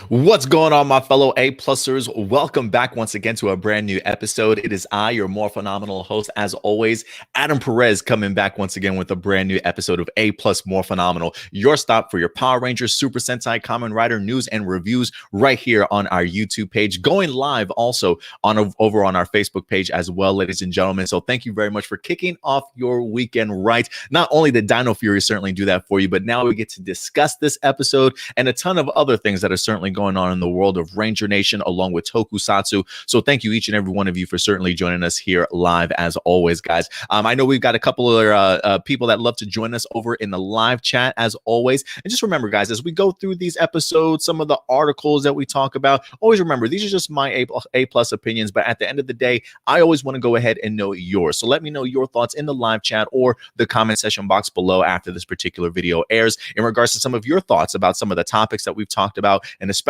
What's going on, my fellow A-plusers? Welcome back once again to a brand new episode. It is I, your Morphinominal host, as always, Adam Perez, coming back once again with a brand new episode of A-plus Morphinominal, your stop for your Power Rangers, Super Sentai, Kamen Rider news and reviews right here on our YouTube page, going live also over on our Facebook page as well, ladies and gentlemen. So thank you very much for kicking off your weekend right. Not only did Dino Fury certainly do that for you, but now we get to discuss this episode and a ton of other things that are certainly going on in the world of Ranger Nation along with Tokusatsu. So thank you each and every one of you for certainly joining us here live as always, guys. I know we've got a couple of people that love to join us over in the live chat as always. And just remember, guys, as we go through these episodes, some of the articles that we talk about, always remember these are just my A-plus opinions, but at the end of the day, I always want to go ahead and know yours. So let me know your thoughts in the live chat or the comment section box below after this particular video airs in regards to some of your thoughts about some of the topics that we've talked about, and especially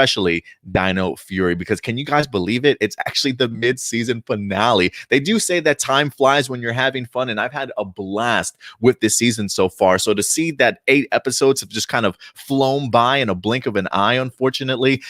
Dino Fury, because can you guys believe it? It's actually the mid-season finale. They do say that time flies when you're having fun, and I've had a blast with this season so far. So to see that 8 episodes have just kind of flown by in a blink of an eye, unfortunately,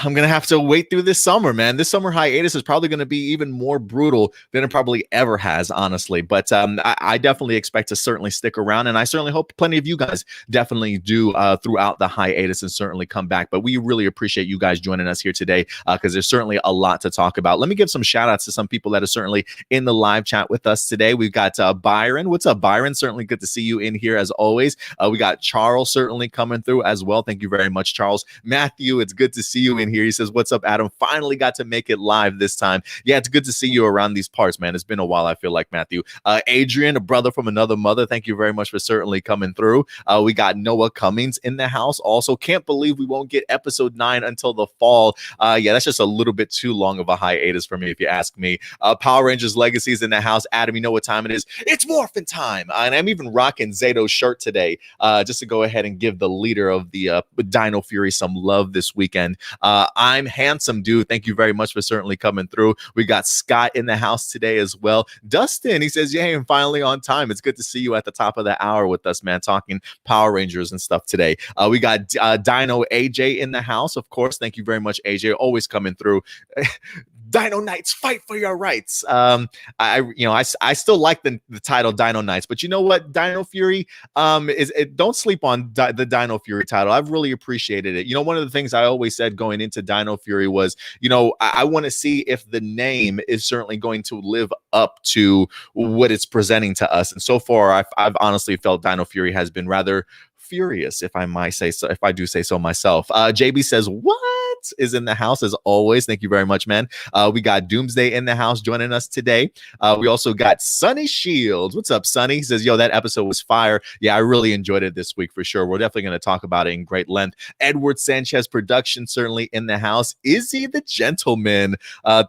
I'm going to have to wait through this summer, man. This summer hiatus is probably going to be even more brutal than it probably ever has, honestly. But I definitely expect to certainly stick around, and I certainly hope plenty of you guys definitely do throughout the hiatus and certainly come back. But we really appreciate you guys joining us here today because there's certainly a lot to talk about. Let me give some shout outs to some people that are certainly in the live chat with us today. We've got Byron. What's up, Byron? Certainly good to see you in here as always. We got Charles certainly coming through as well. Thank you very much, Charles. Matthew, it's good to see you in here. He says, what's up, Adam? Finally got to make it live this time. Yeah, it's good to see you around these parts, man. It's been a while, I feel like, Matthew. Adrian, a brother from another mother, thank you very much for certainly coming through. We got Noah Cummings in the house. Also, can't believe we won't get episode 9 until the fall. Yeah, that's just a little bit too long of a hiatus for me, if you ask me. Power Rangers Legacies in the house. Adam, you know what time it is? It's morphin' time. And I'm even rocking Zato's shirt today just to go ahead and give the leader of the Dino Fury some love this weekend. I'm handsome, dude. Thank you very much for certainly coming through. We got Scott in the house today as well. Dustin, he says, yay, I'm finally on time. It's good to see you at the top of the hour with us, man, talking Power Rangers and stuff today. We got Dino AJ in the house, of course. Thank you very much, AJ. Always coming through. Dino Knights, fight for your rights. I still like the title Dino Knights, but you know what? Dino Fury don't sleep on the Dino Fury title. I've really appreciated it. You know, one of the things I always said going into Dino Fury was, you know, I want to see if the name is certainly going to live up to what it's presenting to us. And so far, I've honestly felt Dino Fury has been rather furious, if I might say so, if I do say so myself. JB says, what is in the house as always? Thank you very much, man. We got Doomsday in the house joining us today. We also got Sunny Shields. What's up, Sunny? He says, yo, that episode was fire. Yeah, I really enjoyed it this week for sure. We're definitely going to talk about it in great length. Edward Sanchez Production certainly in the house. Izzy the Gentleman.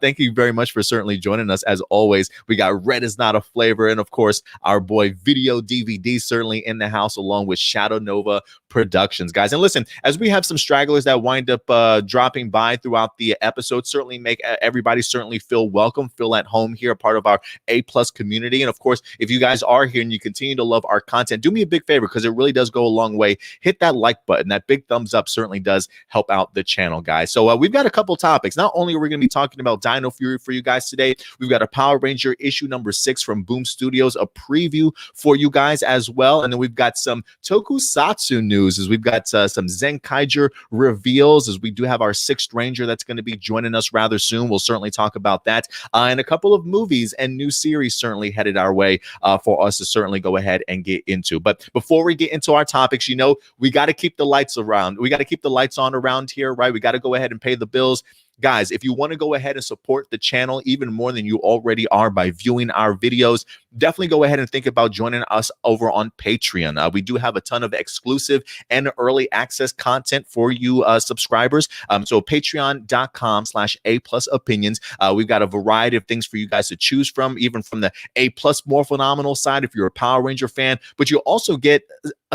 Thank you very much for certainly joining us as always. We got Red is Not a Flavor, and of course our boy Video DVD certainly in the house along with Shadow Nova Productions, guys. And listen, as we have some stragglers that wind up dropping by throughout the episode, certainly make everybody certainly feel welcome, feel at home here, part of our A-plus community. And of course, if you guys are here and you continue to love our content, do me a big favor because it really does go a long way. Hit that like button. That big thumbs up certainly does help out the channel, guys. So we've got a couple topics. Not only are we going to be talking about Dino Fury for you guys today, we've got a Power Ranger issue number 6 from Boom Studios, a preview for you guys as well. And then we've got some Tokusatsu news as we've got some Zenkaiger reveals as we do have our 6th Ranger that's going to be joining us rather soon. We'll certainly talk about that. And a couple of movies and new series certainly headed our way for us to certainly go ahead and get into. But before we get into our topics, you know, we got to keep the lights around. We got to keep the lights on around here, right? We got to go ahead and pay the bills. Guys, if you want to go ahead and support the channel even more than you already are by viewing our videos, definitely go ahead and think about joining us over on Patreon. We do have a ton of exclusive and early access content for you subscribers. So patreon.com/A+opinions. We've got a variety of things for you guys to choose from, even from the A+ Morphinominal side if you're a Power Ranger fan, but you'll also get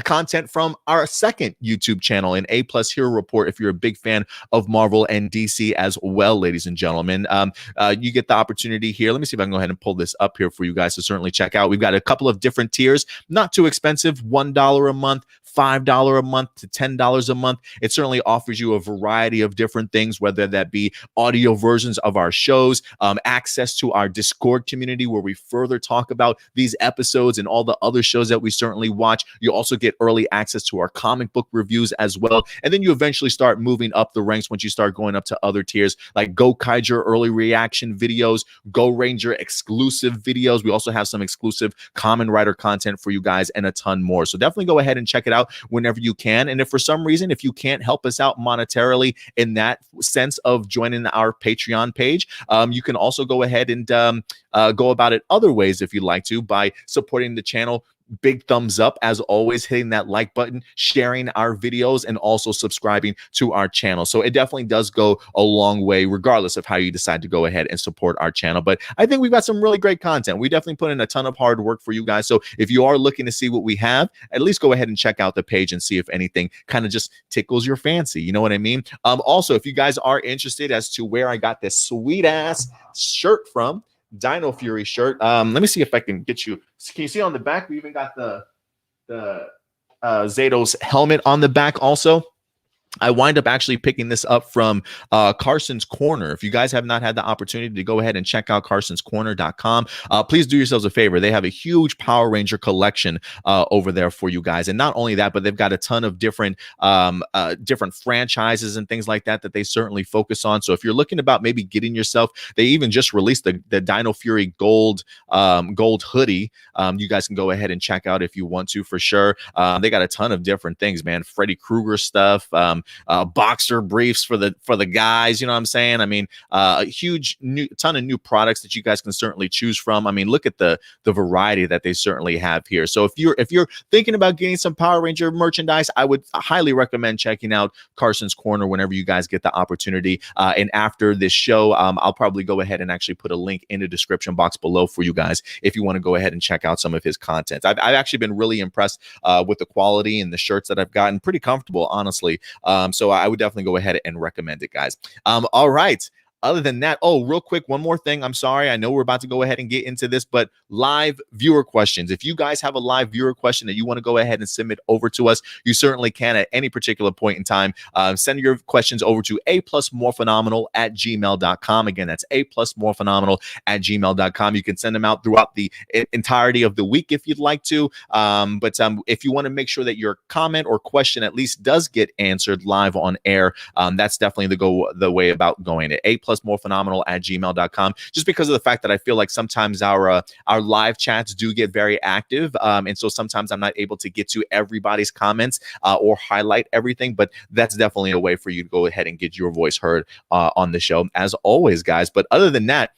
content from our second YouTube channel, an A+ Hero Report, if you're a big fan of Marvel and DC as well, ladies and gentlemen. You get the opportunity here. Let me see if I can go ahead and pull this up here for you guys to certainly check out. We've got a couple of different tiers, not too expensive, $1 a month, $5 a month to $10 a month. It certainly offers you a variety of different things, whether that be audio versions of our shows, access to our Discord community where we further talk about these episodes and all the other shows that we certainly watch. You also get early access to our comic book reviews as well. And then you eventually start moving up the ranks once you start going up to other tiers like Zenkaiger early reaction videos, Go Ranger exclusive videos. We also have some exclusive Kamen Rider content for you guys and a ton more. So definitely go ahead and check it out whenever you can. And if for some reason, if you can't help us out monetarily in that sense of joining our Patreon page, you can also go ahead and go about it other ways if you'd like to by supporting the channel. Big thumbs up, as always, hitting that like button, sharing our videos, and also subscribing to our channel. So it definitely does go a long way, regardless of how you decide to go ahead and support our channel. But I think we've got some really great content. We definitely put in a ton of hard work for you guys. So if you are looking to see what we have, at least go ahead and check out the page and see if anything kind of just tickles your fancy. You know what I mean? Also, if you guys are interested as to where I got this sweet ass shirt from, Dino Fury shirt. Let me see if I can get you. Can you see on the back? We even got the Zato's helmet on the back also. I wind up actually picking this up from Carson's Corner. If you guys have not had the opportunity to go ahead and check out carsonscorner.com, please do yourselves a favor. They have a huge Power Ranger collection over there for you guys. And not only that, but they've got a ton of different franchises and things like that they certainly focus on. So if you're looking about maybe getting yourself, they even just released the Dino Fury gold hoodie. You guys can go ahead and check out if you want to, for sure. They got a ton of different things, man. Freddy Krueger stuff, boxer briefs for the guys, you know what I'm saying? I mean, a huge ton of new products that you guys can certainly choose from. I mean, look at the variety that they certainly have here. So if you're thinking about getting some Power Ranger merchandise, I would highly recommend checking out Carson's Corner whenever you guys get the opportunity. And after this show, I'll probably go ahead and actually put a link in the description box below for you guys if you want to go ahead and check out some of his content. I've actually been really impressed with the quality and the shirts that I've gotten. Pretty comfortable, honestly. So I would definitely go ahead and recommend it, guys. All right. Other than that, oh, real quick, one more thing. I'm sorry. I know we're about to go ahead and get into this, but live viewer questions. If you guys have a live viewer question that you want to go ahead and submit over to us, you certainly can at any particular point in time. Send your questions over to aplusmorphinominal@gmail.com. Again, that's aplusmorphinominal@gmail.com. You can send them out throughout the entirety of the week if you'd like to. But if you want to make sure that your comment or question at least does get answered live on air, that's definitely the way about going it. aplusmorphinominal@gmail.com, just because of the fact that I feel like sometimes our live chats do get very active, and so sometimes I'm not able to get to everybody's comments or highlight everything, but that's definitely a way for you to go ahead and get your voice heard on the show, as always, guys. But other than that,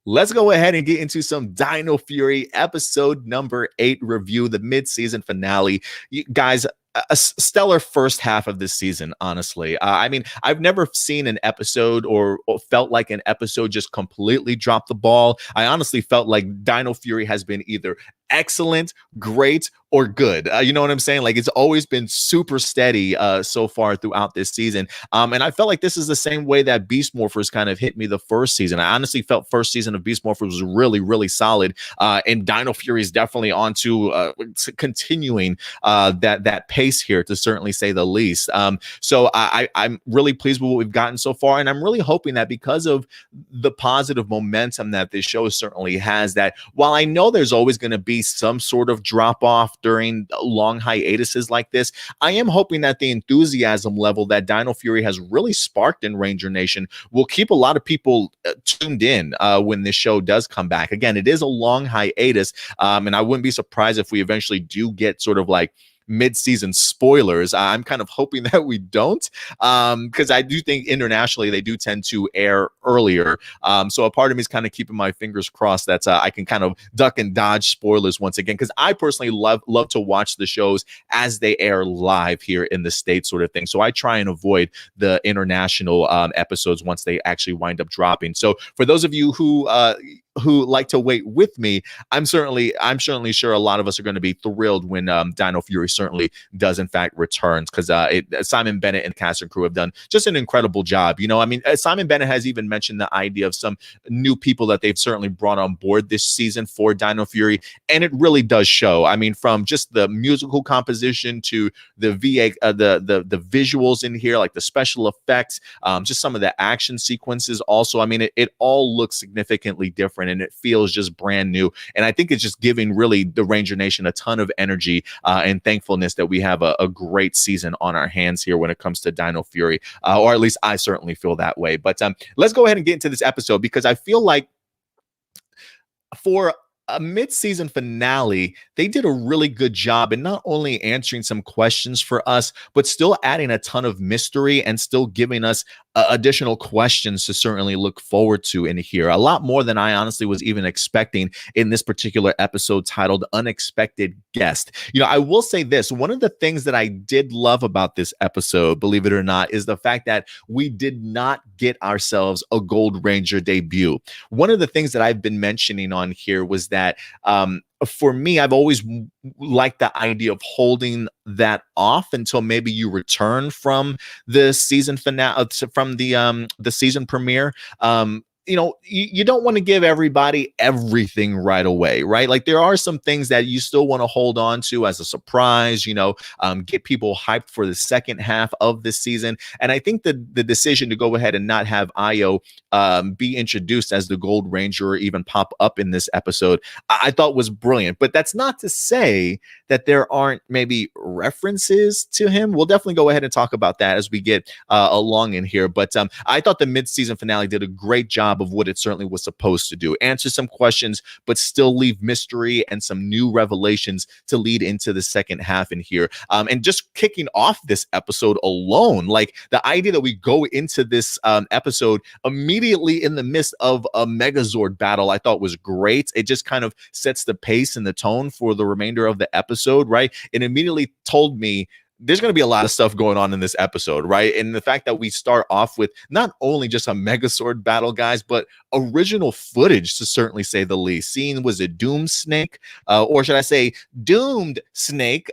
let's go ahead and get into some Dino Fury episode number 8 review, the mid-season finale. You guys, a stellar first half of this season, honestly. I mean, I've never seen an episode or felt like an episode just completely drop the ball. I honestly felt like Dino Fury has been either excellent, great, or good. You know what I'm saying? Like, it's always been super steady so far throughout this season. And I felt like this is the same way that Beast Morphers kind of hit me the first season. I honestly felt first season of Beast Morphers was really, really solid. And Dino Fury is definitely on to continuing that pace here, to certainly say the least. So I'm really pleased with what we've gotten so far. And I'm really hoping that because of the positive momentum that this show certainly has, that while I know there's always going to be some sort of drop off during long hiatuses like this, I am hoping that the enthusiasm level that Dino Fury has really sparked in Ranger Nation will keep a lot of people tuned in when this show does come back. Again, it is a long hiatus, and I wouldn't be surprised if we eventually do get sort of like mid-season spoilers. I'm kind of hoping that we don't, because I do think internationally they do tend to air earlier. So a part of me is kind of keeping my fingers crossed that I can kind of duck and dodge spoilers once again, because I personally love to watch the shows as they air live here in the States, sort of thing. So I try and avoid the international episodes once they actually wind up dropping. So for those of you who who like to wait with me, I'm certainly sure a lot of us are going to be thrilled when Dino Fury certainly does in fact returns, because Simon Bennett and cast and crew have done just an incredible job. You know, I mean, Simon Bennett has even mentioned the idea of some new people that they've certainly brought on board this season for Dino Fury, and it really does show. I mean, from just the musical composition to the VA, the visuals in here, like the special effects, just some of the action sequences. Also, I mean, it all looks significantly different, and it feels just brand new. And I think it's just giving really the Ranger Nation a ton of energy and thankfulness that we have a great season on our hands here when it comes to Dino Fury, or at least I certainly feel that way. But let's go ahead and get into this episode, because I feel like for a mid-season finale, they did a really good job in not only answering some questions for us, but still adding a ton of mystery and still giving us additional questions to certainly look forward to in here. A lot more than I honestly was even expecting in this particular episode titled Unexpected Guest. You know, I will say this, one of the things that I did love about this episode, believe it or not, is the fact that we did not get ourselves a Gold Ranger debut. One of the things that I've been mentioning on here was that for me, I've always liked the idea of holding that off until maybe you return from the season finale, from the season premiere. You know, you don't want to give everybody everything right away, right? Like, there are some things that you still want to hold on to as a surprise, you know, get people hyped for the second half of this season. And I think the decision to go ahead and not have Io be introduced as the Gold Ranger or even pop up in this episode, I thought was brilliant. But that's not to say that there aren't maybe references to him. We'll definitely go ahead and talk about that as we get along in here. But I thought the mid-season finale did a great job of what it certainly was supposed to do. Answer some questions, but still leave mystery and some new revelations to lead into the second half in here. And just kicking off this episode alone, like the idea that we go into this episode immediately in the midst of a Megazord battle, I thought was great. It just kind of sets the pace and the tone for the remainder of the episode, right? It immediately told me there's going to be a lot of stuff going on in this episode, right? And the fact that we start off with not only just a Megazord battle, guys, but original footage, to certainly say the least. Seeing, was it Doom Snake, or should I say Doomed Snake,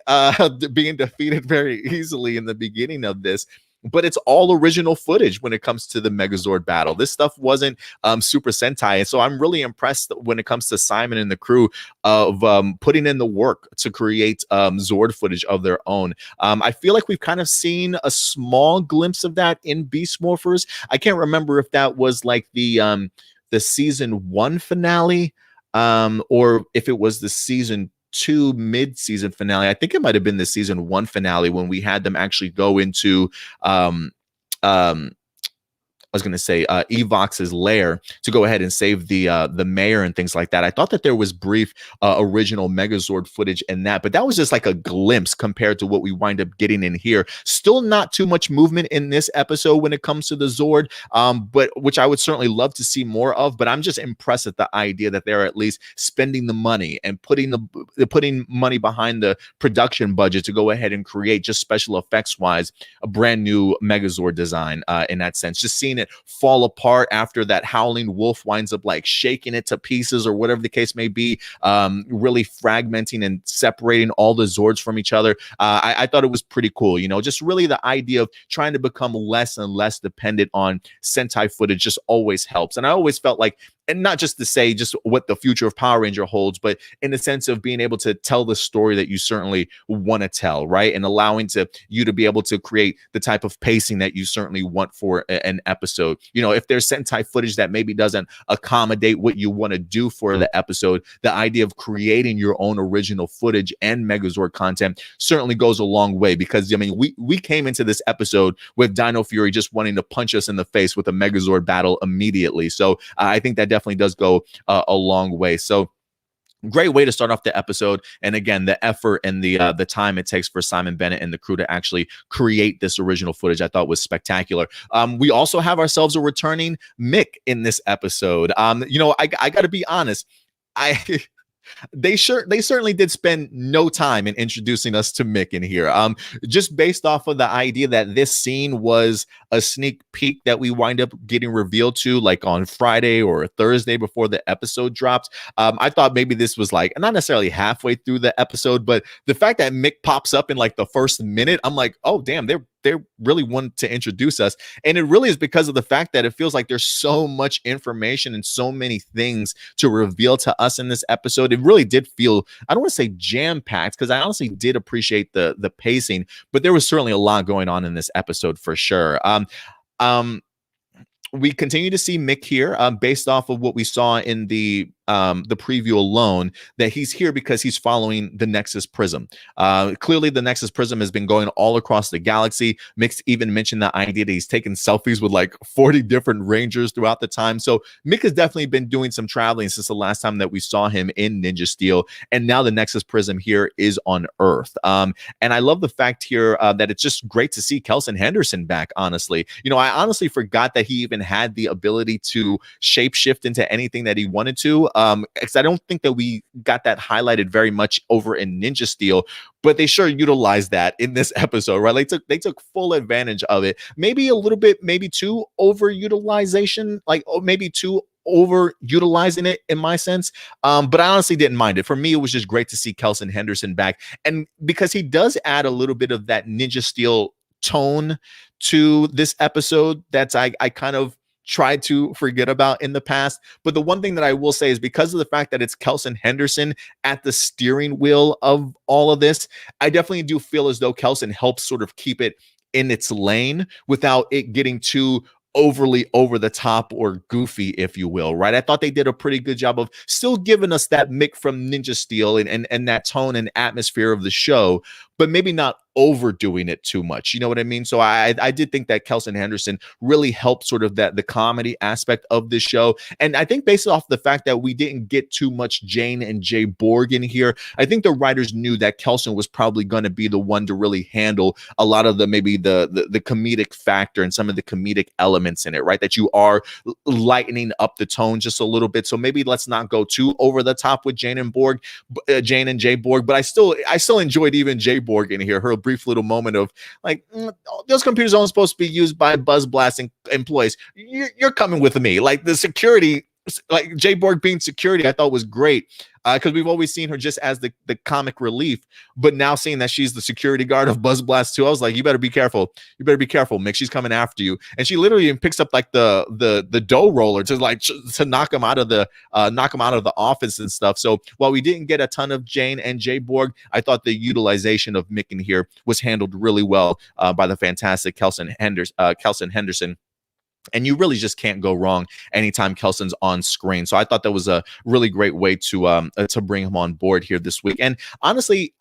being defeated very easily in the beginning of this. But it's all original footage when it comes to the Megazord battle. This stuff wasn't Super Sentai. And so I'm really impressed when it comes to Simon and the crew of putting in the work to create Zord footage of their own. I feel like we've kind of seen a small glimpse of that in Beast Morphers. I can't remember if that was like the season 1 finale, or if it was the season 2 mid-season finale. I think it might have been the season 1 finale when we had them actually go into I was going to say Evox's lair to go ahead and save the mayor and things like that. I thought that there was brief original Megazord footage in that, but that was just like a glimpse compared to what we wind up getting in here. Still not too much movement in this episode when it comes to the Zord, but which I would certainly love to see more of. But I'm just impressed at the idea that they're at least spending the money and putting money behind the production budget to go ahead and create, just special effects wise, a brand new Megazord design in that sense. Just seeing it fall apart after that howling wolf winds up like shaking it to pieces or whatever the case may be, really fragmenting and separating all the Zords from each other. I thought it was pretty cool, you know, just really the idea of trying to become less and less dependent on Sentai footage just always helps. And I always felt like, and not just to say just what the future of Power Ranger holds, but in the sense of being able to tell the story that you certainly want to tell, right? And allowing you to be able to create the type of pacing that you certainly want for an episode. You know, if there's Sentai footage that maybe doesn't accommodate what you want to do for the episode, the idea of creating your own original footage and Megazord content certainly goes a long way, because I mean, we came into this episode with Dino Fury just wanting to punch us in the face with a Megazord battle immediately. So I think that definitely does go a long way. So great way to start off the episode. And again, the effort and the time it takes for Simon Bennett and the crew to actually create this original footage, I thought was spectacular. We also have ourselves a returning Mick in this episode. You know, I got to be honest. They certainly did spend no time in introducing us to Mick in here. Just based off of the idea that this scene was a sneak peek that we wind up getting revealed to like on Friday or Thursday before the episode drops. I thought maybe this was like not necessarily halfway through the episode, but the fact that Mick pops up in like the first minute, I'm like, oh damn, they really want to introduce us. And it really is because of the fact that it feels like there's so much information and so many things to reveal to us in this episode. It really did feel, I don't want to say jam-packed, because I honestly did appreciate the pacing, but there was certainly a lot going on in this episode for sure. We continue to see Mick here, based off of what we saw in the preview alone, that he's here because he's following the Nexus Prism. Clearly, the Nexus Prism has been going all across the galaxy. Mick even mentioned the idea that he's taken selfies with like 40 different Rangers throughout the time. So Mick has definitely been doing some traveling since the last time that we saw him in Ninja Steel. And now the Nexus Prism here is on Earth. And I love the fact here that it's just great to see Kelson Henderson back, honestly. You know, I honestly forgot that he even had the ability to shapeshift into anything that he wanted to. Because I don't think that we got that highlighted very much over in Ninja Steel, but they sure utilized that in this episode, right? They took full advantage of it. Maybe a little bit, maybe too overutilization, like maybe too overutilizing it in my sense. But I honestly didn't mind it. For me, it was just great to see Kelson Henderson back. And because he does add a little bit of that Ninja Steel tone to this episode that's I kind of tried to forget about in the past. But the one thing that I will say is because of the fact that it's Kelson Henderson at the steering wheel of all of this, I definitely do feel as though Kelson helps sort of keep it in its lane without it getting too overly over the top or goofy, if you will, right? I thought they did a pretty good job of still giving us that Mick from Ninja Steel and that tone and atmosphere of the show, but maybe not overdoing it too much. You know what I mean? So I did think that Kelson Henderson really helped sort of the comedy aspect of this show. And I think based off the fact that we didn't get too much Jane and Jay Borg in here, I think the writers knew that Kelson was probably going to be the one to really handle a lot of the comedic factor and some of the comedic elements in it, right? That you are lightening up the tone just a little bit. So maybe let's not go too over the top with Jane and Jay Borg, but I still enjoyed even Jay Borg in here. Her brief little moment of like, those computers aren't supposed to be used by buzz blasting employees. You're coming with me. Like the security, like Jay Borg being security, I thought was great. Because we've always seen her just as the comic relief, but now seeing that she's the security guard of Buzz Blast 2, I was like, you better be careful. You better be careful, Mick. She's coming after you. And she literally picks up like the dough roller to knock him out of the office and stuff. So while we didn't get a ton of Jane and Jay Borg, I thought the utilization of Mick in here was handled really well by the fantastic Kelson Henderson. And you really just can't go wrong anytime Kelson's on screen. So I thought that was a really great way to bring him on board here this week. And honestly,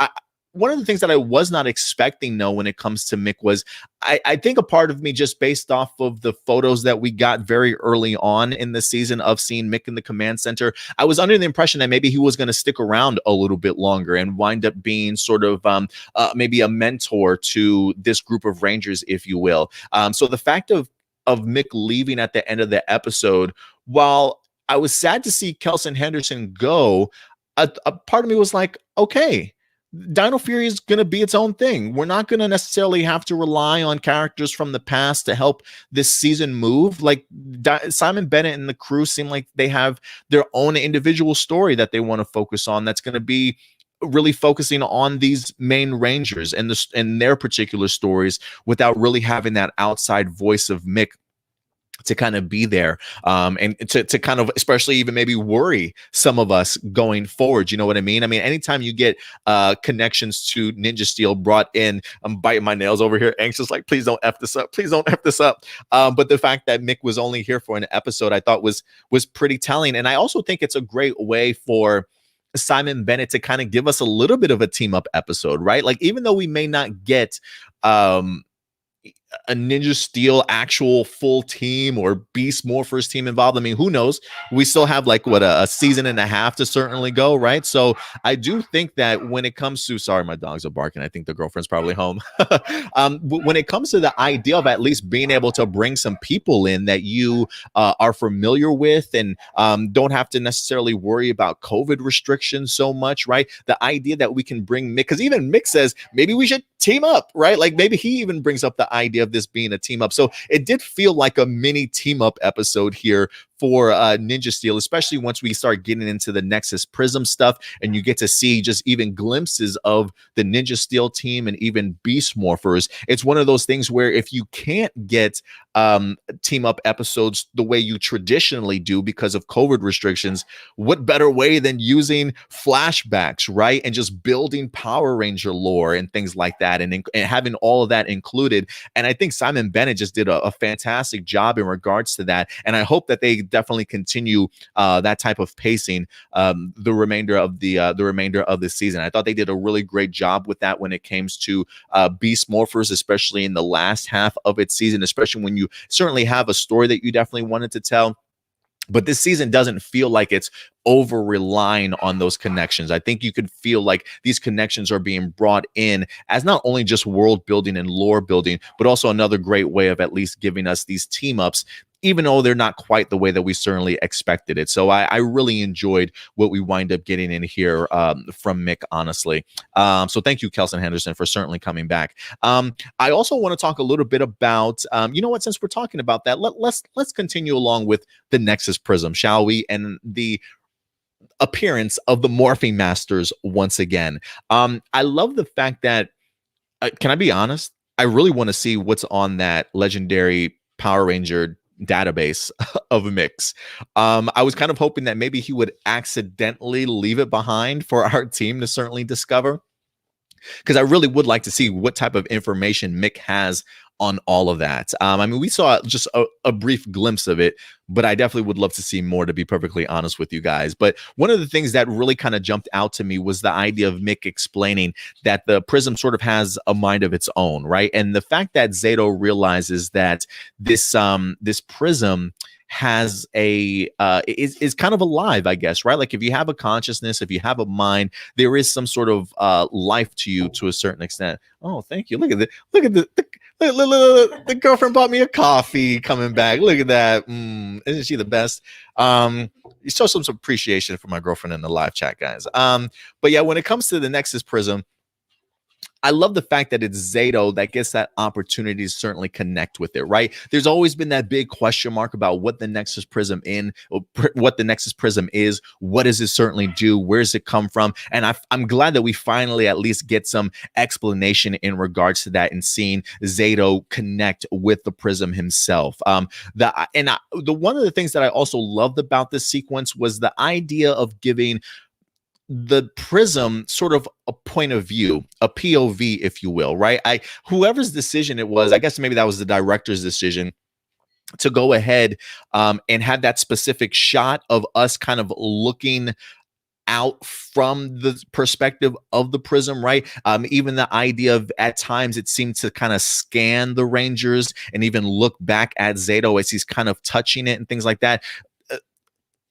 one of the things that I was not expecting, though, when it comes to Mick was I think a part of me, just based off of the photos that we got very early on in the season of seeing Mick in the command center, I was under the impression that maybe he was going to stick around a little bit longer and wind up being sort of maybe a mentor to this group of Rangers, if you will. So the fact of Mick leaving at the end of the episode, while I was sad to see Kelson Henderson go, a part of me was like, okay, Dino Fury is going to be its own thing. We're not going to necessarily have to rely on characters from the past to help this season move. Like Simon Bennett and the crew seem like they have their own individual story that they want to focus on. That's going to be really focusing on these main Rangers and their particular stories without really having that outside voice of Mick to kind of be there and to kind of especially even maybe worry some of us going forward. You know what I mean? I mean, anytime you get connections to Ninja Steel brought in, I'm biting my nails over here, anxious, like, please don't F this up. Please don't F this up. But the fact that Mick was only here for an episode, I thought was pretty telling. And I also think it's a great way for Simon Bennett to kind of give us a little bit of a team up episode, right? Like, even though we may not get a Ninja Steel actual full team or Beast Morphers team involved. I mean, who knows? We still have like what a season and a half to certainly go, right? So I do think that when it comes to, sorry, my dogs are barking. I think the girlfriend's probably home. When it comes to the idea of at least being able to bring some people in that you are familiar with and don't have to necessarily worry about COVID restrictions so much, right? The idea that we can bring Mick, because even Mick says maybe we should team up, right? Like maybe he even brings up the idea of this being a team up. So it did feel like a mini team up episode here for Ninja Steel, especially once we start getting into the Nexus Prism stuff and you get to see just even glimpses of the Ninja Steel team and even Beast Morphers. It's one of those things where if you can't get team up episodes the way you traditionally do because of COVID restrictions, what better way than using flashbacks, right? And just building Power Ranger lore and things like that, and having all of that included. And I think Simon Bennett just did a fantastic job in regards to that. And I hope that they definitely continue that type of pacing the remainder of the season. I thought they did a really great job with that when it comes to Beast Morphers, especially in the last half of its season, especially when you certainly have a story that you definitely wanted to tell. But this season doesn't feel like it's over relying on those connections. I think you could feel like these connections are being brought in as not only just world building and lore building, but also another great way of at least giving us these team ups, even though they're not quite the way that we certainly expected it. So I really enjoyed what we wind up getting in here from Mick, honestly. So thank you, Kelson Henderson, for certainly coming back. I also want to talk a little bit about, you know what, since we're talking about that, let's continue along with the Nexus Prism, shall we? And the appearance of the Morphing Masters once again. I love the fact that, can I be honest? I really want to see what's on that legendary Power Ranger database of Mix. I was kind of hoping that maybe he would accidentally leave it behind for our team to certainly discover, because I really would like to see what type of information Mick has on all of that. I mean, we saw just a brief glimpse of it, but I definitely would love to see more, to be perfectly honest with you guys. But one of the things that really kind of jumped out to me was the idea of Mick explaining that the Prism sort of has a mind of its own, right? And the fact that Zato realizes that this Prism has is kind of alive, I guess, right? Like if you have a consciousness, if you have a mind, there is some sort of life to you to a certain extent. Oh, thank you. Look at the girlfriend bought me a coffee coming back. Look at that. Isn't she the best? You show some appreciation for my girlfriend in the live chat, guys. But yeah, when it comes to the Nexus Prism, I love the fact that it's Zato that gets that opportunity to certainly connect with it, right? There's always been that big question mark about what the Nexus Prism is. What does it certainly do? Where does it come from? And I'm glad that we finally at least get some explanation in regards to that and seeing Zato connect with the Prism himself. One of the things that I also loved about this sequence was the idea of giving the Prism sort of a point of view, a POV, if you will, right? Whoever's decision it was, I guess maybe that was the director's decision to go ahead and have that specific shot of us kind of looking out from the perspective of the Prism, right? Even the idea of at times it seemed to kind of scan the Rangers and even look back at Zato as he's kind of touching it and things like that.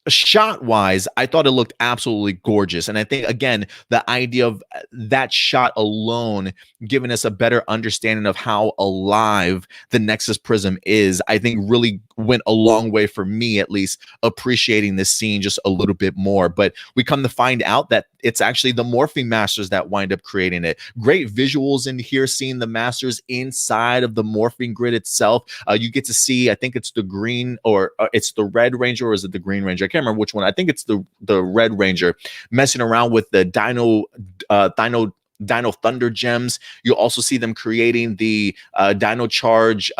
Shot wise, I thought it looked absolutely gorgeous. And I think, again, the idea of that shot alone giving us a better understanding of how alive the Nexus Prism is, I think really went a long way for me, at least, appreciating this scene just a little bit more. But we come to find out that it's actually the Morphing Masters that wind up creating it. Great visuals in here, seeing the Masters inside of the morphing grid itself. You get to see, I think it's the green, or it's the Red Ranger, or is it the Green Ranger? I can't remember which one. I think it's the Red Ranger messing around with the Dino Thunder gems. You'll also see them creating the Dino Charge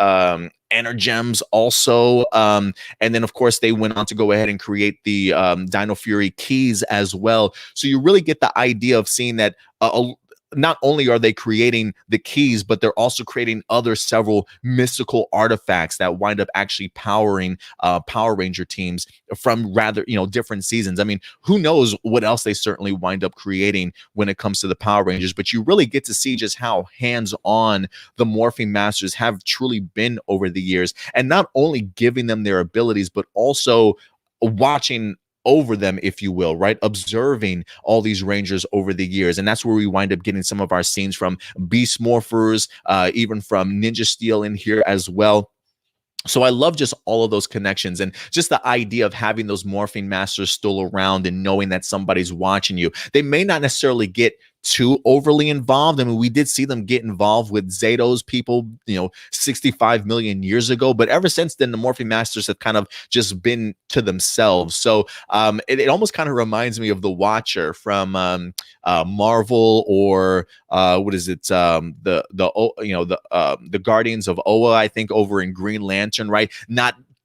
Energems also. And then, of course, they went on to go ahead and create the Dino Fury keys as well. So you really get the idea of seeing that not only are they creating the keys, but they're also creating other several mystical artifacts that wind up actually powering Power Ranger teams from rather, different seasons. I mean, who knows what else they certainly wind up creating when it comes to the Power Rangers, but you really get to see just how hands-on the Morphing Masters have truly been over the years, and not only giving them their abilities, but also watching over them, if you will, right? Observing all these Rangers over the years. And that's where we wind up getting some of our scenes from Beast Morphers, even from Ninja Steel in here as well. So I love just all of those connections, and just the idea of having those Morphing Masters still around and knowing that somebody's watching you. They may not necessarily get too overly involved. I mean, we did see them get involved with Zeto's people, 65 million years ago, but ever since then, the Morphing Masters have kind of just been to themselves. So it almost kind of reminds me of the Watcher from Marvel, or what is it? The Guardians of Oa, I think, over in Green Lantern, right?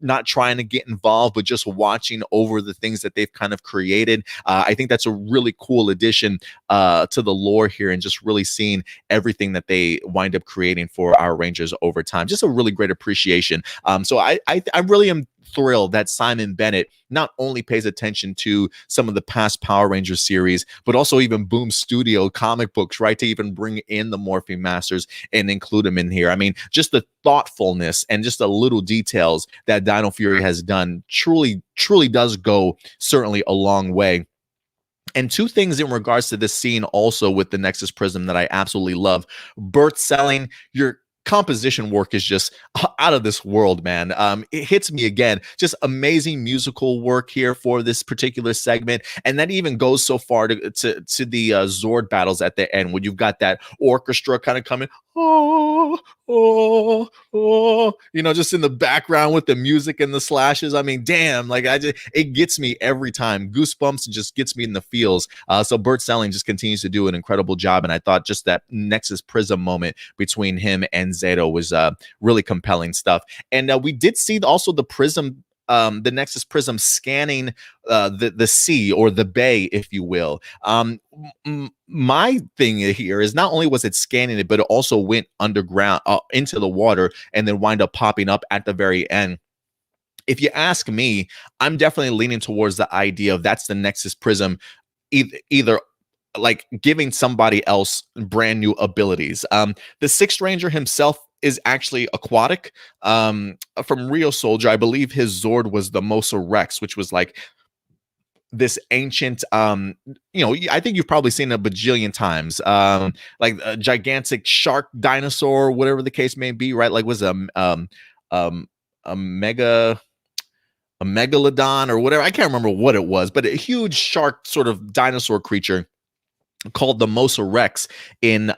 Not trying to get involved, but just watching over the things that they've kind of created. I think that's a really cool addition to the lore here, and just really seeing everything that they wind up creating for our Rangers over time. Just a really great appreciation. So I really am thrilled that Simon Bennett not only pays attention to some of the past Power Rangers series, but also even Boom Studio comic books, right, to even bring in the Morphing Masters and include them in here. I mean, just the thoughtfulness and just the little details that Dino Fury has done truly does go certainly a long way. And two things in regards to this scene also with the Nexus Prism that I absolutely love. Bert selling your composition work is just out of this world, man. It hits me again. Just amazing musical work here for this particular segment, and that even goes so far to the Zord battles at the end, when you've got that orchestra kind of coming, just in the background with the music and the slashes. I mean, damn, like it gets me every time. Goosebumps, and just gets me in the feels. So Bert Selling just continues to do an incredible job, and I thought just that Nexus Prism moment between him and Zeto was really compelling stuff. And we did see also the Prism, the Nexus Prism scanning the sea, or the bay, if you will. My thing here is, not only was it scanning it, but it also went underground into the water, and then wind up popping up at the very end. If you ask me, I'm definitely leaning towards the idea of that's the Nexus Prism either like giving somebody else brand new abilities. The Sixth Ranger himself is actually aquatic. From Ryusoulger, I believe his Zord was the Mosa Rex, which was like this ancient, I think you've probably seen it a bajillion times, like a gigantic shark dinosaur, whatever the case may be, right? Like was a megalodon or whatever. I can't remember what it was, but a huge shark sort of dinosaur creature called the Mosa Rex in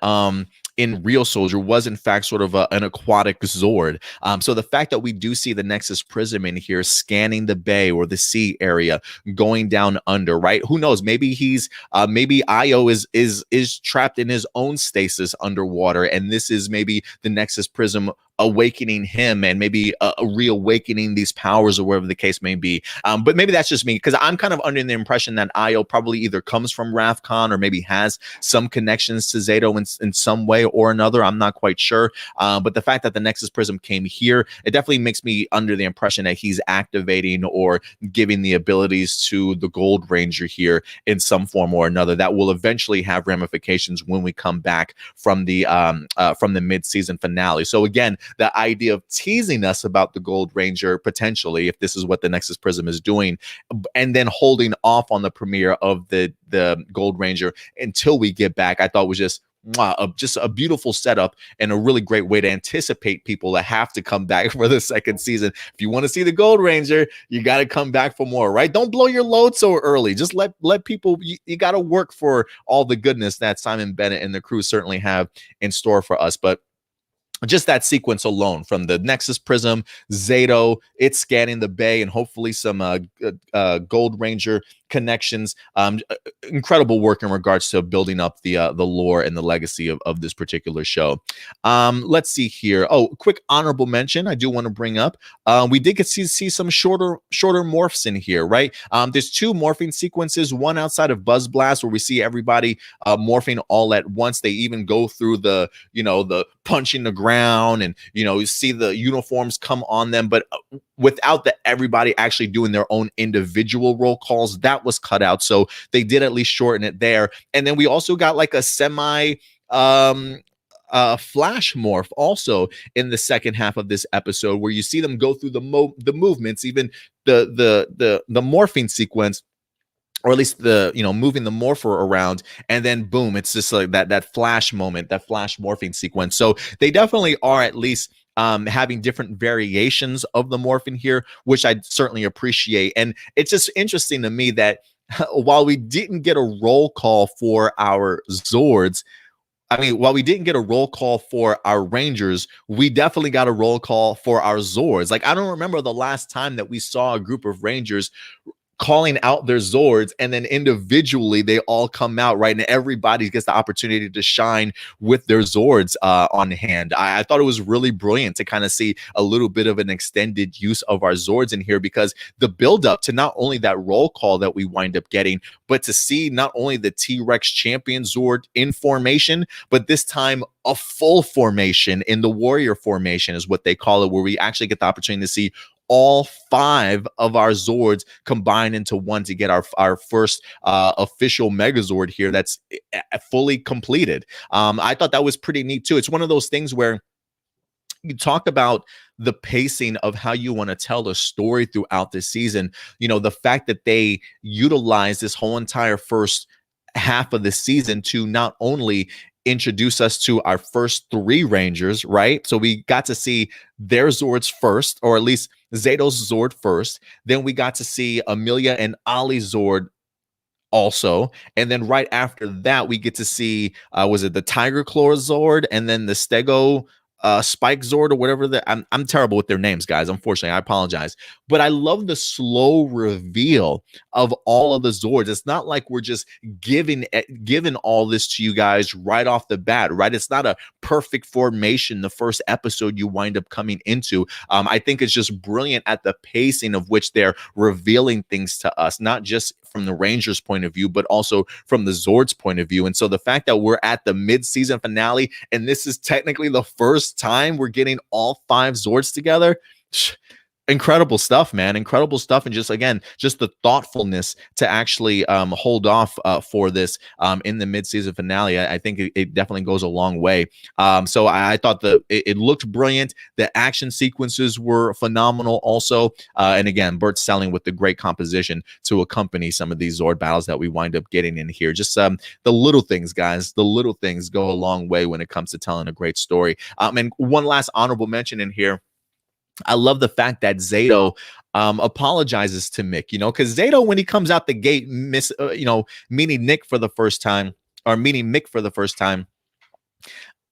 Ryusoulger was in fact sort of an aquatic Zord. So the fact that we do see the Nexus Prism in here scanning the bay or the sea area, going down under, right? Who knows? Maybe he's maybe Io is trapped in his own stasis underwater, and this is maybe the Nexus Prism awakening him, and maybe reawakening these powers, or whatever the case may be. But maybe that's just me, because I'm kind of under the impression that Io probably either comes from Rafcon, or maybe has some connections to Zeto in some way or another. I'm not quite sure. But the fact that the Nexus Prism came here, it definitely makes me under the impression that he's activating or giving the abilities to the Gold Ranger here in some form or another that will eventually have ramifications when we come back from the mid-season finale. So again, the idea of teasing us about the Gold Ranger potentially, if this is what the Nexus Prism is doing, and then holding off on the premiere of the Gold Ranger until we get back, I thought was just a beautiful setup, and a really great way to anticipate people that have to come back for the second season. If you want to see the Gold Ranger, you got to come back for more, right? Don't blow your load so early. Just let people, you got to work for all the goodness that Simon Bennett and the crew certainly have in store for us. But just that sequence alone, from the Nexus Prism, Zeto, it's scanning the bay, and hopefully some Gold Ranger connections. Incredible work in regards to building up the lore and the legacy of this particular show. Let's see here. Oh, quick honorable mention I do want to bring up. We did get to see some shorter morphs in here, right? There's two morphing sequences, one outside of Buzz Blast where we see everybody morphing all at once. They even go through the punching the ground, and you see the uniforms come on them, but without everybody actually doing their own individual roll calls. That was cut out, so they did at least shorten it there. And then we also got like a semi flash morph also in the second half of this episode, where you see them go through the movements, even the morphing sequence, or at least the moving the morpher around, and then boom, it's just like that flash moment, that flash morphing sequence. So they definitely are at least having different variations of the morphing here, which I certainly appreciate. And it's just interesting to me that while we didn't get a roll call for our Zords, while we didn't get a roll call for our Rangers, we definitely got a roll call for our Zords. Like, I don't remember the last time that we saw a group of Rangers calling out their Zords, and then individually they all come out, right? And everybody gets the opportunity to shine with their Zords on hand. I thought it was really brilliant to kind of see a little bit of an extended use of our Zords in here, because the buildup to not only that roll call that we wind up getting, but to see not only the T-Rex champion Zord in formation, but this time a full formation in the warrior formation is what they call it, where we actually get the opportunity to see all 5 of our Zords combine into one to get our first official Megazord here that's fully completed. I thought that was pretty neat too. It's one of those things where you talk about the pacing of how you want to tell a story throughout the season. The fact that they utilize this whole entire first half of the season to not only introduce us to our first 3 Rangers, right? So we got to see their Zords first, or at least Zeto's Zord first. Then we got to see Amelia and Ollie's Zord also. And then right after that, we get to see, was it the Tiger Claw Zord, and then the Stego Spike Zord, or whatever. I'm terrible with their names, guys. Unfortunately, I apologize. But I love the slow reveal of all of the Zords. It's not like we're just giving all this to you guys right off the bat, right? It's not a perfect formation the first episode you wind up coming into. I think it's just brilliant at the pacing of which they're revealing things to us, not just from the Rangers' point of view, but also from the Zord's point of view. And so the fact that we're at the mid-season finale, and this is technically the first time we're getting all 5 Zords together, incredible stuff, man. Incredible stuff. And just, again, just the thoughtfulness to actually hold off for this in the mid-season finale. I think it definitely goes a long way. So I thought it looked brilliant. The action sequences were phenomenal also. And again, Bert selling with the great composition to accompany some of these Zord battles that we wind up getting in here. Just the little things, guys. The little things go a long way when it comes to telling a great story. And one last honorable mention in here. I love the fact that Zeto apologizes to Mick, because Zeto, when he comes out the gate, meeting Mick for the first time,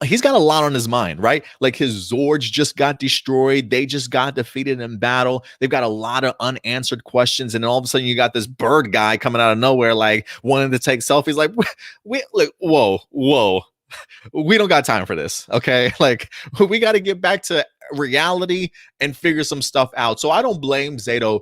he's got a lot on his mind, right? Like, his Zords just got destroyed. They just got defeated in battle. They've got a lot of unanswered questions. And then all of a sudden you got this bird guy coming out of nowhere, like wanting to take selfies. Like, whoa. We don't got time for this. Okay. Like, we got to get back to reality and figure some stuff out. So I don't blame Zeto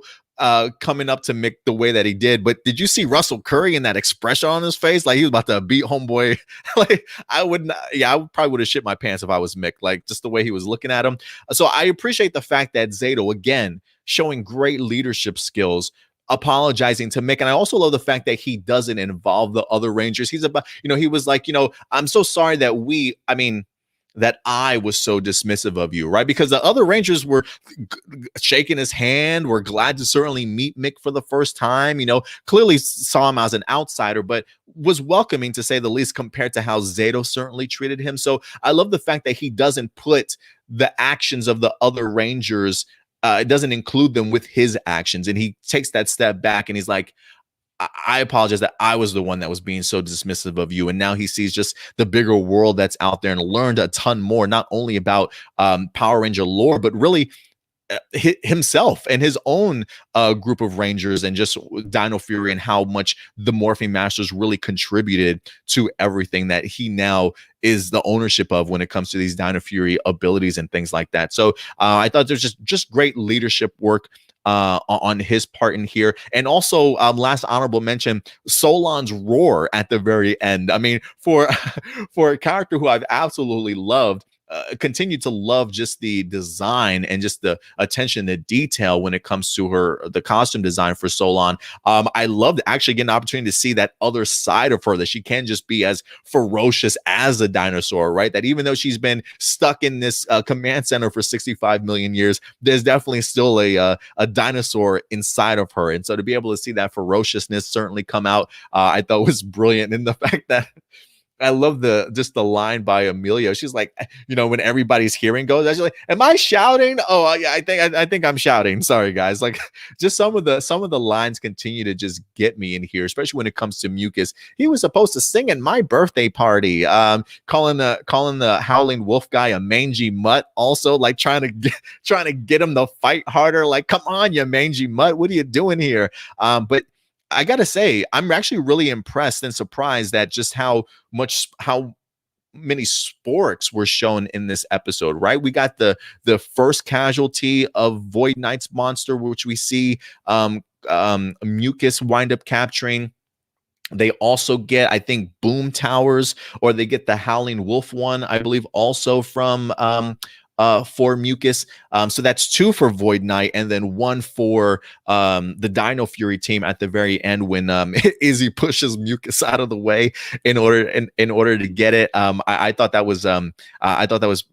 coming up to Mick the way that he did. But did you see Russell Curry and that expression on his face? Like, he was about to beat homeboy. Like, I probably would have shit my pants if I was Mick, like, just the way he was looking at him. So I appreciate the fact that Zeto, again, showing great leadership skills, apologizing to Mick. And I also love the fact that he doesn't involve the other Rangers. He's about, he was like, I'm so sorry that I was so dismissive of you, right? Because the other Rangers were shaking his hand, were glad to certainly meet Mick for the first time, clearly saw him as an outsider, but was welcoming, to say the least, compared to how Zeto certainly treated him. So I love the fact that he doesn't put the actions of the other Rangers, it doesn't include them with his actions. And he takes that step back and he's like, I apologize that I was the one that was being so dismissive of you. And now he sees just the bigger world that's out there and learned a ton more, not only about Power Ranger lore, but really himself and his own group of Rangers, and just Dino Fury, and how much the Morphing Masters really contributed to everything that he now is the ownership of when it comes to these Dino Fury abilities and things like that. So I thought there's just great leadership work on his part in here. And also, last honorable mention, Solon's roar at the very end. I mean, for for a character who I've absolutely loved, continue to love just the design and just the attention to detail when it comes to the costume design for Solon. I loved actually getting an opportunity to see that other side of her, that she can just be as ferocious as a dinosaur, right? That even though she's been stuck in this command center for 65 million years, there's definitely still a dinosaur inside of her. And so to be able to see that ferociousness certainly come out, I thought was brilliant. And the fact that I love the line by Amelia. She's like, when everybody's hearing goes, she's like, "Am I shouting? Oh, yeah, I think I'm shouting. Sorry, guys." Like, just some of the lines continue to just get me in here, especially when it comes to Mucus. He was supposed to sing at my birthday party. Calling the howling wolf guy a mangy mutt. Also, like trying to get him to fight harder. Like, come on, you mangy mutt, what are you doing here? But I gotta say, I'm actually really impressed and surprised that just how many sporks were shown in this episode, right? We got the first casualty of Void Knight's monster, which we see Mucus wind up capturing. They also get, I think, boom towers, or they get the howling wolf one, I believe, also from for Mucus. So that's 2 for Void Knight, and then 1 for the Dino Fury team at the very end when Izzy pushes Mucus out of the way in order to get it. I thought that was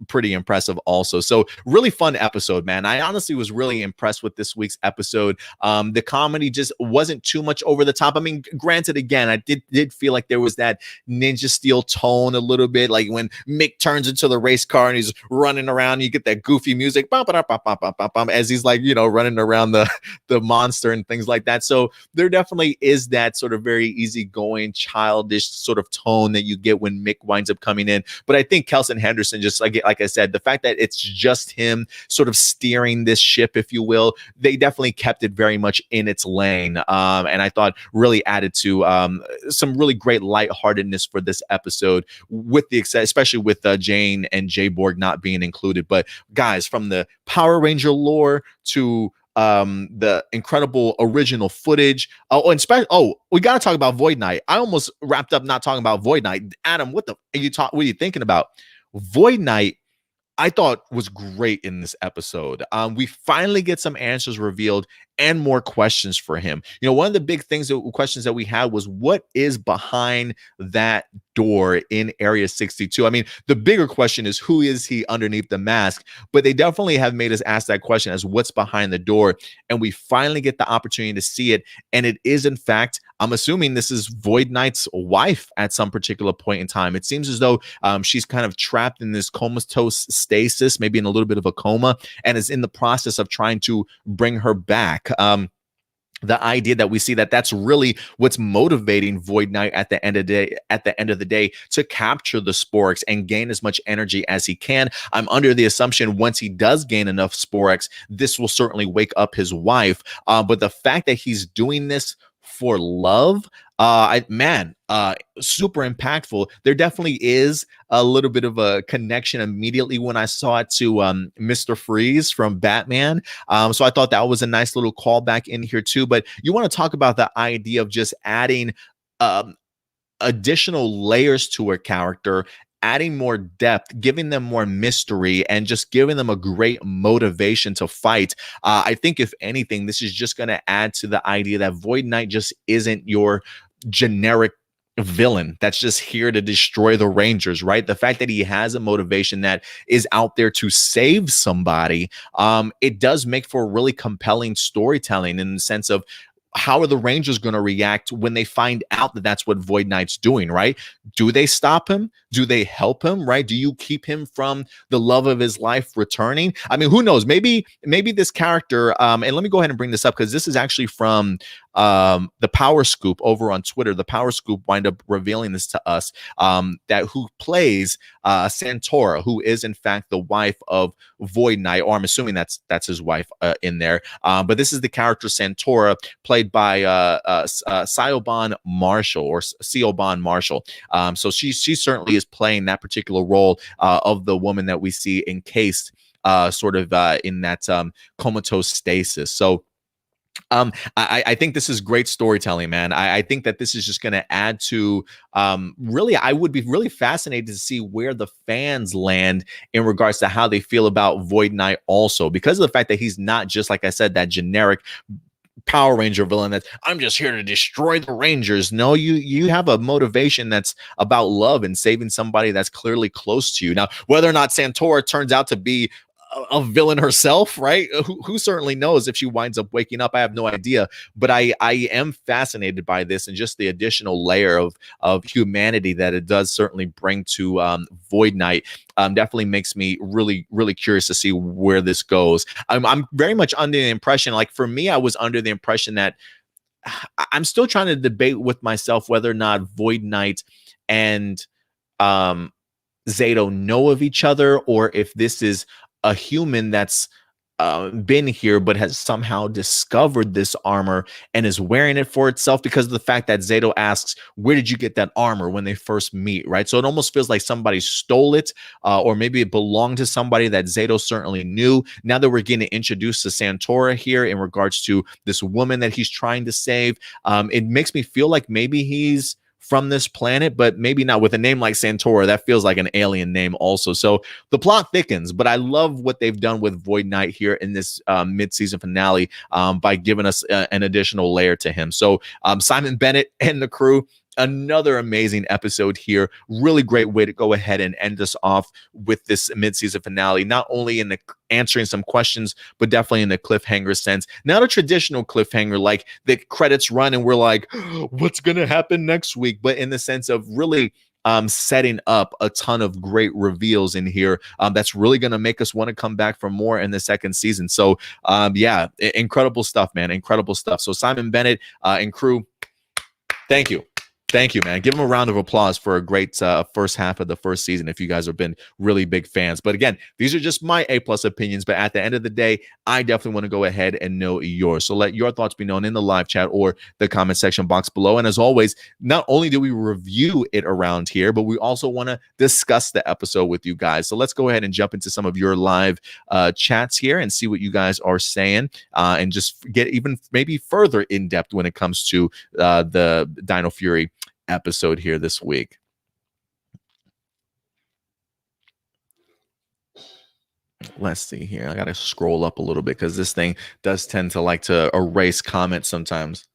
pretty impressive also. So really fun episode, man. I honestly was really impressed with this week's episode. The comedy just wasn't too much over the top. I mean, granted, again, I did feel like there was that Ninja Steel tone a little bit, like when Mick turns into the race car and he's running around. You get that goofy music as he's like, running around the monster and things like that. So there definitely is that sort of very easygoing, childish sort of tone that you get when Mick winds up coming in. But I think Kelson Henderson, just like I said, the fact that it's just him sort of steering this ship, if you will, they definitely kept it very much in its lane. And I thought really added to some really great lightheartedness for this episode, with the especially with Jane and Jay Borg not being included. But guys, from the Power Ranger lore to the incredible original footage. We got to talk about Void Knight. I almost wrapped up not talking about Void Knight. Adam, what are you thinking about? Void Knight, I thought, was great in this episode. We finally get some answers revealed and more questions for him. One of the big questions that we had was, what is behind that door in Area 62? I mean, the bigger question is, who is he underneath the mask? But they definitely have made us ask that question as what's behind the door. And we finally get the opportunity to see it. And it is, in fact, I'm assuming this is Void Knight's wife at some particular point in time. It seems as though she's kind of trapped in this comatose stasis, maybe in a little bit of a coma, and is in the process of trying to bring her back. The idea that we see that's really what's motivating Void Knight at the end of the day to capture the sporks and gain as much energy as he can. I'm under the assumption once he does gain enough sporks, this will certainly wake up his wife. But the fact that he's doing this for love, super impactful. There definitely is a little bit of a connection immediately when I saw it to Mr. Freeze from Batman. So I thought that was a nice little callback in here too. But you want to talk about the idea of just adding additional layers to a character, adding more depth, giving them more mystery, and just giving them a great motivation to fight. I think if anything, this is just going to add to the idea that Void Knight just isn't your generic villain that's just here to destroy the Rangers, right? The fact that he has a motivation that is out there to save somebody, it does make for really compelling storytelling in the sense of, how are the Rangers going to react when they find out that that's what Void Knight's doing, right? Do they stop him? Do they help him, right? Do you keep him from the love of his life returning? I mean, who knows? Maybe this character, and let me go ahead and bring this up because this is actually from the Power Scoop over on Twitter, the Power Scoop wind up revealing this to us, that who plays Santora, who is in fact the wife of Void Knight, or I'm assuming that's his wife in there. But this is the character Santora, played by Siobhan Marshall, or Siobhan Marshall. So she certainly is playing that particular role of the woman that we see encased sort of in that comatose stasis. So I think this is great storytelling, man. I think that this is just going to add to really, I would be really fascinated to see where the fans land in regards to how they feel about Void Knight also, because of the fact that he's not just, like I said, that generic Power Ranger villain that I'm just here to destroy the Rangers. No, you have a motivation that's about love and saving somebody that's clearly close to you. Now, whether or not Santora turns out to be a villain herself, right? Who certainly knows if she winds up waking up? I have no idea, but I am fascinated by this and just the additional layer of humanity that it does certainly bring to Void Knight. Definitely makes me really curious to see where this goes. I'm very much under the impression, like for me, I was under the impression that I'm still trying to debate with myself whether or not Void Knight and Zato know of each other, or if this is a human that's been here but has somehow discovered this armor and is wearing it for itself, because of the fact that Zato asks, where did you get that armor, when they first meet, right? So it almost feels like somebody stole it, or maybe it belonged to somebody that Zato certainly knew. Now that we're getting introduced to Santora here in regards to this woman that he's trying to save, it makes me feel like maybe he's from this planet, but maybe not. With a name like Santora, that feels like an alien name also. So the plot thickens, but I love what they've done with Void Knight here in this mid-season finale, by giving us an additional layer to him. So Simon Bennett and the crew, another amazing episode here. Really great way to go ahead and end us off with this mid-season finale, not only in the answering some questions, but definitely in the cliffhanger sense. Not a traditional cliffhanger like the credits run and we're like, what's gonna happen next week, but in the sense of really setting up a ton of great reveals in here, that's really going to make us want to come back for more in the second season. So yeah, incredible stuff, man. Incredible stuff. So Simon Bennett and crew, thank you. Thank you, man. Give them a round of applause for a great first half of the first season if you guys have been really big fans. But again, these are just my A+ opinions. But at the end of the day, I definitely want to go ahead and know yours. So let your thoughts be known in the live chat or the comment section box below. And as always, not only do we review it around here, but we also want to discuss the episode with you guys. So let's go ahead and jump into some of your live chats here and see what you guys are saying, and just get even maybe further in depth when it comes to the Dino Fury episode here this week. Let's see here. I gotta scroll up a little bit because this thing does tend to like to erase comments sometimes.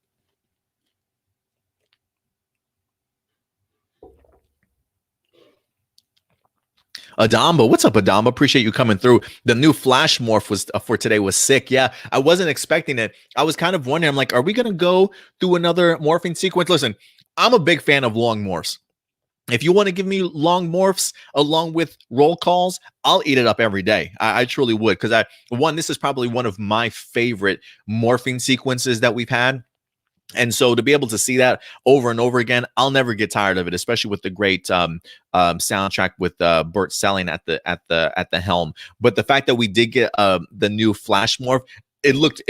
Adamba, what's up, Adamba? Appreciate you coming through. The new Flash morph was for today was sick. Yeah, I wasn't expecting it. I was kind of wondering, I'm like, are we gonna go through another morphing sequence? Listen, I'm a big fan of long morphs. If you want to give me long morphs along with roll calls, I'll eat it up every day. I truly would, because this is probably one of my favorite morphing sequences that we've had. And so to be able to see that over and over again, I'll never get tired of it, especially with the great soundtrack with Burt Selling at the helm. But the fact that we did get the new Flash morph, it looked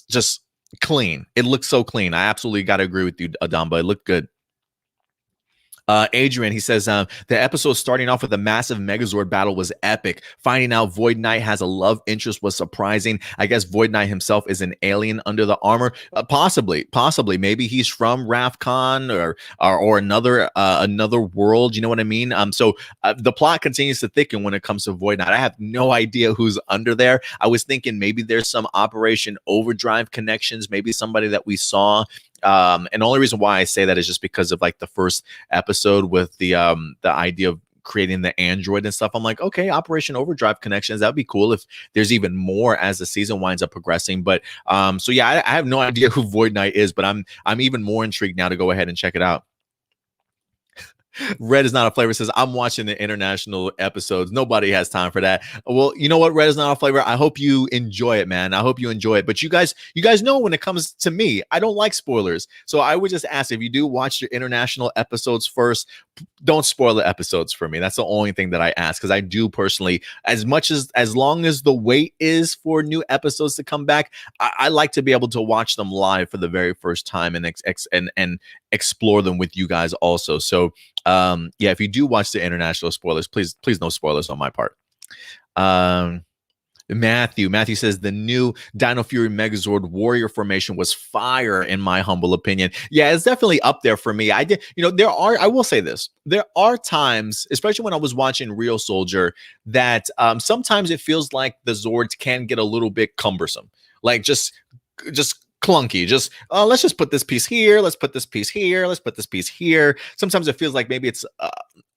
just clean. It looked so clean. I absolutely got to agree with you, Adamba. It looked good. Adrian, he says, the episode starting off with a massive Megazord battle was epic. Finding out Void Knight has a love interest was surprising. I guess Void Knight himself is an alien under the armor. Possibly. Maybe he's from Ravcon or another world. You know what I mean? So the plot continues to thicken when it comes to Void Knight. I have no idea who's under there. I was thinking maybe there's some Operation Overdrive connections, maybe somebody that we saw. And the only reason why I say that is just because of like the first episode with the idea of creating the android and stuff. I'm like, okay, Operation Overdrive connections, that'd be cool if there's even more as the season winds up progressing. But so yeah, I have no idea who Void Knight is, but I'm even more intrigued now to go ahead and check it out. Red is not a flavor says, I'm watching the international episodes. Nobody has time for that. Well, you know what? Red is not a flavor. I hope you enjoy it, man. I hope you enjoy it. But you guys know when it comes to me, I don't like spoilers. So I would just ask if you do watch your international episodes first, don't spoil the episodes for me. That's the only thing that I ask, because I do personally, as long as the wait is for new episodes to come back, I like to be able to watch them live for the very first time and and explore them with you guys also. So yeah, if you do watch the international spoilers, please no spoilers on my part. Matthew says the new Dino Fury Megazord warrior formation was fire, in my humble opinion. Yeah, it's definitely up there for me. I did, I will say this. There are times, especially when I was watching Ryusoulger, that sometimes it feels like the Zords can get a little bit cumbersome. Like just clunky. Just let's just put this piece here, let's put this piece here, let's put this piece here. Sometimes it feels like maybe it's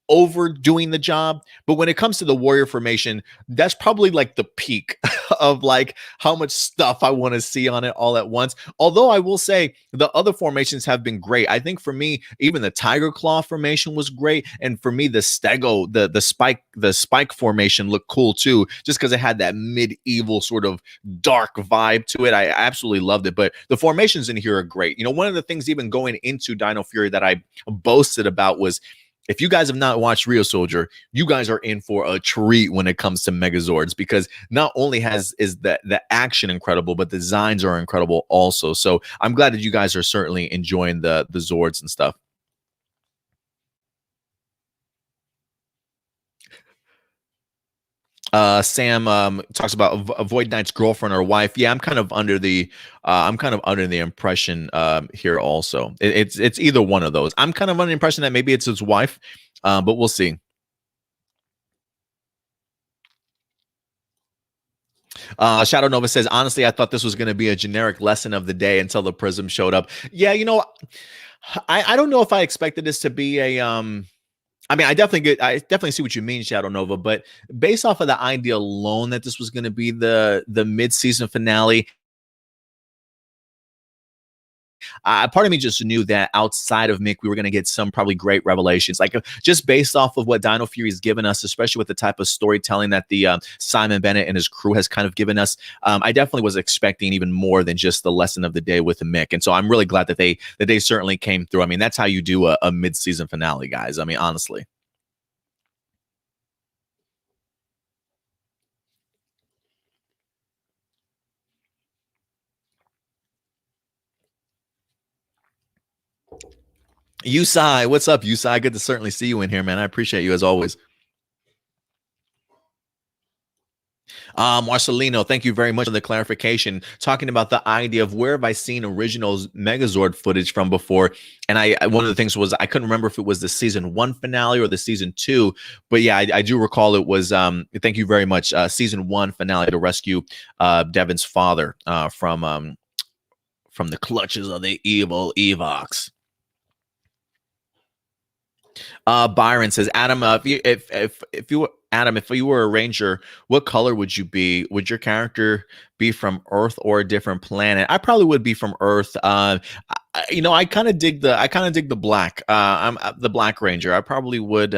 overdoing the job. But when it comes to the warrior formation, that's probably like the peak of like how much stuff I want to see on it all at once. Although I will say the other formations have been great. I think for me, even the tiger claw formation was great. And for me, the stego, the spike formation looked cool too, just because it had that medieval sort of dark vibe to it. I absolutely loved it. But the formations in here are great. One of the things even going into Dino Fury that I boasted about was, if you guys have not watched Ryusoulger, you guys are in for a treat when it comes to Megazords, because not only is the action incredible, but the designs are incredible also. So I'm glad that you guys are certainly enjoying the Zords and stuff. Sam talks about Void Knight's girlfriend or wife. Yeah, I'm kind of under the impression here also. It's either one of those. I'm kind of under the impression that maybe it's his wife, but we'll see. Shadow Nova says, honestly, I thought this was going to be a generic lesson of the day until the prism showed up. Yeah, I don't know if I expected this to be a I mean, I definitely see what you mean, Shadow Nova, but based off of the idea alone that this was going to be the mid-season finale, part of me just knew that outside of Mick, we were going to get some probably great revelations, like just based off of what Dino Fury has given us, especially with the type of storytelling that the Simon Bennett and his crew has kind of given us. I definitely was expecting even more than just the lesson of the day with Mick, and so I'm really glad that they certainly came through. I mean, that's how you do a mid-season finale, guys. I mean, honestly. Usai, what's up, Usai? Good to certainly see you in here, man. I appreciate you as always. Marcelino, thank you very much for the clarification. Talking about the idea of where have I seen original Megazord footage from before, and one of the things was I couldn't remember if it was the season 1 finale or the season 2, but yeah, I do recall it was. Thank you very much. Season 1 finale to rescue Devin's father from the clutches of the evil Evox. Byron says, Adam, if you were a ranger, what color would you be? Would your character be from Earth or a different planet? I probably would be from Earth. I kind of dig the black. I'm the Black Ranger. I probably would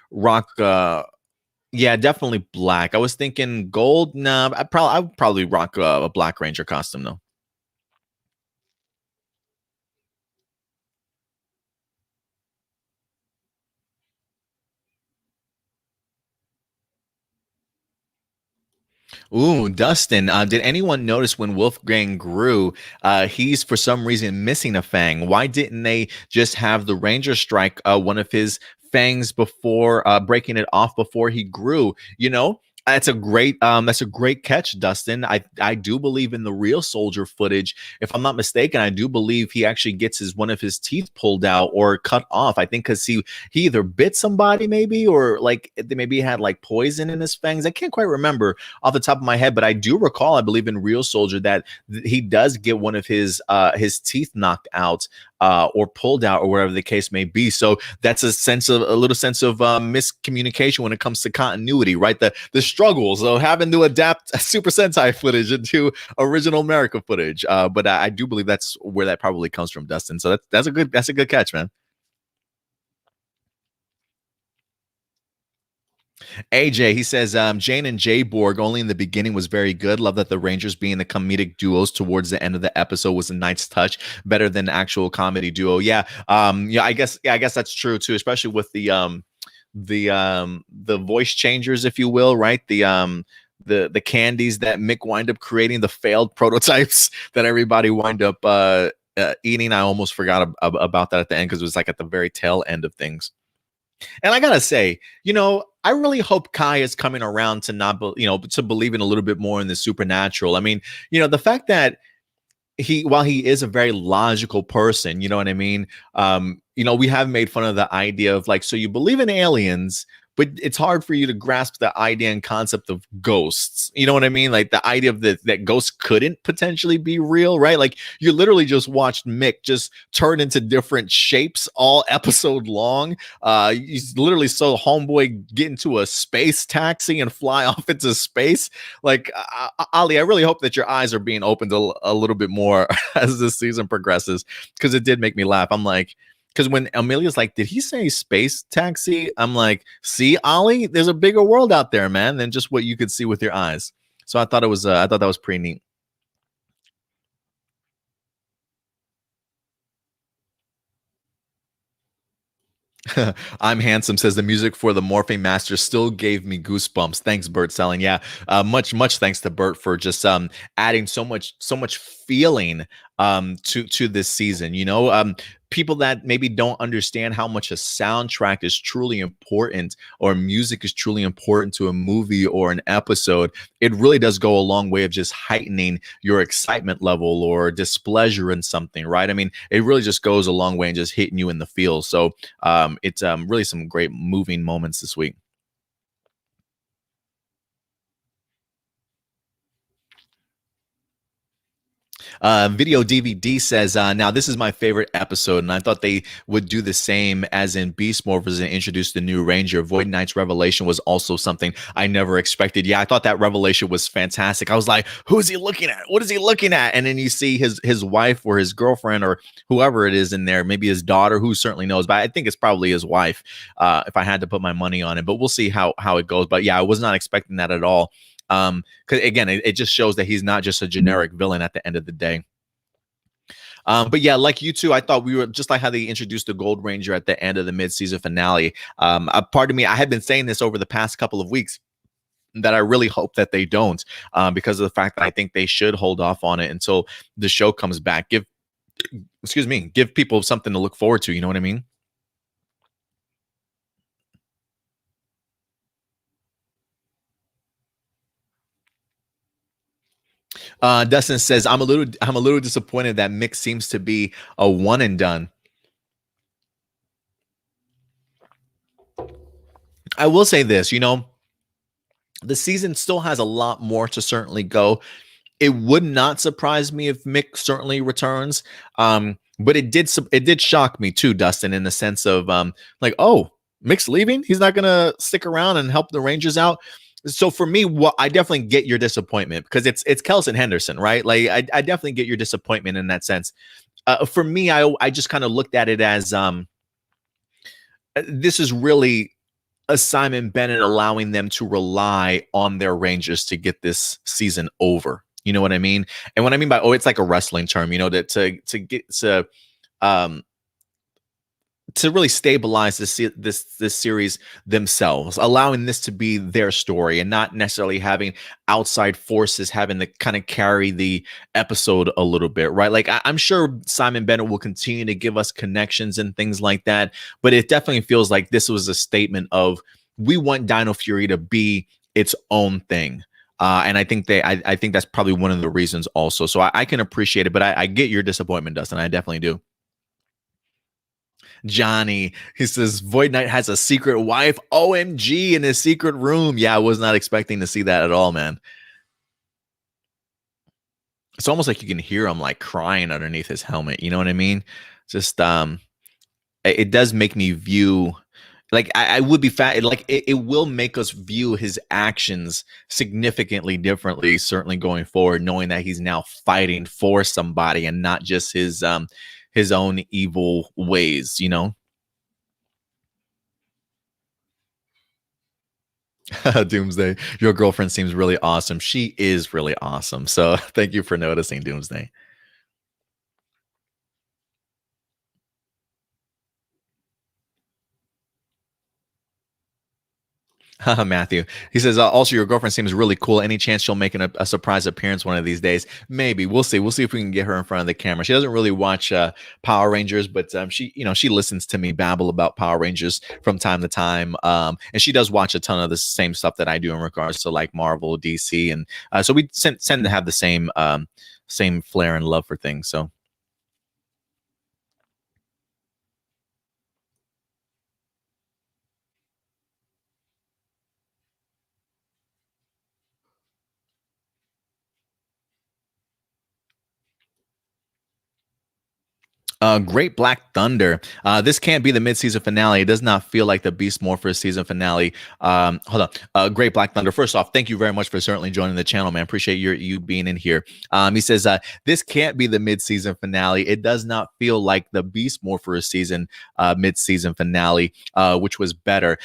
rock. Yeah, definitely black. I was thinking gold. Nah, I would probably rock a Black Ranger costume though. Ooh, Dustin, did anyone notice when Wolfgang grew, he's for some reason missing a fang? Why didn't they just have the Ranger strike one of his fangs before breaking it off before he grew? That's a great catch, Dustin. I do believe in the Ryusoulger footage. If I'm not mistaken, I do believe he actually gets one of his teeth pulled out or cut off. I think because he either bit somebody maybe, or like maybe he had like poison in his fangs. I can't quite remember off the top of my head, but I do recall, I believe in Ryusoulger that he does get one of his teeth knocked out or pulled out, or whatever the case may be. So that's a little sense of miscommunication when it comes to continuity, right? The struggles of having to adapt Super Sentai footage into original America footage. But I do believe that's where that probably comes from, Dustin. So that's a good catch, man. AJ, he says, Jane and Jay Borg only in the beginning was very good. Love that the Rangers being the comedic duos towards the end of the episode was a nice touch, better than the actual comedy duo. Yeah, I guess that's true too, especially with the voice changers, if you will, right? The candies that Mick wind up creating, the failed prototypes that everybody wind up eating. I almost forgot about that at the end because it was like at the very tail end of things. And I gotta say, I really hope Kai is coming around to not, to believing a little bit more in the supernatural. I mean, the fact that while he is a very logical person, you know what I mean? We have made fun of the idea of like, so you believe in aliens, but it's hard for you to grasp the idea and concept of ghosts. You know what I mean? Like the idea of that ghosts couldn't potentially be real, right? Like you literally just watched Mick just turn into different shapes all episode long. You literally saw Homeboy get into a space taxi and fly off into space. Like Ali, I really hope that your eyes are being opened a little bit more as this season progresses, because it did make me laugh. I'm like, because when Amelia's like, did he say space taxi? I'm like, see, Ollie, there's a bigger world out there, man, than just what you could see with your eyes. So I thought that was pretty neat. I'm handsome says the music for the Morphing Master still gave me goosebumps. Thanks, Bert Selling. Yeah, much thanks to Bert for just adding so much feeling to this season. People that maybe don't understand how much a soundtrack is truly important, or music is truly important to a movie or an episode. It really does go a long way of just heightening your excitement level or displeasure in something, right? I mean, it really just goes a long way and just hitting you in the feels. So it's really some great moving moments this week. Video DVD says, now this is my favorite episode, and I thought they would do the same as in Beast Morphers and introduce the new Ranger. Void Knight's revelation was also something I never expected. Yeah, I thought that revelation was fantastic. I was like, who's he looking at? What is he looking at? And then you see his wife or his girlfriend or whoever it is in there, maybe his daughter, who certainly knows, but I think it's probably his wife, if I had to put my money on it. But we'll see how it goes. But yeah, I was not expecting that at all. Because again, it just shows that he's not just a generic villain at the end of the day. But yeah, like you two, I thought we were just like how they introduced the Gold Ranger at the end of the mid-season finale. A part of me, I had been saying this over the past couple of weeks, that I really hope that they don't, because of the fact that I think they should hold off on it until the show comes back. Give people something to look forward to. You know what I mean? Dustin says, I'm a little disappointed that Mick seems to be a one and done. I will say this, the season still has a lot more to certainly go. It would not surprise me if Mick certainly returns. But it did shock me too, Dustin, in the sense of like, oh, Mick's leaving. He's not gonna stick around and help the Rangers out. So for me, what I definitely get your disappointment, because it's Kelson Henderson, right? Like I definitely get your disappointment in that sense. For me, I just kind of looked at it as this is really a Simon Bennett allowing them to rely on their Rangers to get this season over. You know what I mean? And what I mean by it's like a wrestling term, that to get to really stabilize this series themselves, allowing this to be their story and not necessarily having outside forces having to kind of carry the episode a little bit, right? Like I'm sure Simon Bennett will continue to give us connections and things like that, but it definitely feels like this was a statement of, we want Dino Fury to be its own thing. And I think I think that's probably one of the reasons also. So I can appreciate it, but I get your disappointment, Dustin. I definitely do. Johnny, he says Void Knight has a secret wife. OMG, in his secret room. Yeah, I was not expecting to see that at all, man. It's almost like you can hear him like crying underneath his helmet. You know what I mean? Just it does make me view, like I would be fat. Like it will make us view his actions significantly differently, certainly going forward, knowing that he's now fighting for somebody and not just his own evil ways. Doomsday, your girlfriend seems really awesome. She is really awesome. So thank you for noticing, Doomsday. Matthew. He says, also, your girlfriend seems really cool. Any chance she'll make a surprise appearance one of these days? Maybe. We'll see. We'll see if we can get her in front of the camera. She doesn't really watch Power Rangers, but she listens to me babble about Power Rangers from time to time. And she does watch a ton of the same stuff that I do in regards to like Marvel, DC. And so we tend to have the same flair and love for things. So Great Black Thunder. This can't be the mid-season finale. It does not feel like the Beast Morphers season finale. Hold on. Great Black Thunder. First off, thank you very much for certainly joining the channel, man. Appreciate you being in here. He says, this can't be the mid-season finale. It does not feel like the Beast Morphers season mid-season finale, which was better.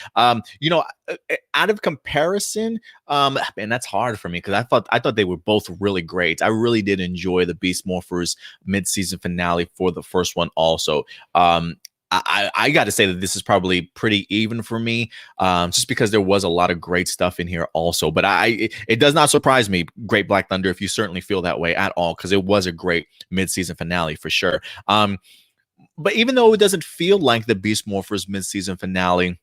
Out of comparison, and that's hard for me because I thought they were both really great. I really did enjoy the Beast Morphers mid-season finale for the first one also. I got to say that this is probably pretty even for me, just because there was a lot of great stuff in here also. But it does not surprise me, Great Black Thunder, if you certainly feel that way at all, because it was a great mid-season finale for sure. But even though it doesn't feel like the Beast Morphers mid-season finale,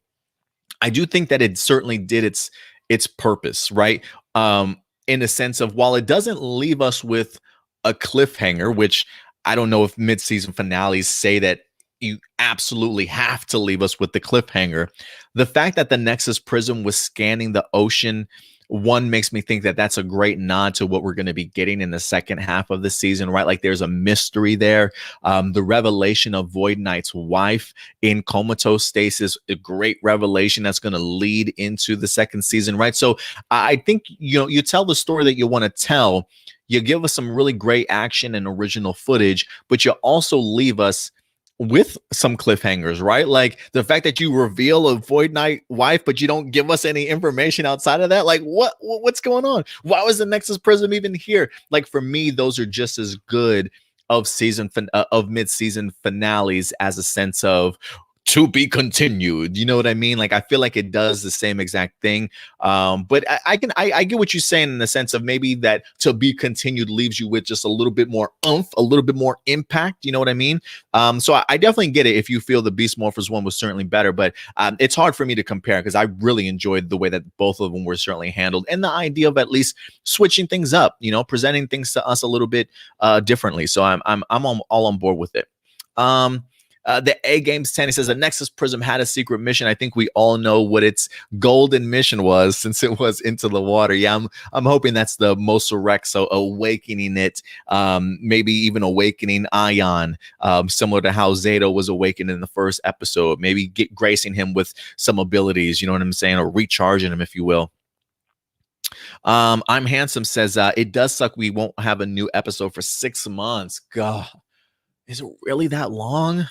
I do think that it certainly did its purpose, right? In the sense of, while it doesn't leave us with a cliffhanger, which I don't know if mid-season finales say that you absolutely have to leave us with the cliffhanger. The fact that the Nexus Prism was scanning the ocean, one, makes me think that that's a great nod to what we're going to be getting in the second half of the season, right? Like there's a mystery there. The revelation of Void Knight's wife in comatose stasis, a great revelation that's going to lead into the second season, right? So I think, you tell the story that you want to tell. You give us some really great action and original footage, but you also leave us with some cliffhangers, right? Like the fact that you reveal a Void Knight wife, but you don't give us any information outside of that. Like what's going on? Why was the Nexus Prism even here? Like for me, those are just as good of mid-season finales as a sense of to be continued. You know what I mean? Like I feel like it does the same exact thing. But I get what you're saying in the sense of maybe that to be continued leaves you with just a little bit more oomph, a little bit more impact. You know what I mean? So I definitely get it if you feel the Beast Morphers one was certainly better, but it's hard for me to compare because I really enjoyed the way that both of them were certainly handled, and the idea of at least switching things up, presenting things to us a little bit differently. So I'm all on board with it. The A Games 10, he says, the Nexus Prism had a secret mission. I think we all know what its golden mission was, since it was into the water. Yeah, I'm hoping that's the Mosa Rex, so awakening it, maybe even awakening Ion, similar to how Zeta was awakened in the first episode. Maybe gracing him with some abilities, you know what I'm saying, or recharging him, if you will. I'm Handsome says, it does suck we won't have a new episode for 6 months. God. Is it really that long?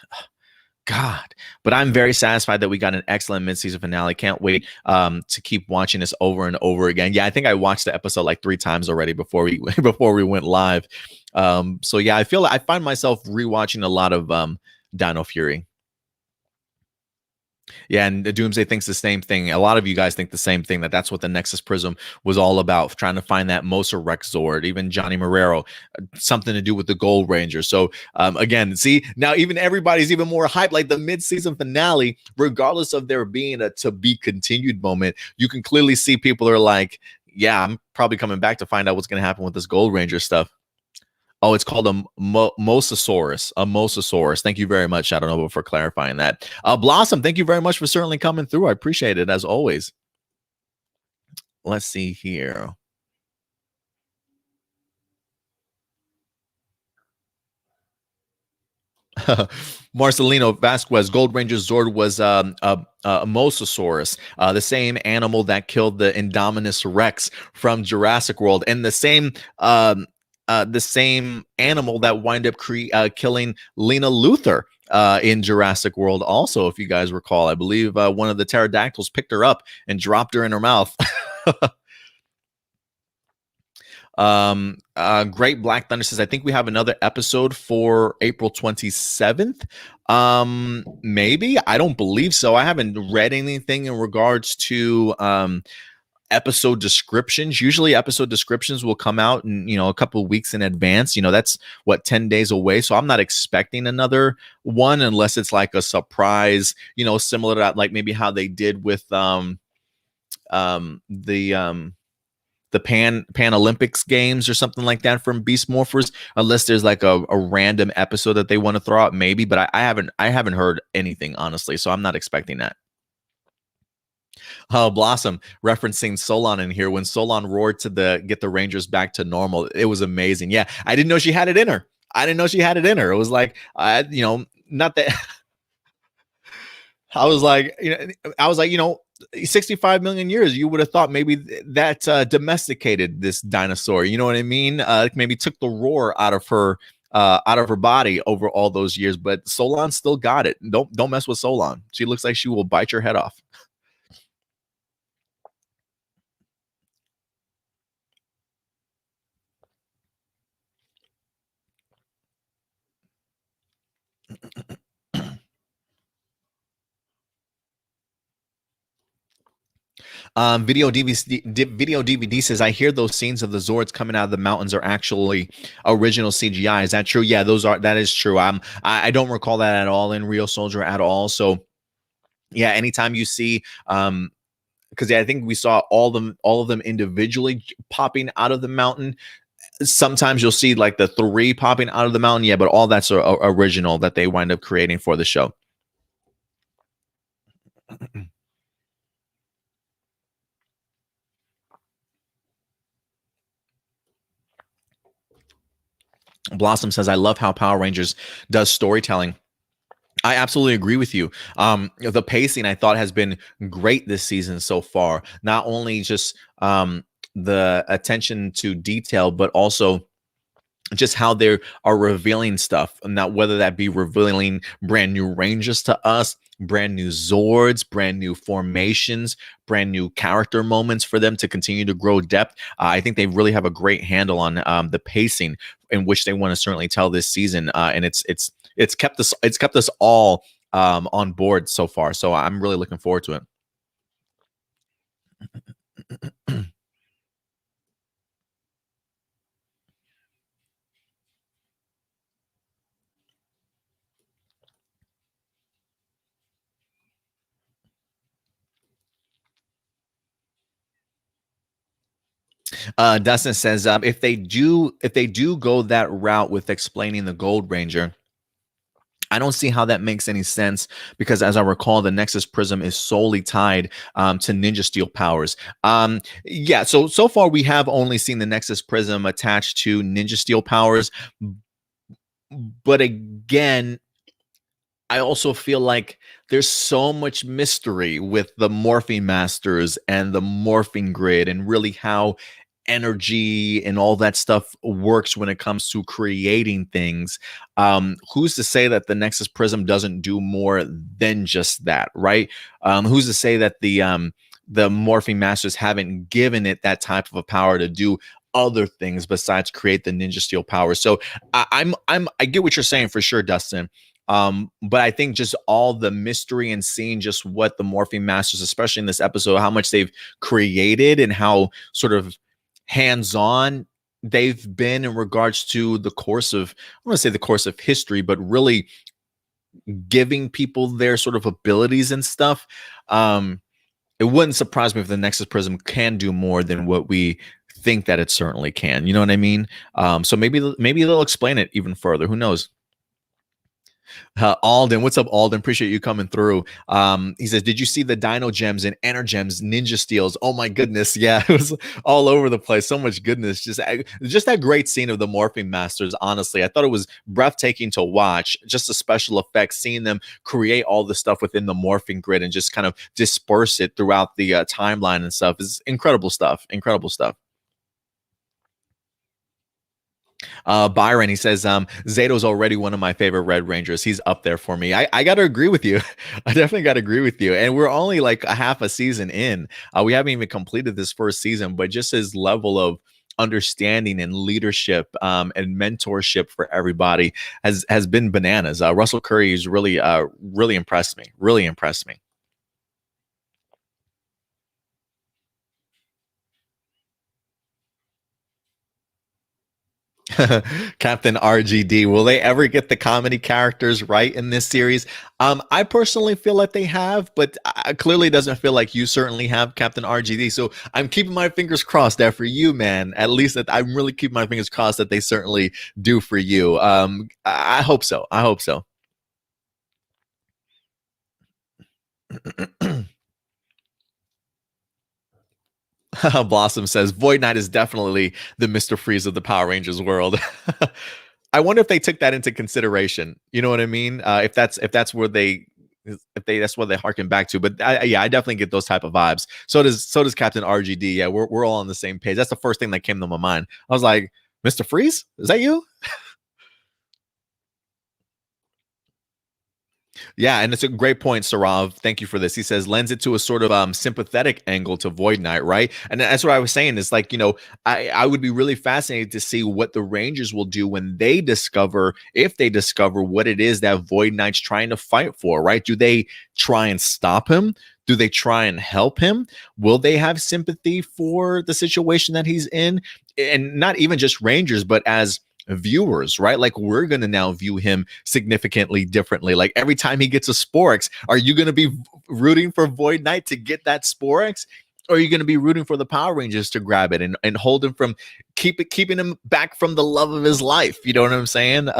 God. But I'm very satisfied that we got an excellent mid-season finale. Can't wait to keep watching this over and over again. Yeah, I think I watched the episode like 3 times already before we went live. So yeah, I find myself rewatching a lot of Dino Fury. Yeah, and the Doomsday thinks the same thing. A lot of you guys think the same thing, that's what the Nexus Prism was all about, trying to find that Mosa Rex Zord. Even Johnny Marrero, something to do with the Gold Ranger. So again, see, now even everybody's even more hyped. Like the mid-season finale, regardless of there being a to be continued moment, you can clearly see people are like, yeah, I'm probably coming back to find out what's going to happen with this Gold Ranger stuff. Oh, it's called a Mosasaurus. A Mosasaurus. Thank you very much, Shadow Nova, for clarifying that. Blossom, thank you very much for certainly coming through. I appreciate it, as always. Let's see here. Marcelino Vasquez, Gold Ranger Zord was a Mosasaurus, the same animal that killed the Indominus Rex from Jurassic World, and the same animal that wind up killing Lena Luthor in Jurassic World. Also, if you guys recall, I believe one of the pterodactyls picked her up and dropped her in her mouth. Great Black Thunder says, I think we have another episode for April 27th. Maybe. I don't believe so. I haven't read anything in regards to episode descriptions. Usually episode descriptions will come out in, a couple of weeks in advance. That's what, 10 days away. So I'm not expecting another one unless it's like a surprise, similar to that, like maybe how they did with the Pan Olympics games or something like that from Beast Morphers, unless there's like a random episode that they want to throw out, maybe. But I haven't heard anything, honestly, so I'm not expecting that. Blossom referencing Solon in here. When Solon roared to get the Rangers back to normal, it was amazing. Yeah, I didn't know she had it in her. It was like, not that. I was like, 65 million years, you would have thought maybe that domesticated this dinosaur. You know what I mean? Maybe took the roar out of her body over all those years. But Solon still got it. Don't mess with Solon. She looks like she will bite your head off. Video DVD says, I hear those scenes of the Zords coming out of the mountains are actually original CGI. Is that true? Yeah, that is true. I don't recall that at all in Ryusoulger at all. So yeah, anytime you see because I think we saw all of them individually popping out of the mountain. Sometimes you'll see like the 3 popping out of the mountain. Yeah, but all that's original that they wind up creating for the show. Blossom says, I love how Power Rangers does storytelling. I absolutely agree with you. The pacing, I thought, has been great this season so far. Not only just the attention to detail, but also just how they are revealing stuff. Now, whether that be revealing brand new Rangers to us, brand new Zords, brand new formations, brand new character moments for them to continue to grow depth. I think they really have a great handle on the pacing in which they want to certainly tell this season, and it's kept us all on board so far. So I'm really looking forward to it. Dustin says, if they do go that route with explaining the Gold Ranger, I don't see how that makes any sense, because as I recall, the Nexus Prism is solely tied to Ninja Steel powers. Yeah, so far we have only seen the Nexus Prism attached to Ninja Steel powers. But again, I also feel like there's so much mystery with the Morphing Masters and the Morphing Grid, and really how energy and all that stuff works when it comes to creating things. Who's to say that the Nexus Prism doesn't do more than just that, right? Who's to say that the Morphing Masters haven't given it that type of a power to do other things besides create the Ninja Steel power? So I get what you're saying for sure, Dustin. But I think just all the mystery and seeing just what the Morphing Masters, especially in this episode, how much they've created and how sort of hands-on they've been in regards to the course of, I want to say the course of history, but really giving people their sort of abilities and stuff. It wouldn't surprise me if the Nexus Prism can do more than what we think that it certainly can. You know what I mean? So maybe they'll explain it even further. Who knows? Alden, what's up, Alden? Appreciate you coming through. He says, did you see the Dino Gems and Energems Ninja Steels? Oh my goodness, yeah, it was all over the place. So much goodness. Just that great scene of the Morphing Masters. Honestly, I thought it was breathtaking to watch. Just the special effects, seeing them create all the stuff within the Morphing Grid and just kind of disperse it throughout the timeline and stuff is incredible stuff. Incredible stuff. Byron, he says, Zato's already one of my favorite Red Rangers. He's up there for me. I got to agree with you. I definitely got to agree with you. And we're only like a half a season in. We haven't even completed this first season, but just his level of understanding and leadership and mentorship for everybody has been bananas. Russell Curry has really impressed me. Really impressed me. Captain RGD. Will they ever get the comedy characters right in this series? I personally feel like they have, but clearly doesn't feel like you certainly have, Captain RGD. So I'm keeping my fingers crossed that for you, man. At least that I'm really keeping my fingers crossed that they certainly do for you. I hope so. I hope so. Blossom says Void Knight is definitely the Mr. Freeze of the Power Rangers world. I wonder if they took that into consideration. You know what I mean? If that's where they that's what they harken back to. But yeah, I definitely get those type of vibes. So does Captain RGD. Yeah, we're all on the same page. That's the first thing that came to my mind. I was like, Mr. Freeze, is that you? Yeah, and it's a great point, Sarav. Thank you for this. He says lends it to a sort of sympathetic angle to Void Knight, right? And that's what I was saying. Is like, I would be really fascinated to see what the Rangers will do when they discover, if they discover what it is that Void Knight's trying to fight for, right? Do they try and stop him? Do they try and help him? Will they have sympathy for the situation that he's in? And not even just Rangers, but as viewers, right? Like we're going to now view him significantly differently. Like every time he gets a Sporex, are you going to be rooting for Void Knight to get that Sporex? Or are you going to be rooting for the Power Rangers to grab it and hold him from keeping him back from the love of his life? You know what I'm saying?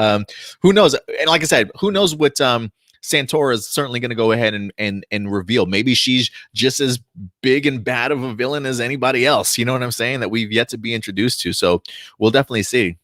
Who knows? And like I said, who knows what Santora is certainly going to go ahead and reveal. Maybe she's just as big and bad of a villain as anybody else. You know what I'm saying? That we've yet to be introduced to. So we'll definitely see.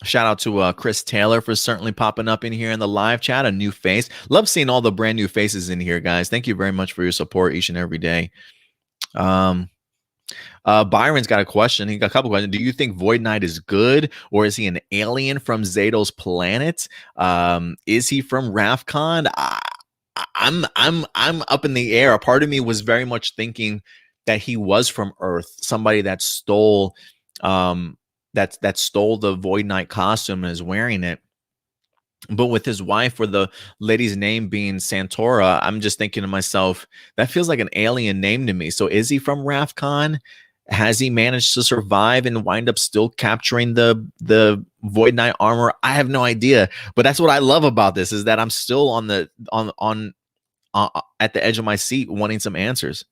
Shout out to Chris Taylor for certainly popping up in here in the live chat, a new face. Love seeing all the brand new faces in here, guys. Thank you very much for your support each and every day. Um, Byron's got a question. He got a couple questions. Do you think Void Knight is good, or is he an alien from Zato's planet? Is he from Ravcon? I'm up in the air. A part of me was very much thinking that he was from Earth, somebody that stole that stole the Void Knight costume and is wearing it. But with his wife or the lady's name being Santora, I'm just thinking to myself, that feels like an alien name to me. So is he from Ravcon? Has he managed to survive and wind up still capturing the Void Knight armor? I have no idea. But that's what I love about this, is that I'm still on the on at the edge of my seat wanting some answers.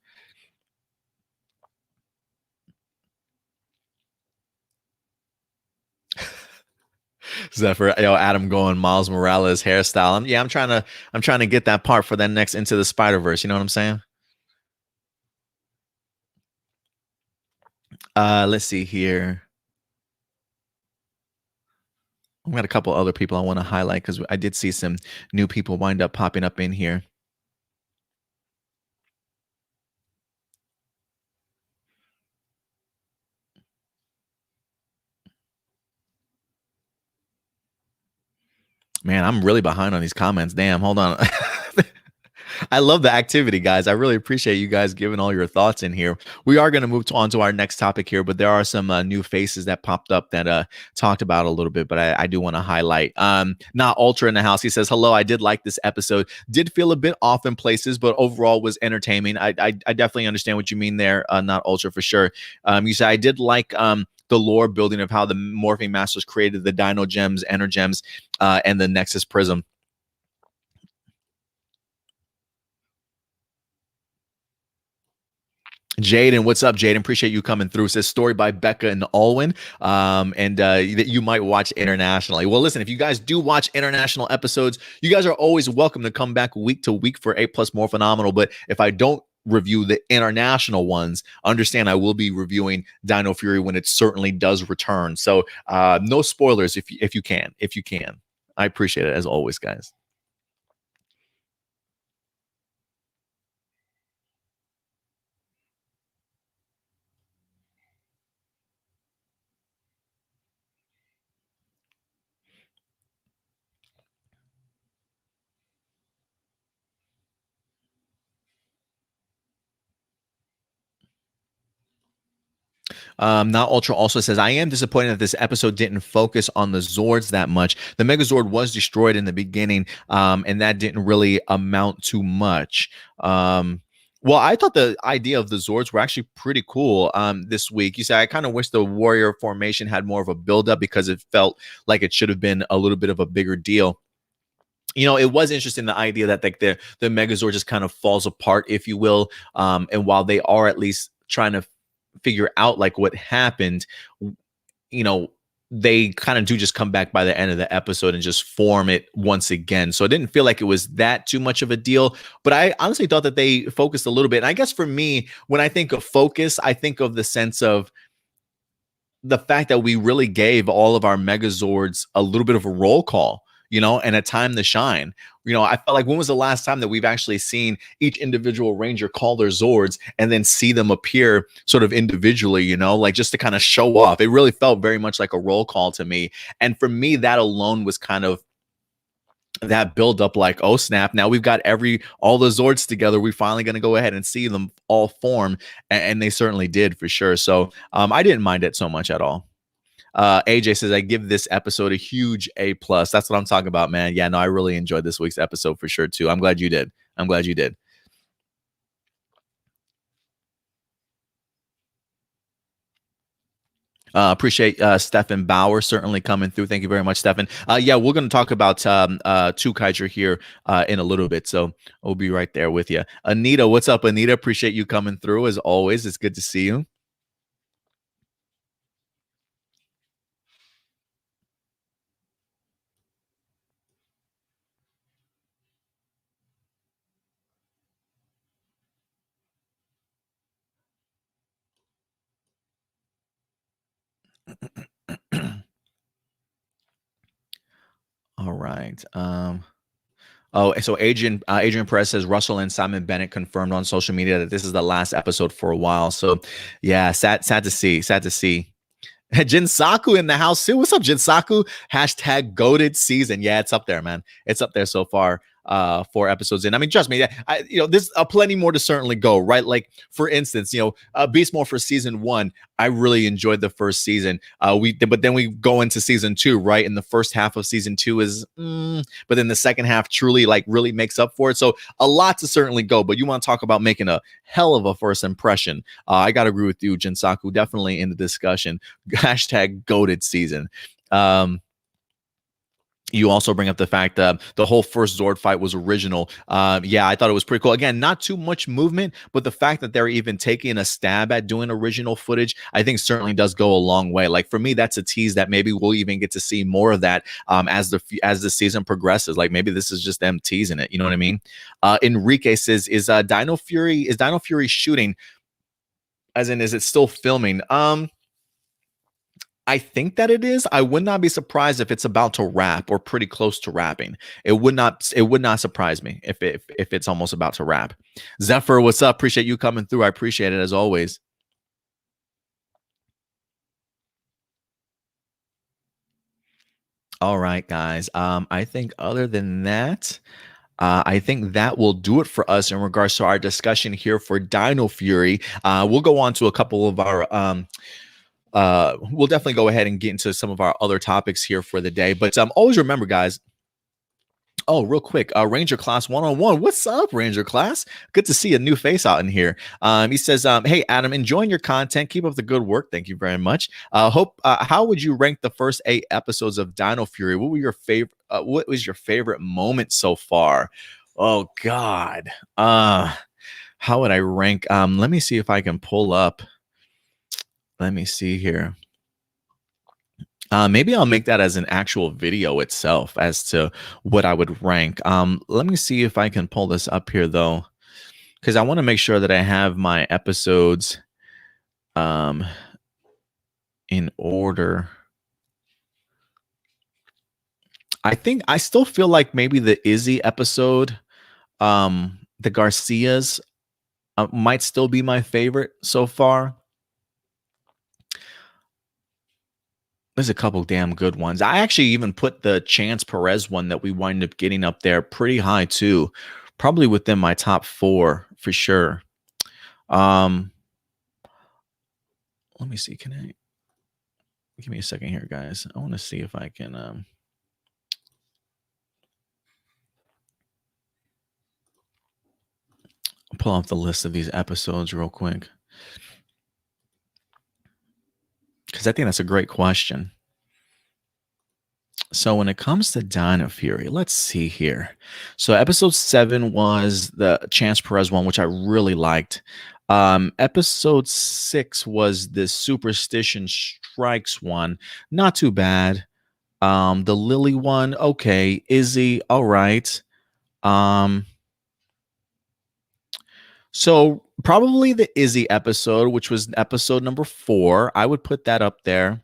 Zephyr, Adam going Miles Morales hairstyle. I'm trying to get that part for that next Into the Spider-Verse. You know what I'm saying? Let's see here. I've got a couple other people I want to highlight because I did see some new people wind up popping up in here. Man, I'm really behind on these comments. Damn, hold on. I love the activity, guys. I really appreciate you guys giving all your thoughts in here. We are going to move on to our next topic here, but there are some new faces that popped up that talked about a little bit, but I do want to highlight. Not Ultra in the house. He says, hello, I did like this episode. Did feel a bit off in places, but overall was entertaining. I definitely understand what you mean there. Not Ultra for sure. You said, I did like the lore building of how the Morphing Masters created the Dino Gems, Energems, and the Nexus Prism. Jaden, what's up, Jaden? Appreciate you coming through. It says story by Becca and Alwyn, and that you might watch internationally. Well, listen, if you guys do watch international episodes, you guys are always welcome to come back week to week for A+ More Phenomenal. But if I don't review the international ones, understand I will be reviewing Dino Fury when it certainly does return. So no spoilers if you can. I appreciate it as always, guys. Not Ultra also says, I am disappointed that this episode didn't focus on the Zords that much. The Megazord was destroyed in the beginning, and that didn't really amount to much. Well, I thought the idea of the Zords were actually pretty cool this week. You said, I kind of wish the Warrior formation had more of a buildup because it felt like it should have been a little bit of a bigger deal. You know, it was interesting, the idea that like the Megazord just kind of falls apart, if you will. And while they are at least trying to figure out like what happened, you know, they kind of do just come back by the end of the episode and just form it once again. So it didn't feel like it was that too much of a deal, but I honestly thought that they focused a little bit. And I guess for me, when I think of focus, I think of the sense of the fact that we really gave all of our Megazords a little bit of a roll call, you know, and a time to shine. You know, I felt like, when was the last time that we've actually seen each individual Ranger call their Zords and then see them appear sort of individually, you know, like just to kind of show off? It really felt very much like a roll call to me. And for me, that alone was kind of that build up, like, oh snap, now we've got all the Zords together. We're finally going to go ahead and see them all form. And they certainly did, for sure. So I didn't mind it so much at all. AJ says, I give this episode a huge A+. That's what I'm talking about, man. Yeah, no, I really enjoyed this week's episode for sure too. I'm glad you did. Appreciate Stefan Bauer certainly coming through. Thank you very much, Stefan. Yeah, we're going to talk about Twokaiser here in a little bit, so we'll be right there with you. Anita, what's up, Anita? Appreciate you coming through as always. It's good to see you. All right. Oh, so Adrian Perez says Russell and Simon Bennett confirmed on social media that this is the last episode for a while. So yeah, sad to see. Jinsaku in the house too. What's up, Jinsaku? Hashtag goated season. Yeah, it's up there, man. It's up there so far. 4 episodes in. I mean, trust me, there's plenty more to certainly go, right? Like, for instance, Beast Morpher season 1, I really enjoyed the first season. But then we go into season 2, right? And the first half of season 2 is, but then the second half truly really makes up for it. So a lot to certainly go. But you want to talk about making a hell of a first impression? I gotta agree with you, Jinsaku. Definitely in the discussion. Hashtag goated season. You also bring up the fact that the whole first Zord fight was original. Yeah, I thought it was pretty cool. Again, not too much movement, but the fact that they're even taking a stab at doing original footage, I think certainly does go a long way. Like, for me, that's a tease that maybe we'll even get to see more of that as the season progresses. Like, maybe this is just them teasing it. You know what I mean? Enrique says, is Dino Fury shooting? As in, is it still filming? I think that it is. I would not be surprised if it's about to wrap or pretty close to wrapping. It would not surprise me if it's almost about to wrap. Zephyr, what's up? Appreciate you coming through. I appreciate it as always. All right, guys. I think other than that, I think that will do it for us in regards to our discussion here for Dino Fury. We'll go on to a couple of our we'll definitely go ahead and get into some of our other topics here for the day. But always remember, guys. Oh, real quick, Ranger Class 101. What's up, Ranger Class? Good to see a new face out in here. He says, hey, Adam, enjoying your content. Keep up the good work. Thank you very much. How would you rank the first 8 episodes of Dino Fury? What was your favorite moment so far? Oh, God. How would I rank? Let me see if I can pull up. Let me see here. Maybe I'll make that as an actual video itself as to what I would rank. Let me see if I can pull this up here, though, because I want to make sure that I have my episodes in order. I still feel like maybe the Izzy episode, the Garcias, might still be my favorite so far. There's a couple damn good ones. I actually even put the Chance Perez one that we wind up getting up there pretty high too, probably within my top 4 for sure. Let me see. Can I give me a second here, guys? I want to see if I can pull off the list of these episodes real quick, because I think that's a great question. So when it comes to Dino Fury, let's see here. So episode 7 was the Chance Perez one, which I really liked. Episode 6 was the Superstition Strikes one. Not too bad. The Lily one, okay. Izzy, all right. So probably the Izzy episode, which was episode number 4. I would put that up there.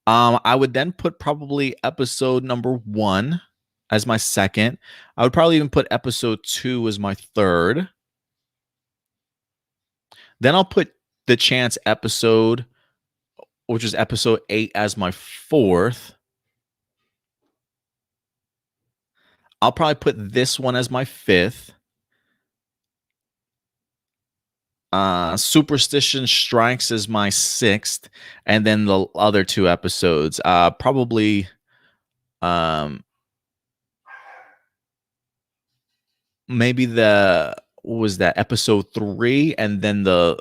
I would then put probably episode number 1 as my second. I would probably even put episode 2 as my third. Then I'll put the Chance episode, which is episode 8, as my fourth. I'll probably put this one as my fifth. Superstition Strikes as my sixth, and then the other 2 episodes, probably maybe what was that, episode 3, and then the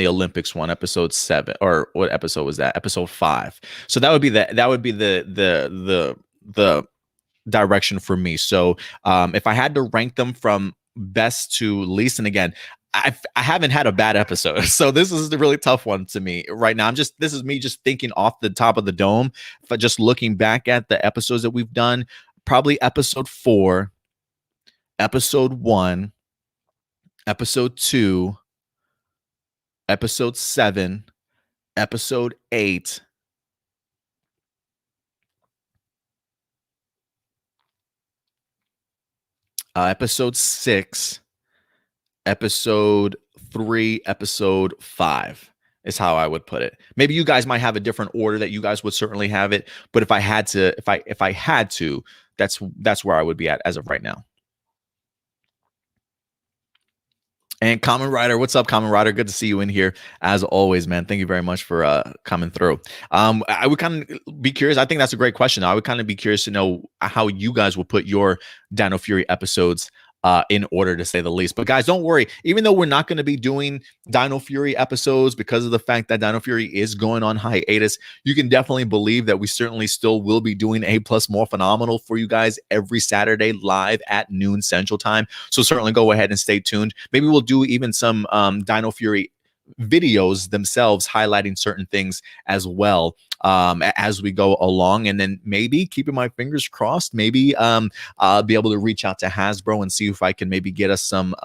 Olympics one, episode 7, or what episode was that? Episode 5. So that would be the direction for me. So if I had to rank them from best to least, and again, I haven't had a bad episode, so this is a really tough one to me right now. This is me just thinking off the top of the dome, but just looking back at the episodes that we've done, probably episode 4, episode 1, episode 2, episode 7, episode 8, episode 6, episode 3, episode 5 is how I would put it. Maybe you guys might have a different order that you guys would certainly have it, but if I had to, that's where I would be at as of right now. And Common Rider, what's up, Common Rider? Good to see you in here as always, man. Thank you very much for coming through. I would kind of be curious. I think that's a great question. I would kind of be curious to know how you guys will put your Dino Fury episodes in order, to say the least. But guys, don't worry. Even though we're not going to be doing Dino Fury episodes because of the fact that Dino Fury is going on hiatus, you can definitely believe that we certainly still will be doing A+ Morphinominal for you guys every Saturday live at noon Central Time. So certainly go ahead and stay tuned. Maybe we'll do even some Dino Fury videos themselves highlighting certain things as well as we go along, and then maybe, keeping my fingers crossed, maybe I'll be able to reach out to Hasbro and see if I can maybe get us some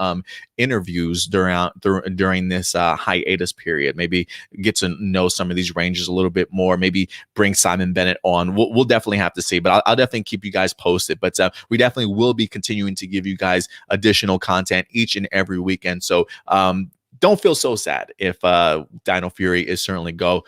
interviews during this hiatus period. Maybe get to know some of these Rangers a little bit more, maybe bring Simon Bennett on. We'll definitely have to see, but I'll definitely keep you guys posted. But we definitely will be continuing to give you guys additional content each and every weekend. So don't feel so sad if Dino Fury is certainly gone.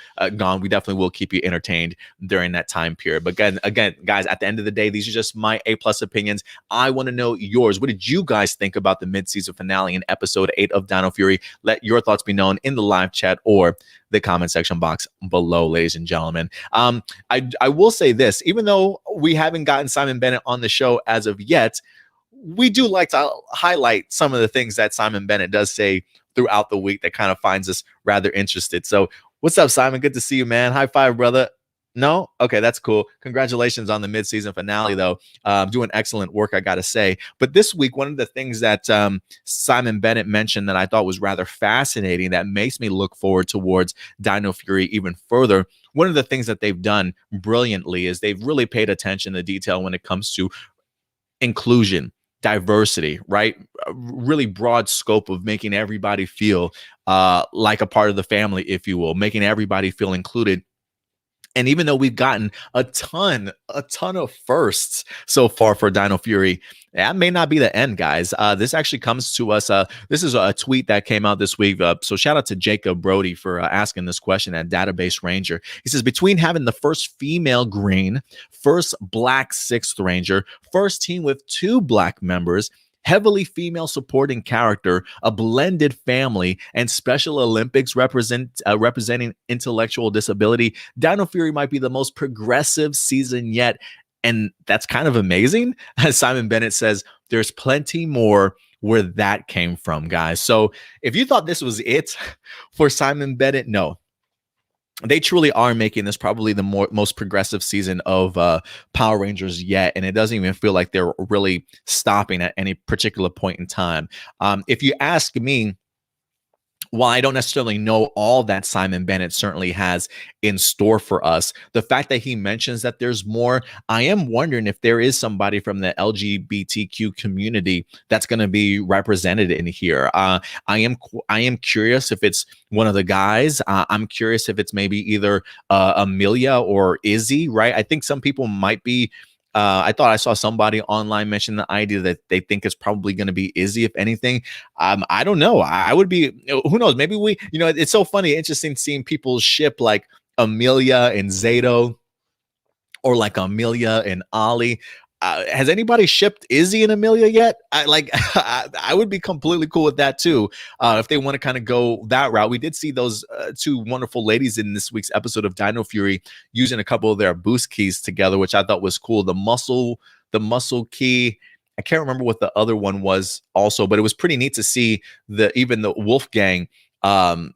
We definitely will keep you entertained during that time period. But again, guys, at the end of the day, these are just my A+ opinions. I want to know yours. What did you guys think about the mid-season finale in episode 8 of Dino Fury? Let your thoughts be known in the live chat or the comment section box below, ladies and gentlemen. I will say this, even though we haven't gotten Simon Bennett on the show as of yet, we do like to highlight some of the things that Simon Bennett does say throughout the week that kind of finds us rather interested. So what's up, Simon? Good to see you, man. High five, brother. No? Okay, that's cool. Congratulations on the mid-season finale, though. Doing excellent work, I got to say. But this week, one of the things that Simon Bennett mentioned that I thought was rather fascinating, that makes me look forward towards Dino Fury even further, one of the things that they've done brilliantly is they've really paid attention to detail when it comes to inclusion. diversity, right? A really broad scope of making everybody feel like a part of the family, if you will, making everybody feel included. And even though we've gotten a ton of firsts so far for Dino Fury, that may not be the end, guys. This actually comes to us. This is a tweet that came out this week. So shout out to Jacob Brody for asking this question at Database Ranger. He says, between having the first female green, first black sixth ranger, first team with 2 black members, heavily female supporting character, a blended family, and Special Olympics representing intellectual disability, Dino Fury might be the most progressive season yet. And that's kind of amazing. As Simon Bennett says, there's plenty more where that came from, guys. So if you thought this was it for Simon Bennett, no. They truly are making this probably the most progressive season of Power Rangers yet, and it doesn't even feel like they're really stopping at any particular point in time. If you ask me, while I don't necessarily know all that Simon Bennett certainly has in store for us, the fact that he mentions that there's more, I am wondering if there is somebody from the LGBTQ community that's going to be represented in here. I am curious if it's one of the guys. I'm curious if it's maybe either Amelia or Izzy, right? I think some people might be. I thought I saw somebody online mention the idea that they think it's probably going to be Izzy, if anything. I don't know. I would be, who knows? Maybe it's so funny, interesting seeing people ship like Amelia and Zato, or like Amelia and Ollie. Has anybody shipped Izzy and Amelia yet? I would be completely cool with that too. If they want to kind of go that route. We did see those 2 wonderful ladies in this week's episode of Dino Fury using a couple of their boost keys together, which I thought was cool. The muscle key. I can't remember what the other one was also, but it was pretty neat to see even the Wolfgang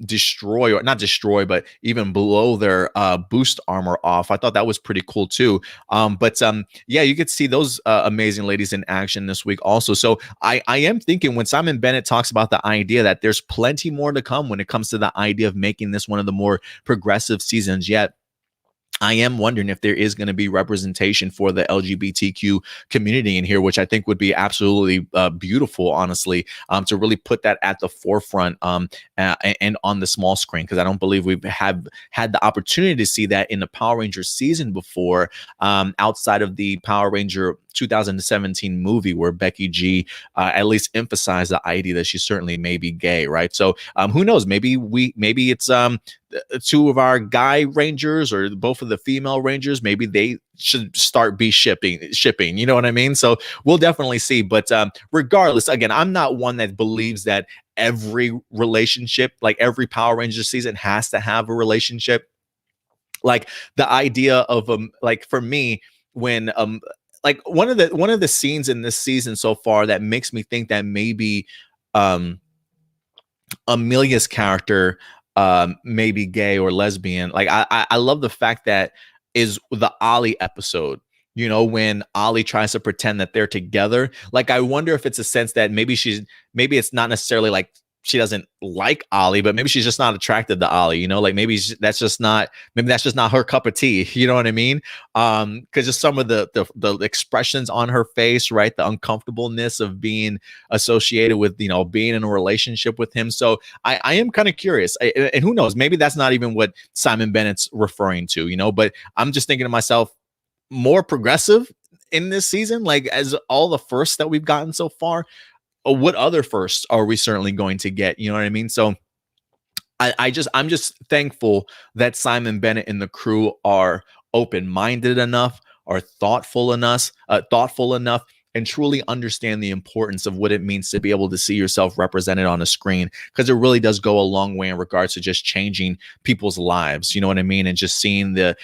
destroy, or not destroy, but even blow their boost armor off. I thought that was pretty cool too. Yeah, you could see those amazing ladies in action this week also. So I am thinking, when Simon Bennett talks about the idea that there's plenty more to come when it comes to the idea of making this one of the more progressive seasons yet, I am wondering if there is going to be representation for the LGBTQ community in here, which I think would be absolutely beautiful, honestly, to really put that at the forefront and on the small screen, because I don't believe we've had the opportunity to see that in the Power Rangers season before, outside of the Power Ranger 2017 movie, where Becky G at least emphasized the idea that she certainly may be gay, right? So who knows? Maybe it's 2 of our guy Rangers, or both of the female Rangers. Maybe they should start shipping. You know what I mean? So we'll definitely see. But regardless, again, I'm not one that believes that every relationship, like every Power Rangers season, has to have a relationship. Like the idea of like for me, when like one of the scenes in this season so far that makes me think that maybe Amelia's character may be gay or lesbian. Like I love the fact that is the Ollie episode, when Ollie tries to pretend that they're together. Like, I wonder if it's a sense that maybe it's not necessarily like she doesn't like Ollie, but maybe she's just not attracted to Ollie, like maybe that's just not her cup of tea. You know what I mean? Because just some of the expressions on her face, right? The uncomfortableness of being associated with, being in a relationship with him. So I am kind of curious, and who knows, maybe that's not even what Simon Bennett's referring to, but I'm just thinking to myself, more progressive in this season, like as all the firsts that we've gotten so far. What other firsts are we certainly going to get? You know what I mean? So I'm just thankful that Simon Bennett and the crew are open-minded enough, are thoughtful enough, and truly understand the importance of what it means to be able to see yourself represented on a screen, because it really does go a long way in regards to just changing people's lives. You know what I mean? And just seeing the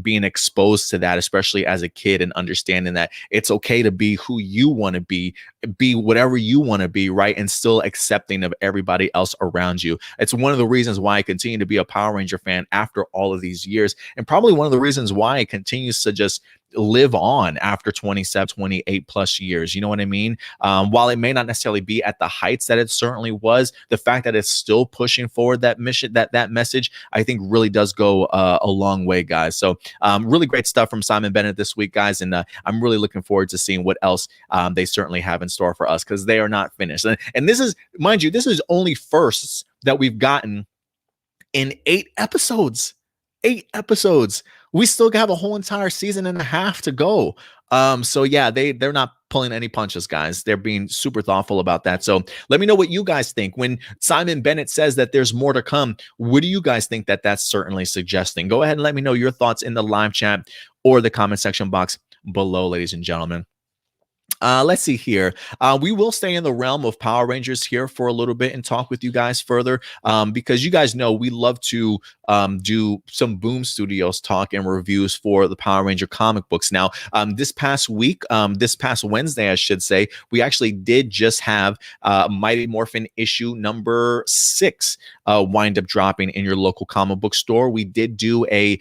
being exposed to that, especially as a kid, and understanding that it's okay to be who you want to be whatever you want to be, right? And still accepting of everybody else around you. It's one of the reasons why I continue to be a Power Ranger fan after all of these years, and probably one of the reasons why it continues to just live on after 27, 28 plus years. You know what I mean? While it may not necessarily be at the heights that it certainly was, the fact that it's still pushing forward that mission, that message, I think really does go a long way, guys. So really great stuff from Simon Bennett this week, guys. And I'm really looking forward to seeing what else they certainly have in store for us, because they are not finished. And this is, mind you, this is only firsts that we've gotten in 8 episodes. 8 episodes. We still have a whole entire season and a half to go. So yeah, they're not pulling any punches, guys. They're being super thoughtful about that. So let me know what you guys think. When Simon Bennett says that there's more to come, what do you guys think that that's certainly suggesting? Go ahead and let me know your thoughts in the live chat or the comment section box below, ladies and gentlemen. Let's see here. We will stay in the realm of Power Rangers here for a little bit and talk with you guys further, because you guys know we love to do some Boom Studios talk and reviews for the Power Ranger comic books. Now, this past week, this past Wednesday, I should say, we actually did just have Mighty Morphin issue number 6 wind up dropping in your local comic book store. We did do a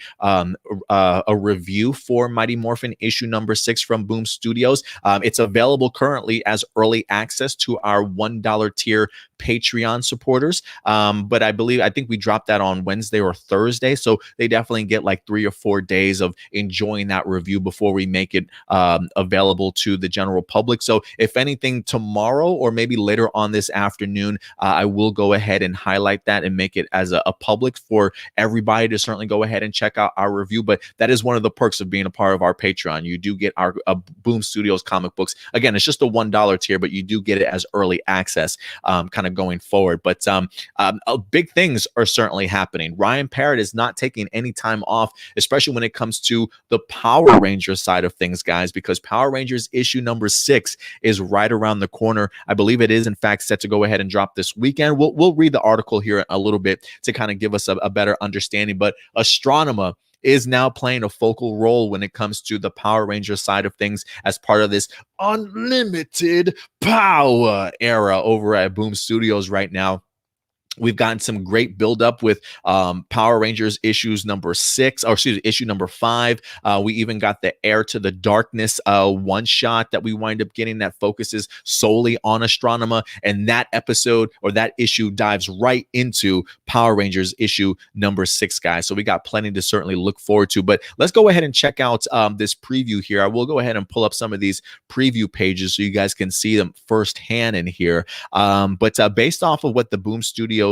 review for Mighty Morphin issue number 6 from Boom Studios. It's available currently as early access to our $1 tier Patreon supporters. But I think we dropped that on Wednesday or Thursday. So they definitely get like 3 or 4 days of enjoying that review before we make it available to the general public. So if anything, tomorrow or maybe later on this afternoon, I will go ahead and highlight that and make it as a public for everybody to certainly go ahead and check out our review. But that is one of the perks of being a part of our Patreon. You do get our Boom Studios comic books. Again, it's just a $1 tier, but you do get it as early access kind of going forward. But big things are certainly happening. Ryan Parrott is not taking any time off, especially when it comes to the Power Rangers side of things, guys, because Power Rangers issue number 6 is right around the corner. I believe it is, in fact, set to go ahead and drop this weekend. We'll read the article here a little bit to kind of give us a better understanding. But Astronema is now playing a focal role when it comes to the Power Rangers side of things as part of this unlimited power era over at Boom Studios right now. We've gotten some great buildup with Power Rangers issues number 6, or excuse me, issue number 5. We even got the Heir to the Darkness one shot that we wind up getting that focuses solely on Astronema. And that episode or that issue dives right into Power Rangers issue number 6, guys. So we got plenty to certainly look forward to. But let's go ahead and check out this preview here. I will go ahead and pull up some of these preview pages so you guys can see them firsthand in here. But based off of what the Boom Studios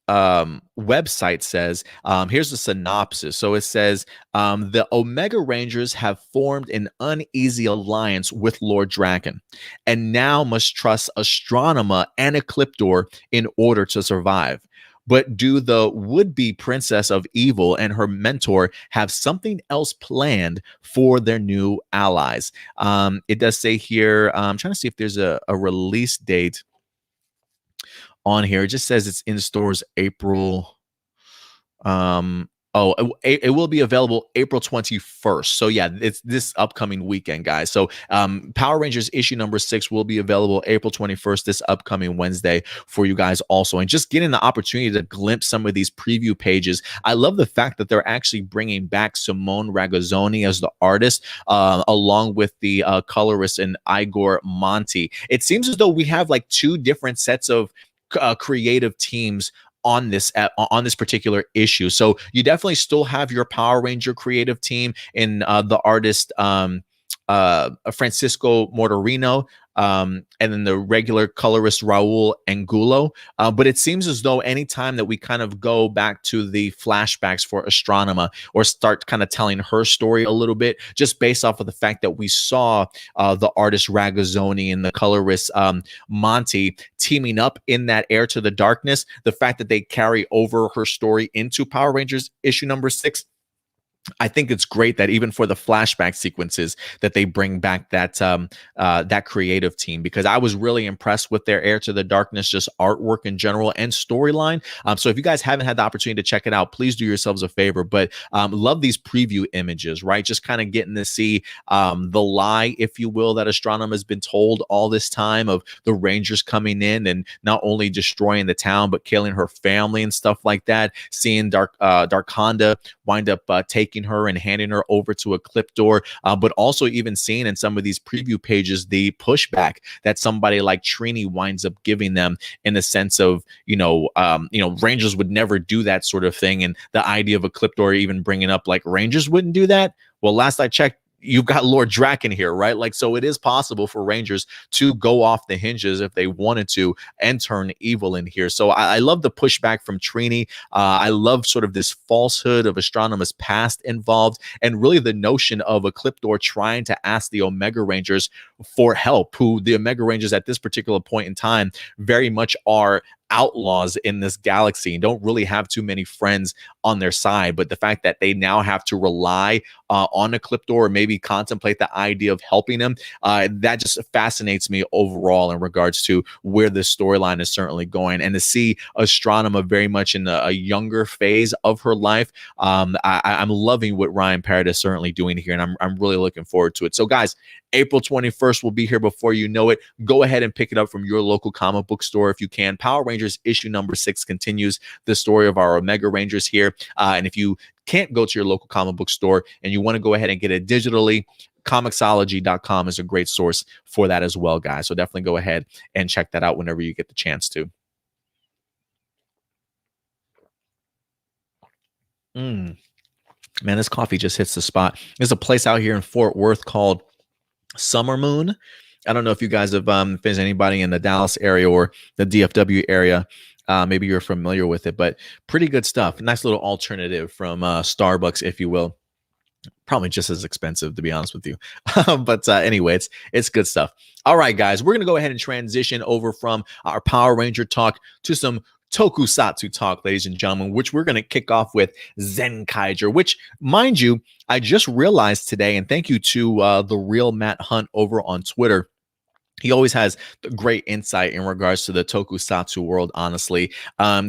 website says, here's the synopsis. So it says, the Omega Rangers have formed an uneasy alliance with Lord Draken and now must trust Astronema and Ecliptor in order to survive. But do the would-be princess of evil and her mentor have something else planned for their new allies? It does say here, I'm trying to see if there's a release date on here. It just says it's in stores April. It will be available April 21st. So yeah, it's this upcoming weekend, guys. So Power Rangers issue number 6 will be available April 21st, this upcoming Wednesday for you guys also. And just getting the opportunity to glimpse some of these preview pages. I love the fact that they're actually bringing back Simone Ragazzoni as the artist, along with the colorist and Igor Monti. It seems as though we have like 2 different sets of creative teams on this particular issue. So you definitely still have your Power Ranger creative team in the artist Francisco Mortarino, and then the regular colorist Raul Angulo. But it seems as though anytime that we kind of go back to the flashbacks for Astronema or start kind of telling her story a little bit, just based off of the fact that we saw the artist Ragazzoni and the colorist Monty teaming up in that Heir to the Darkness, the fact that they carry over her story into Power Rangers issue number 6, I think it's great that even for the flashback sequences that they bring back that that creative team, because I was really impressed with their Heir to the Darkness, just artwork in general and storyline. So if you guys haven't had the opportunity to check it out, please do yourselves a favor. But love these preview images, right? Just kind of getting to see the lie, if you will, that Astronema has been told all this time of the Rangers coming in and not only destroying the town, but killing her family and stuff like that. Seeing Darkonda wind up taking taking her and handing her over to a clip door, but also even seeing in some of these preview pages the pushback that somebody like Trini winds up giving them, in the sense of, Rangers would never do that sort of thing, and the idea of a clip door even bringing up like Rangers wouldn't do that. Well, last I checked, you've got Lord Draken here, right? Like, so it is possible for Rangers to go off the hinges if they wanted to and turn evil in here. So I love the pushback from Trini. I love sort of this falsehood of Astronema's past involved, and really the notion of a clip door trying to ask the Omega Rangers for help, who the Omega Rangers at this particular point in time very much are outlaws in this galaxy and don't really have too many friends on their side. But the fact that they now have to rely on a clip door, or maybe contemplate the idea of helping them, that just fascinates me overall in regards to where this storyline is certainly going. And to see Astronema very much in a younger phase of her life, I'm loving what Ryan Parrott is certainly doing here, and I'm really looking forward to it. So guys, April 21st will be here before you know it. Go ahead and pick it up from your local comic book store if you can. Power Rangers issue number 6 continues the story of our Omega Rangers here. And if you can't go to your local comic book store and you want to go ahead and get it digitally, Comixology.com is a great source for that as well, guys. So definitely go ahead and check that out whenever you get the chance to. Man, this coffee just hits the spot. There's a place out here in Fort Worth called Summer Moon. I don't know if you guys have, if there's anybody in the Dallas area or the DFW area, maybe you're familiar with it, but pretty good stuff. Nice little alternative from Starbucks, if you will. Probably just as expensive, to be honest with you. But anyway, it's good stuff. All right, guys, we're going to go ahead and transition over from our Power Ranger talk to some tokusatsu talk, ladies and gentlemen, which we're going to kick off with Zenkaiger, which, mind you, I just realized today, and thank you to the real Matt Hunt over on Twitter. He always has great insight in regards to the tokusatsu world, honestly.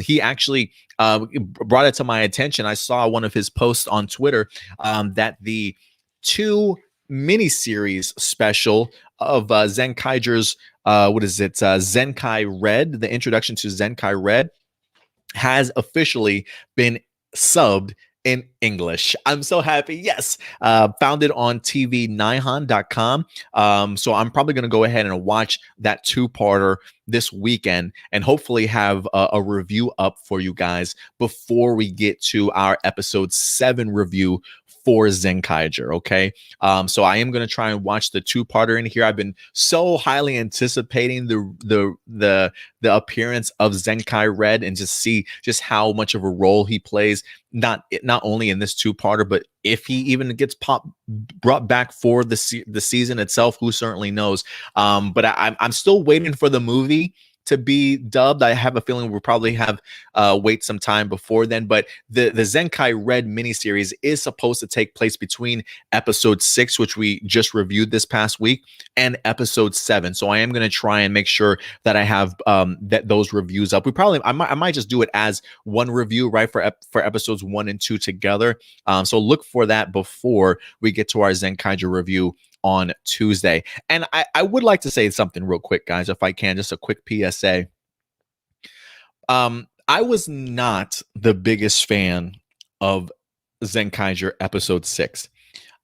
He actually brought it to my attention. I saw one of his posts on Twitter that the 2 miniseries special of Zenkaiger's, Zenkai Red, the introduction to Zenkai Red, has officially been subbed in English. I'm so happy. Yes. Found it on tvnihon.com. So I'm probably going to go ahead and watch that 2-parter this weekend and hopefully have a review up for you guys before we get to our episode 7 review for Zenkaiger. Okay. So I am going to try and watch the 2-parter in here. I've been so highly anticipating the appearance of Zenkai Red, and just see just how much of a role he plays, not only in this 2-parter, but if he even gets brought back for the season itself, who certainly knows. But I'm still waiting for the movie to be dubbed. I have a feeling we'll probably have wait some time before then. But the Zenkai Red miniseries is supposed to take place between episode 6, which we just reviewed this past week, and episode 7. So I am going to try and make sure that I have those reviews up. I might just do it as one review, right, for episodes 1 and 2 together. So look for that before we get to our Zenkaiger review on Tuesday. And I would like to say something real quick, guys, if I can, just a quick PSA. I was not the biggest fan of Zenkaiger episode 6.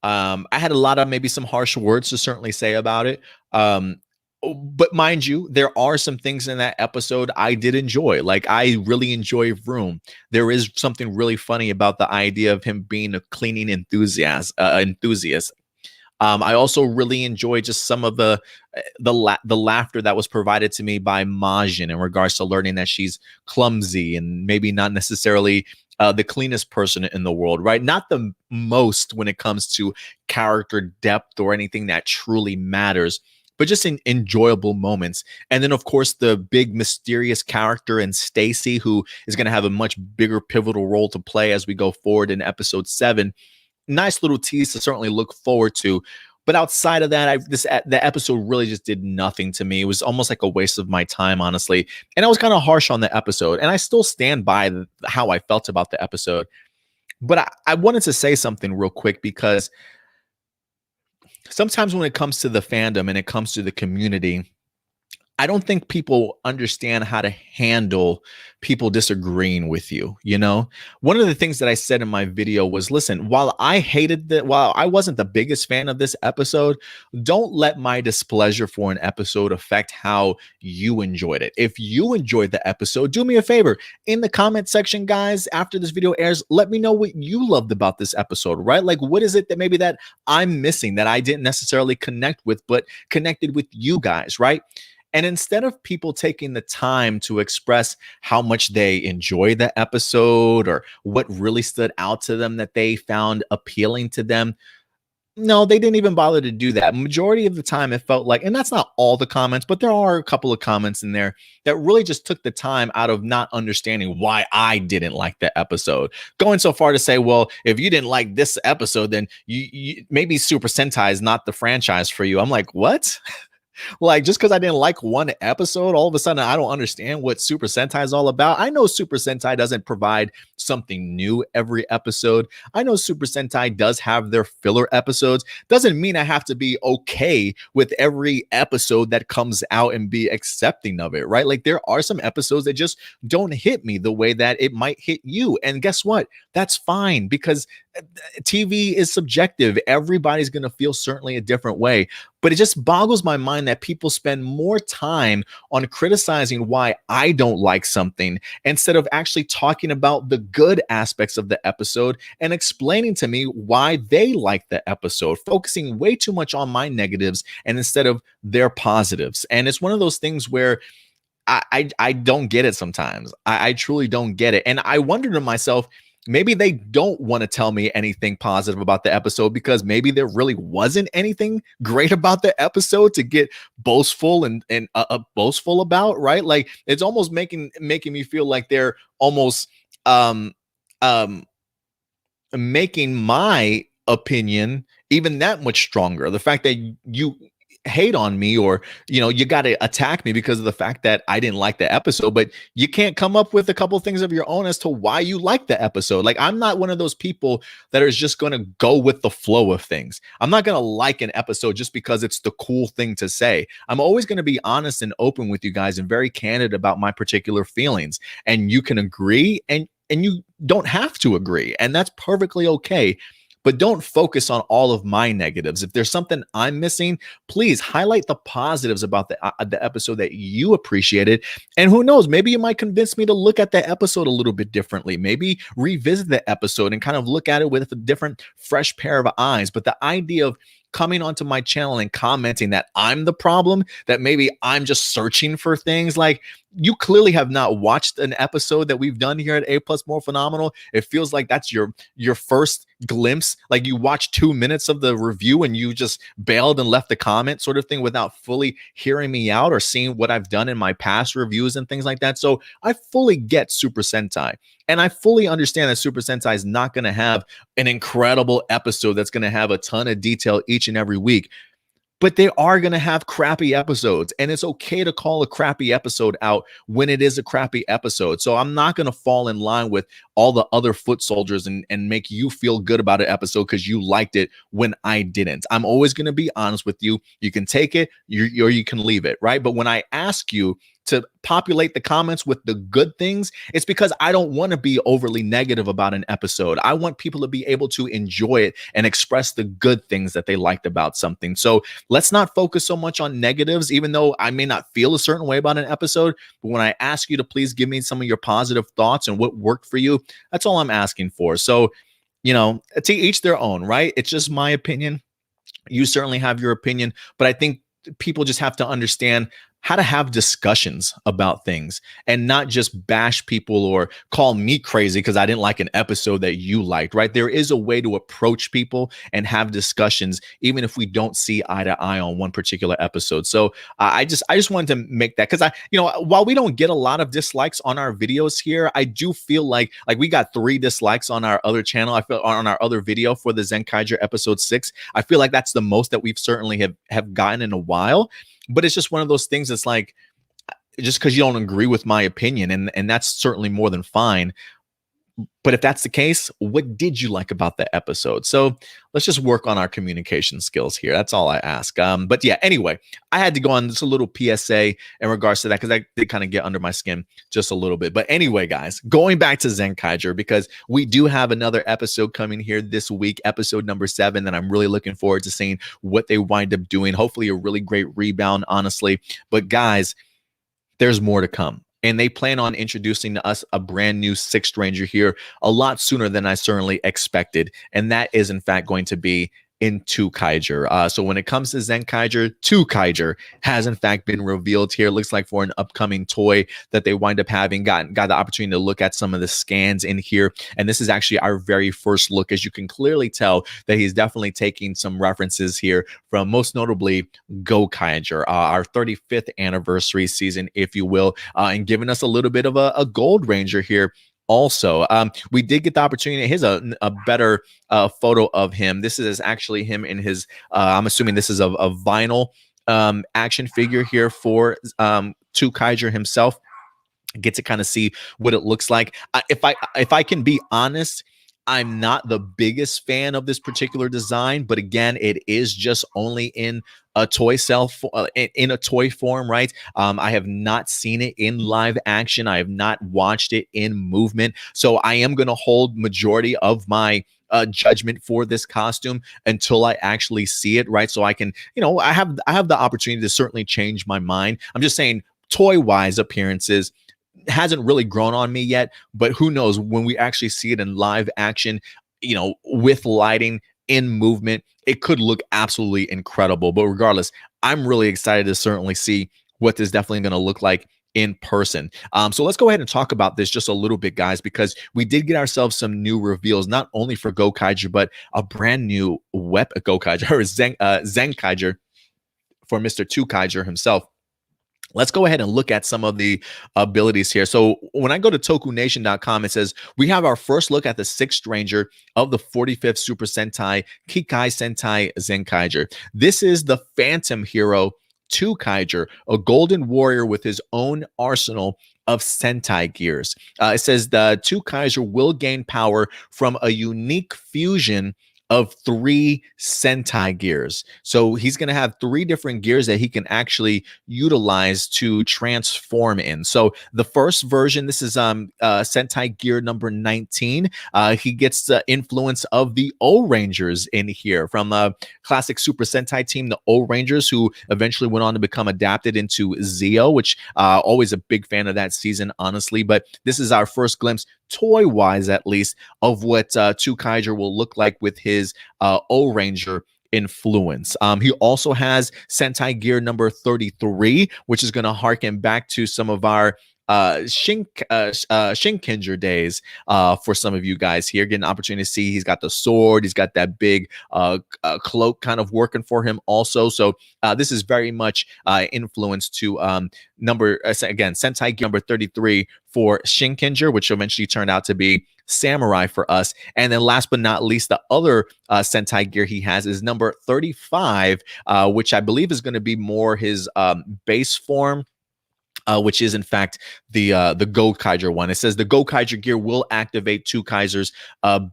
I had a lot of maybe some harsh words to certainly say about it. But mind you, there are some things in that episode I did enjoy. Like, I really enjoy Vroom. There is something really funny about the idea of him being a cleaning enthusiast. I also really enjoy just some of the laughter that was provided to me by Majin in regards to learning that she's clumsy and maybe not necessarily the cleanest person in the world, right? Not the most when it comes to character depth or anything that truly matters, but just in enjoyable moments. And then, of course, the big mysterious character in Stacy, who is going to have a much bigger pivotal role to play as we go forward in episode 7. Nice little tease to certainly look forward to. But outside of that, the episode really just did nothing to me. It was almost like a waste of my time, honestly. And I was kind of harsh on the episode. And I still stand by how I felt about the episode. But I wanted to say something real quick, because sometimes when it comes to the fandom and it comes to the community, I don't think people understand how to handle people disagreeing with you. You know, one of the things that I said in my video was, listen, while I wasn't the biggest fan of this episode, don't let my displeasure for an episode affect how you enjoyed it. If you enjoyed the episode, do me a favor in the comment section, guys, after this video airs, let me know what you loved about this episode, right? Like, what is it that maybe that I'm missing that I didn't necessarily connect with, but connected with you guys, right? And instead of people taking the time to express how much they enjoy the episode or what really stood out to them that they found appealing to them, no, they didn't even bother to do that. Majority of the time, it felt like, and that's not all the comments, but there are a couple of comments in there that really just took the time out of not understanding why I didn't like the episode. Going so far to say, well, if you didn't like this episode, then you maybe Super Sentai is not the franchise for you. I'm like, what? Like, just because I didn't like one episode, all of a sudden I don't understand what Super Sentai is all about. I know Super Sentai doesn't provide something new every episode. I know Super Sentai does have their filler episodes. Doesn't mean I have to be okay with every episode that comes out and be accepting of it, right? Like, there are some episodes that just don't hit me the way that it might hit you. And guess what? That's fine, because TV is subjective. Everybody's going to feel certainly a different way. But it just boggles my mind that people spend more time on criticizing why I don't like something instead of actually talking about the good aspects of the episode and explaining to me why they like the episode, focusing way too much on my negatives and instead of their positives. And it's one of those things where I don't get it sometimes. I truly don't get it. And I wonder to myself, maybe they don't want to tell me anything positive about the episode because maybe there really wasn't anything great about the episode to get boastful and boastful about, right? Like, it's almost making me feel like they're almost um making my opinion even that much stronger. The fact that you hate on me, or you got to attack me because of the fact that I didn't like the episode, but you can't come up with a couple things of your own as to why you like the episode. Like, I'm not one of those people that is just going to go with the flow of things. I'm not going to like an episode just because it's the cool thing to say. I'm always going to be honest and open with you guys and very candid about my particular feelings, and you can agree and you don't have to agree, and that's perfectly okay. But don't focus on all of my negatives. If there's something I'm missing, please highlight the positives about the episode that you appreciated. And who knows, maybe you might convince me to look at the episode a little bit differently. Maybe revisit the episode and kind of look at it with a different, fresh pair of eyes. But the idea of coming onto my channel and commenting that I'm the problem, that maybe I'm just searching for things, like, you clearly have not watched an episode that we've done here at A Plus Morphinominal. It feels like that's your first glimpse. Like, you watched 2 minutes of the review and you just bailed and left the comment sort of thing without fully hearing me out or seeing what I've done in my past reviews and things like that. So I fully get Super Sentai. And I fully understand that Super Sentai is not going to have an incredible episode that's going to have a ton of detail each and every week. But they are going to have crappy episodes, and it's okay to call a crappy episode out when it is a crappy episode. So I'm not going to fall in line with all the other foot soldiers and make you feel good about an episode because you liked it when I didn't. I'm always going to be honest with you. You can take it or you can leave it, right? But when I ask you to populate the comments with the good things, it's because I don't want to be overly negative about an episode. I want people to be able to enjoy it and express the good things that they liked about something. So let's not focus so much on negatives, even though I may not feel a certain way about an episode. But when I ask you to please give me some of your positive thoughts and what worked for you, that's all I'm asking for. So, to each their own, right? It's just my opinion. You certainly have your opinion, but I think people just have to understand how to have discussions about things and not just bash people or call me crazy because I didn't like an episode that you liked, right? There is a way to approach people and have discussions, even if we don't see eye to eye on one particular episode. So I just wanted to make that, because while we don't get a lot of dislikes on our videos here, I do feel like we got 3 dislikes on our other channel. I feel on our other video for the Zenkaiger episode 6. I feel like that's the most that we've certainly have gotten in a while. But it's just one of those things that's like, just because you don't agree with my opinion, and that's certainly more than fine. But if that's the case, what did you like about the episode? So let's just work on our communication skills here. That's all I ask. But yeah, anyway, I had to go on just a little PSA in regards to that because that did kind of get under my skin just a little bit. But anyway, guys, going back to Zenkaiger, because we do have another episode coming here this week, episode number 7, that I'm really looking forward to seeing what they wind up doing. Hopefully a really great rebound, honestly. But guys, there's more to come. And they plan on introducing to us a brand new 6th Ranger here a lot sooner than I certainly expected. And that is, in fact, going to be in Twokaiger. So when it comes to Zenkaiger, Twokaiger has in fact been revealed here. It looks like for an upcoming toy that they wind up having. Got the opportunity to look at some of the scans in here. And this is actually our very first look, as you can clearly tell that he's definitely taking some references here from most notably Gokaiger, our 35th anniversary season, if you will, and giving us a little bit of a Gold Ranger here. Also, we did get the opportunity. Here's a better photo of him. This is actually him in his, I'm assuming this is a vinyl action figure here for Twokaiger himself. Get to kind of see what it looks like. If I can be honest, I'm not the biggest fan of this particular design, but again, it is just only in a toy in a toy form, right? I have not seen it in live action. I have not watched it in movement. So I am going to hold majority of my judgment for this costume until I actually see it, right? So I can, I have the opportunity to certainly change my mind. I'm just saying, toy-wise appearances hasn't really grown on me yet, but who knows when we actually see it in live action, with lighting, in movement, it could look absolutely incredible. But regardless, I'm really excited to certainly see what this is definitely going to look like in person. So let's go ahead and talk about this just a little bit, guys, because we did get ourselves some new reveals, not only for Gokaiger, but a brand new Gokaiger or Zenkaiger for Mr. Twokaiger himself. Let's go ahead and look at some of the abilities here. So when I go to tokunation.com, it says we have our first look at the 6th Ranger of the 45th Super Sentai Kikai Sentai Zenkaiger. This is the Phantom Hero Twokaiger, a golden warrior with his own arsenal of Sentai gears. It says the Twokaiger will gain power from a unique fusion of 3 Sentai gears. So he's going to have 3 different gears that he can actually utilize to transform in. So the first version, this is Sentai gear number 19. He gets the influence of the O-Rangers in here from the classic Super Sentai team, the O-Rangers, who eventually went on to become adapted into Zeo, which always a big fan of that season, honestly. But this is our first glimpse, toy-wise at least, of what Twokaiger will look like with his O-Ranger influence. He also has Sentai gear number 33, which is going to harken back to some of our Zenkaigers days for some of you guys here. Getting an opportunity to see he's got the sword, he's got that big cloak kind of working for him also. So this is very much influenced to Sentai gear number 33 for Zenkaigers, which eventually turned out to be Samurai for us. And then last but not least, the other Sentai gear he has is number 35, which I believe is going to be more his base form, which is in fact the Gokaiger one. It says the Gokaiger gear will activate Twokaiger's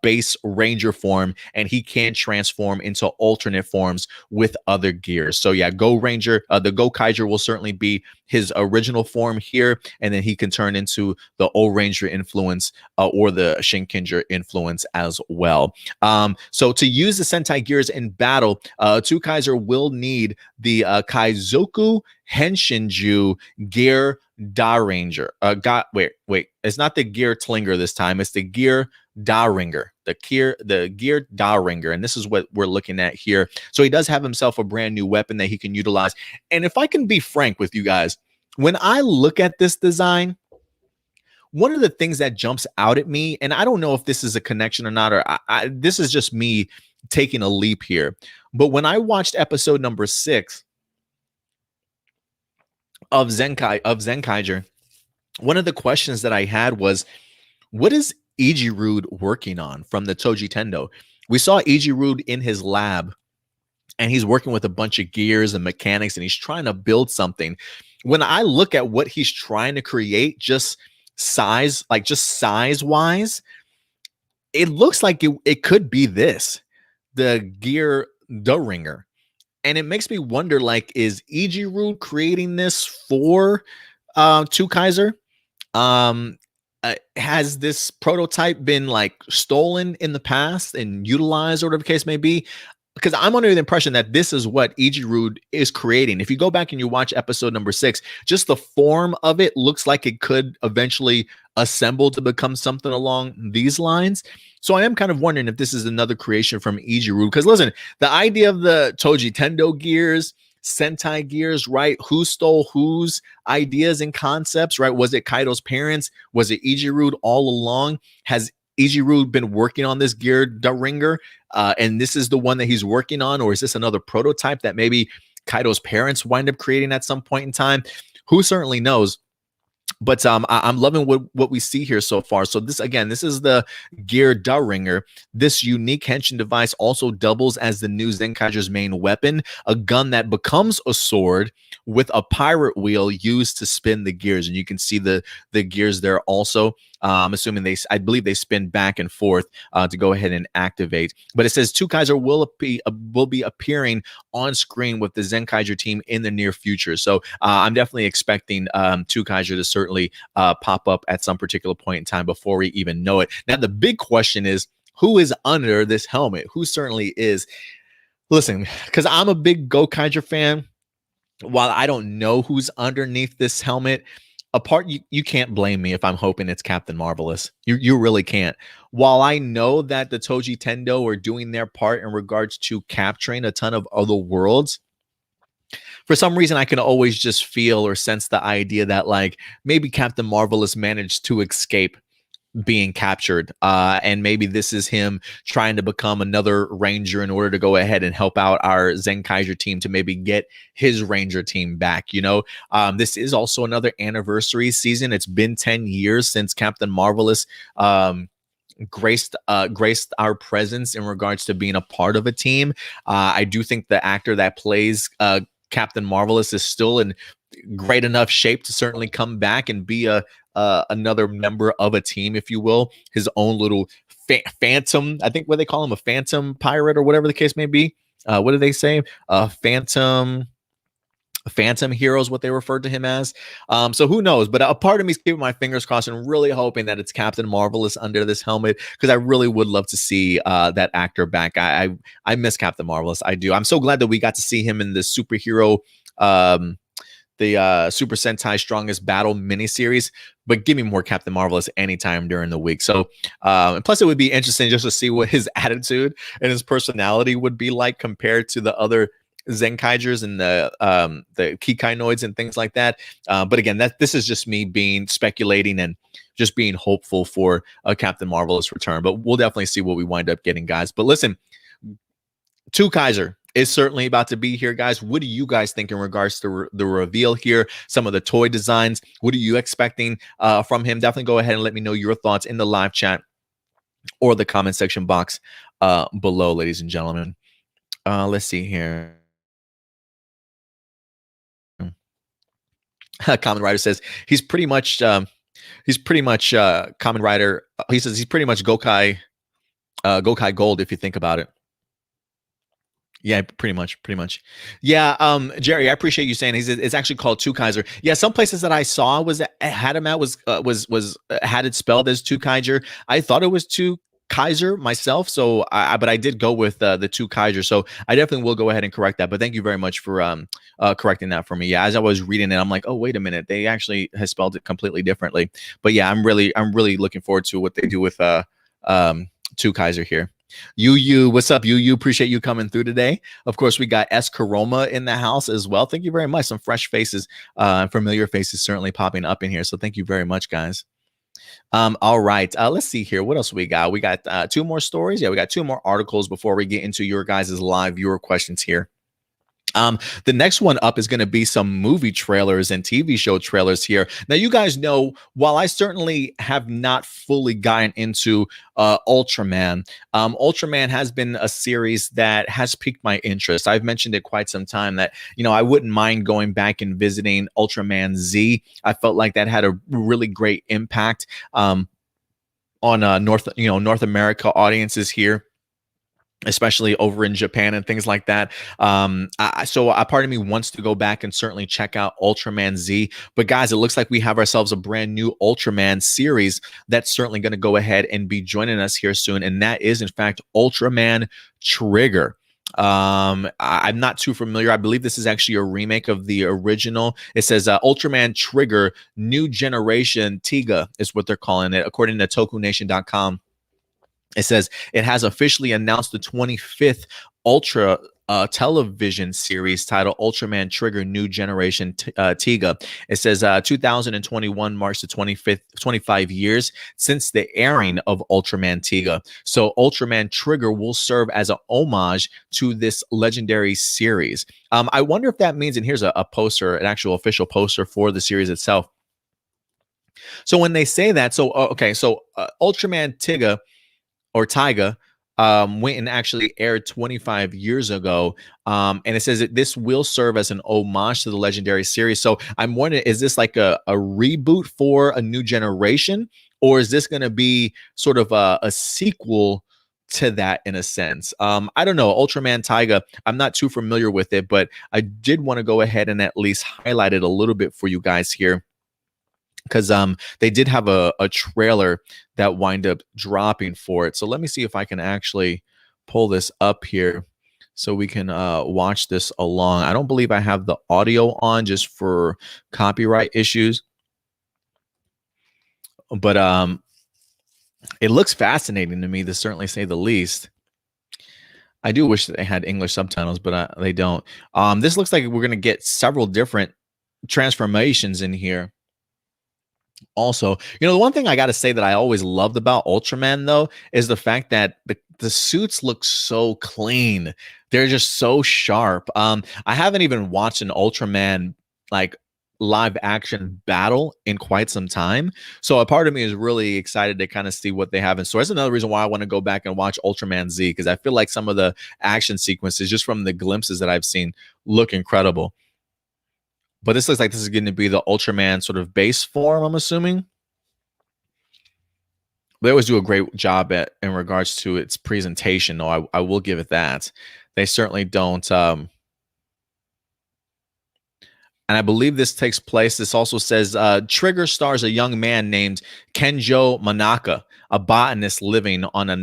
base Ranger form, and he can transform into alternate forms with other gears. So yeah, the Gokaiger will certainly be his original form here, and then he can turn into the O-Ranger influence or the Zenkaigers influence as well. So to use the Sentai gears in battle, Twokaiger will need the Kaizoku Henshinju gear Da Ranger. Wait. It's not the gear Tlinger this time. It's the gear Da Ringer. The gear Da Ringer. And this is what we're looking at here. So he does have himself a brand new weapon that he can utilize. And if I can be frank with you guys, when I look at this design, one of the things that jumps out at me, and I don't know if this is a connection or not, or this is just me taking a leap here, but when I watched episode number 6 of Zenkaiger, one of the questions that I had was, what is Ijirude working on from the Toji Tendo? We saw Ijirude in his lab, and he's working with a bunch of gears and mechanics, and he's trying to build something. When I look at what he's trying to create, just size-wise, it looks like it could be this, the gear, the ringer. And it makes me wonder, like, is Ijiru creating this for Twokaiser? Um, has this prototype been like stolen in the past and utilized, or whatever the case may be? Because I'm under the impression that this is what Ijiru is creating. If you go back and you watch episode number 6, just the form of it looks like it could eventually assemble to become something along these lines. So I am kind of wondering if this is another creation from Ijiru. Because listen, the idea of the Toji Tendo gears, Sentai gears, right? Who stole whose ideas and concepts, right? Was it Kaido's parents? Was it Ijiru all along? Has Ijiru been working on this gear, the ringer, and this is the one that he's working on? Or is this another prototype that maybe Kaido's parents wind up creating at some point in time? Who certainly knows? But I'm loving what we see here so far. So this, again, this is the Gear Da Ringer. This unique henshin device also doubles as the new Zenkaiger's main weapon, a gun that becomes a sword with a pirate wheel used to spin the gears. And you can see the gears there also. I'm assuming I believe they spin back and forth to go ahead and activate. But it says Twokaiser will be appearing on screen with the Zenkaiger team in the near future. So I'm definitely expecting Twokaiser to certainly pop up at some particular point in time before we even know it. Now, the big question is, who is under this helmet? Who certainly is? Listen, because I'm a big Gokaiger fan, while I don't know who's underneath this helmet, you can't blame me if I'm hoping it's Captain Marvelous. You really can't. While I know that the Toji Tendo are doing their part in regards to capturing a ton of other worlds, for some reason I can always just feel or sense the idea that, like, maybe Captain Marvelous managed to escape being captured, and maybe this is him trying to become another ranger in order to go ahead and help out our Zenkaiger team to maybe get his ranger team back. This is also another anniversary season. It's been 10 years since Captain Marvelous graced our presence in regards to being a part of a team. I do think the actor that plays Captain Marvelous is still in great enough shape to certainly come back and be another member of a team, if you will, his own little phantom. I think what they call him, a phantom pirate or whatever the case may be. What do they say? Phantom heroes, what they referred to him as. So who knows? But a part of me is keeping my fingers crossed and really hoping that it's Captain Marvelous under this helmet, because I really would love to see that actor back. I miss Captain Marvelous. I do. I'm so glad that we got to see him in the superhero the Super Sentai Strongest Battle miniseries, but give me more Captain Marvelous anytime during the week. So, and plus it would be interesting just to see what his attitude and his personality would be like compared to the other Zenkaigers and the Kikainoids and things like that. But again, this is just me being speculating and just being hopeful for a Captain Marvelous return. But we'll definitely see what we wind up getting, guys. But listen, Twokaiser is certainly about to be here, guys. What do you guys think in regards to the reveal here? Some of the toy designs. What are you expecting from him? Definitely go ahead and let me know your thoughts in the live chat or the comment section box below, ladies and gentlemen. Let's see here. Common Rider says he's pretty much Common Rider. He says he's pretty much Gokai Gold if you think about it. Yeah, pretty much. Yeah, Jerry, I appreciate you saying it's actually called Twokaiser. Yeah, some places that I saw had him out had it spelled as Twokaiger. I thought it was Twokaiser myself, so but I did go with the Twokaiser. So I definitely will go ahead and correct that. But thank you very much for correcting that for me. Yeah, as I was reading it, I'm like, oh, wait a minute, they actually have spelled it completely differently. But yeah, I'm really looking forward to what they do with Twokaiser here. What's up, Appreciate you coming through today. Of course, we got S. Karoma in the house as well. Thank you very much. Some fresh faces, familiar faces certainly popping up in here. So thank you very much, guys. All right. Let's see here. What else we got? We got 2 more stories. Yeah, we got 2 more articles before we get into your guys' live viewer questions here. The next one up is going to be some movie trailers and TV show trailers here. Now, you guys know, while I certainly have not fully gotten into Ultraman, Ultraman has been a series that has piqued my interest. I've mentioned it quite some time that, I wouldn't mind going back and visiting Ultraman Z. I felt like that had a really great impact. on North America audiences here, especially over in Japan and things like that. So a part of me wants to go back and certainly check out Ultraman Z. But guys, it looks like we have ourselves a brand new Ultraman series that's certainly going to go ahead and be joining us here soon. And that is, in fact, Ultraman Trigger. I'm not too familiar. I believe this is actually a remake of the original. It says Ultraman Trigger New Generation Tiga is what they're calling it, according to TokuNation.com. It says it has officially announced the 25th Ultra television series titled Ultraman Trigger New Generation Tiga. It says 2021 marks the 25 years since the airing of Ultraman Tiga. So Ultraman Trigger will serve as an homage to this legendary series. I wonder if that means, and here's a poster, an actual official poster for the series itself. So when they say that, so Ultraman Tiga or Taiga went and actually aired 25 years ago. And it says that this will serve as an homage to the legendary series. So I'm wondering, is this like a reboot for a new generation? Or is this going to be sort of a sequel to that in a sense? I don't know. Ultraman Taiga, I'm not too familiar with it, but I did want to go ahead and at least highlight it a little bit for you guys here, because they did have a trailer that wind up dropping for it. So let me see if I can actually pull this up here so we can watch this along. I don't believe I have the audio on just for copyright issues, but it looks fascinating to me, to certainly say the least. I do wish that they had English subtitles, but they don't. This looks like we're going to get several different transformations in here. Also, the one thing I got to say that I always loved about Ultraman, though, is the fact that the suits look so clean. They're just so sharp. I haven't even watched an Ultraman like live action battle in quite some time. So a part of me is really excited to kind of see what they have in store. That's another reason why I want to go back and watch Ultraman Z, because I feel like some of the action sequences, just from the glimpses that I've seen, look incredible. But this looks like this is going to be the Ultraman sort of base form, I'm assuming. They always do a great job in regards to its presentation, though. I will give it that. They certainly don't. And I believe this takes place. This also says Trigger stars a young man named Kenjo Manaka, a botanist living on a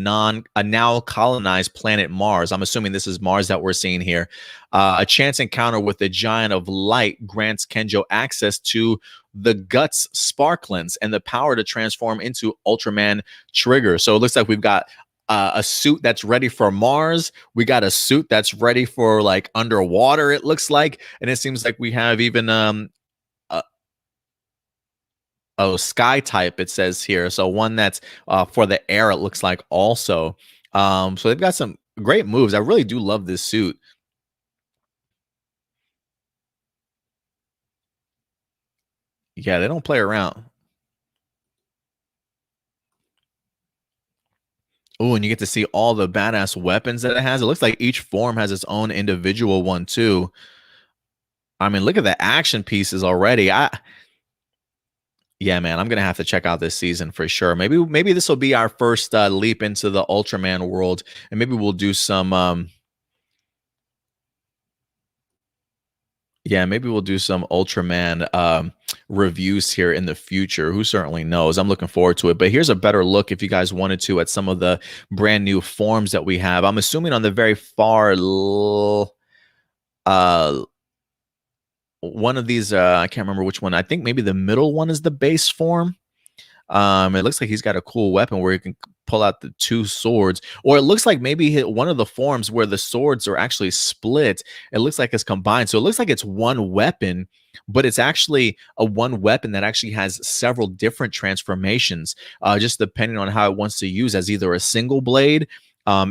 now colonized planet Mars. I'm assuming this is Mars that we're seeing here. A chance encounter with the Giant of Light grants Kenjo access to the Guts Sparklins and the power to transform into Ultraman Trigger. So it looks like we've got a suit that's ready for Mars. We got a suit that's ready for like underwater, it looks like. And it seems like we have even sky type, it says here. So one that's for the air, it looks like also. So they've got some great moves. I really do love this suit. Yeah, they don't play around. Oh, and you get to see all the badass weapons that it has. It looks like each form has its own individual one too. I mean, look at the action pieces already. Yeah, man, I'm gonna have to check out this season for sure. Maybe this will be our first leap into the Ultraman world, and maybe we'll do some. Yeah, maybe we'll do some Ultraman reviews here in the future. Who certainly knows? I'm looking forward to it. But here's a better look, if you guys wanted to, at some of the brand new forms that we have. I'm assuming on the very far one of these, I can't remember which one. I think maybe the middle one is the base form. It looks like he's got a cool weapon where he can pull out the two swords, or it looks like maybe one of the forms where the swords are actually split. It looks like it's combined. So it looks like it's one weapon, but it's actually a one weapon that actually has several different transformations, just depending on how it wants to use, as either a single blade,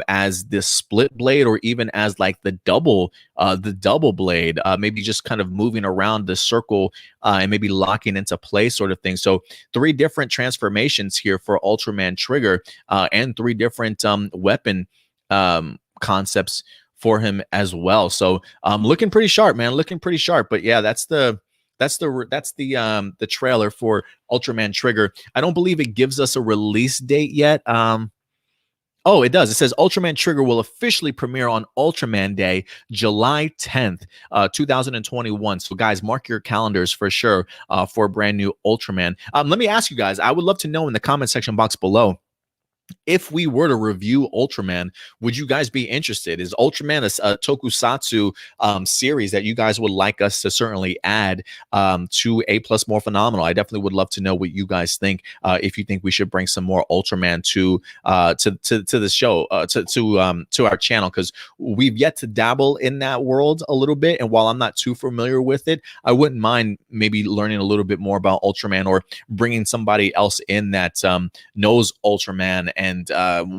as this split blade, or even as like the double blade, maybe just kind of moving around the circle and maybe locking into place, sort of thing. So 3 different transformations here for Ultraman Trigger, and 3 different weapon concepts for him as well. So looking pretty sharp, man, looking pretty sharp. But yeah, that's the That's the trailer for Ultraman Trigger. I don't believe it gives us a release date yet. Oh, it does. It says Ultraman Trigger will officially premiere on Ultraman Day, July 10th, 2021. So, guys, mark your calendars for sure for a brand new Ultraman. Let me ask you guys, I would love to know in the comment section box below, if we were to review Ultraman, would you guys be interested? Is Ultraman a tokusatsu series that you guys would like us to certainly add to A Plus Morphinominal? I definitely would love to know what you guys think. If you think we should bring some more Ultraman to the show, to our channel, because we've yet to dabble in that world a little bit. And while I'm not too familiar with it, I wouldn't mind maybe learning a little bit more about Ultraman, or bringing somebody else in that knows Ultraman and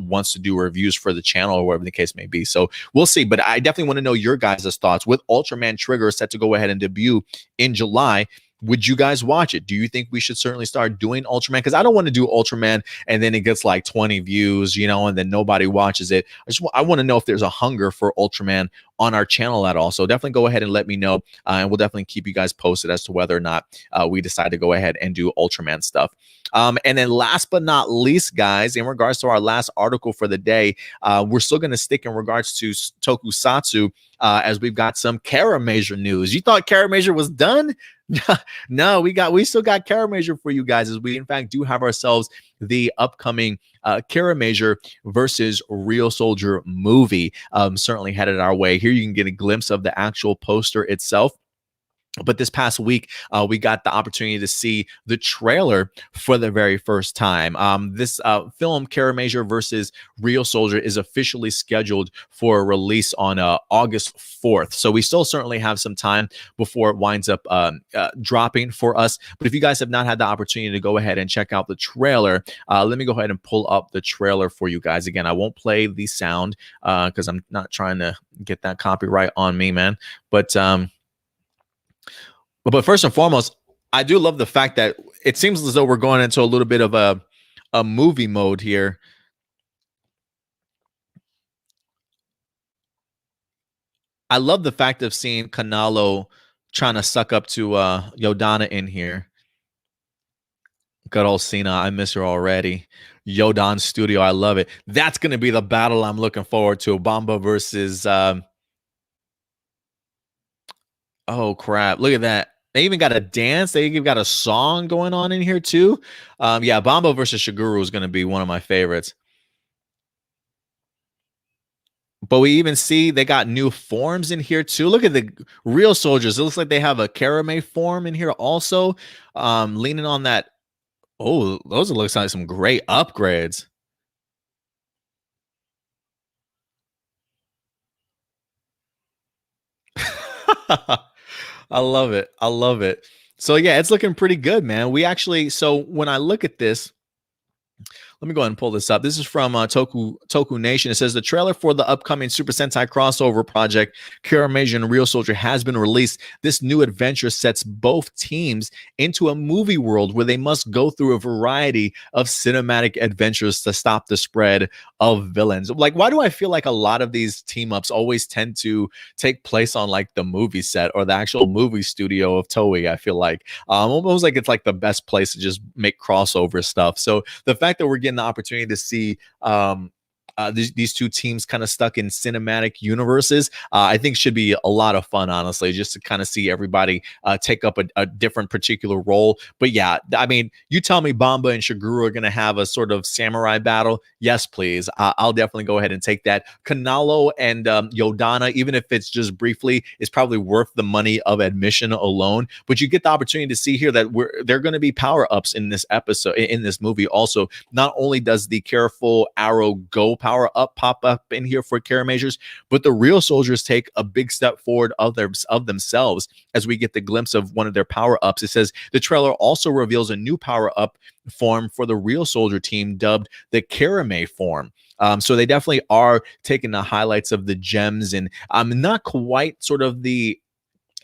wants to do reviews for the channel, or whatever the case may be. So we'll see. But I definitely want to know your guys' thoughts. With Ultraman Trigger set to go ahead and debut in July, would you guys watch it? Do you think we should certainly start doing Ultraman? Because I don't want to do Ultraman and then it gets like 20 views, and then nobody watches it. I want to know if there's a hunger for Ultraman on our channel at all. So definitely go ahead and let me know, and we'll definitely keep you guys posted as to whether or not we decide to go ahead and do Ultraman stuff. And then last but not least, guys, in regards to our last article for the day, we're still going to stick in regards to tokusatsu, as we've got some Kiramager news. You thought Kiramager was done? No, we still got Kiramager for you guys, as we in fact do have ourselves the upcoming Kiramager versus Ryusoulger movie certainly headed our way. Here you can get a glimpse of the actual poster itself. But this past week, we got the opportunity to see the trailer for the very first time. This film, Kiramager versus Ryusoulger, is officially scheduled for a release on August 4th. So we still certainly have some time before it winds up dropping for us. But if you guys have not had the opportunity to go ahead and check out the trailer, let me go ahead and pull up the trailer for you guys. Again, I won't play the sound because I'm not trying to get that copyright on me, man. But first and foremost, I do love the fact that it seems as though we're going into a little bit of a movie mode here. I love the fact of seeing Kanalo trying to suck up to Yodana in here. Good old Cena. I miss her already. Yodan Studio. I love it. That's going to be the battle I'm looking forward to. Bamba versus... oh, crap. Look at that. They even got a dance. They even got a song going on in here too. Yeah, Bombo versus Shiguru is going to be one of my favorites. But we even see they got new forms in here too. Look at the Ryusoulgers. It looks like they have a Karame form in here also. Leaning on that. Oh, those looks like some great upgrades. I love it. I love it. So yeah, it's looking pretty good, man. We actually, so when I look at this, let me go ahead and pull this up. This is from Toku Nation. It says the trailer for the upcoming Super Sentai crossover project, Kiramager and Ryusoulger, has been released. This new adventure sets both teams into a movie world where they must go through a variety of cinematic adventures to stop the spread of villains. Like, why do I feel like a lot of these team ups always tend to take place on like the movie set or the actual movie studio of Toei? I feel like almost like it's like the best place to just make crossover stuff. So the fact that we're getting the opportunity to see these two teams kind of stuck in cinematic universes, I think should be a lot of fun, honestly, just to kind of see everybody take up a different particular role. But yeah, I mean, you tell me Bamba and Shiguru are going to have a sort of samurai battle. Yes, please. I'll definitely go ahead and take that. Kanalo and Yodana, even if it's just briefly, is probably worth the money of admission alone. But you get the opportunity to see here that they're going to be power-ups in this episode, in this movie. Also, not only does the Careful Arrow Go power up pop up in here for Kiramagers, but the Ryusoulgers take a big step forward of themselves as we get the glimpse of one of their power ups. It says the trailer also reveals a new power up form for the Ryusoulger team dubbed the Karame form. So they definitely are taking the highlights of the gems, and not quite sort of the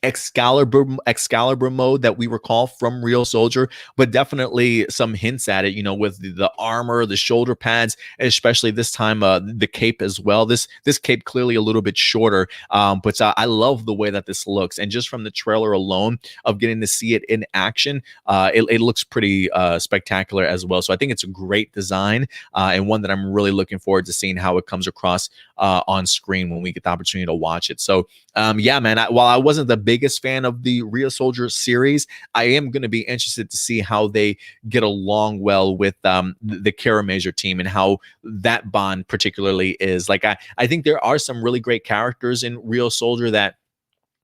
Excalibur mode that we recall from Ryusoulger, but definitely some hints at it, with the armor, the shoulder pads, especially this time the cape as well. This cape clearly a little bit shorter, but I love the way that this looks, and just from the trailer alone of getting to see it in action, it looks pretty spectacular as well. So I think it's a great design, and one that I'm really looking forward to seeing how it comes across on screen when we get the opportunity to watch it. So yeah, man, while I wasn't the biggest fan of the Ryusoulger series, I am going to be interested to see how they get along well with the Kiramager team and how that bond particularly is. Like, I think there are some really great characters in Ryusoulger that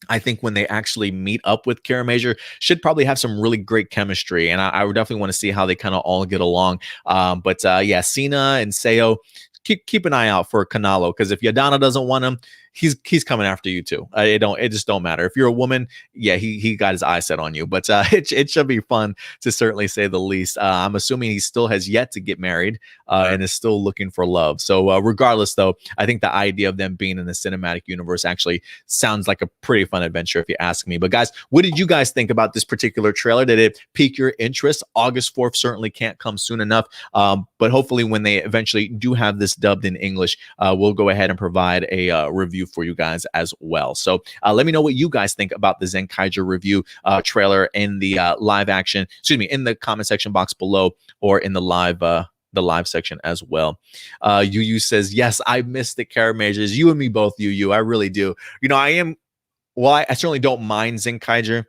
I think when they actually meet up with Kiramager should probably have some really great chemistry, and I would definitely want to see how they kind of all get along. But yeah, Cena and Seo, keep an eye out for Kanalo, because if Yadana doesn't want him, he's coming after you too. It just don't matter. If you're a woman, yeah, he got his eye set on you. But it should be fun, to certainly say the least. I'm assuming he still has yet to get married and is still looking for love. So regardless, though, I think the idea of them being in the cinematic universe actually sounds like a pretty fun adventure, if you ask me. But guys, what did you guys think about this particular trailer? Did it pique your interest? August 4th certainly can't come soon enough. But hopefully when they eventually do have this dubbed in English, we'll go ahead and provide a review for you guys as well. So let me know what you guys think about the Zenkaiger review trailer in the in the comment section box below, or in the live section as well. Yu says, yes, I miss the Kiramagers. You and me both, Yu. I really do. I certainly don't mind Zenkaiger.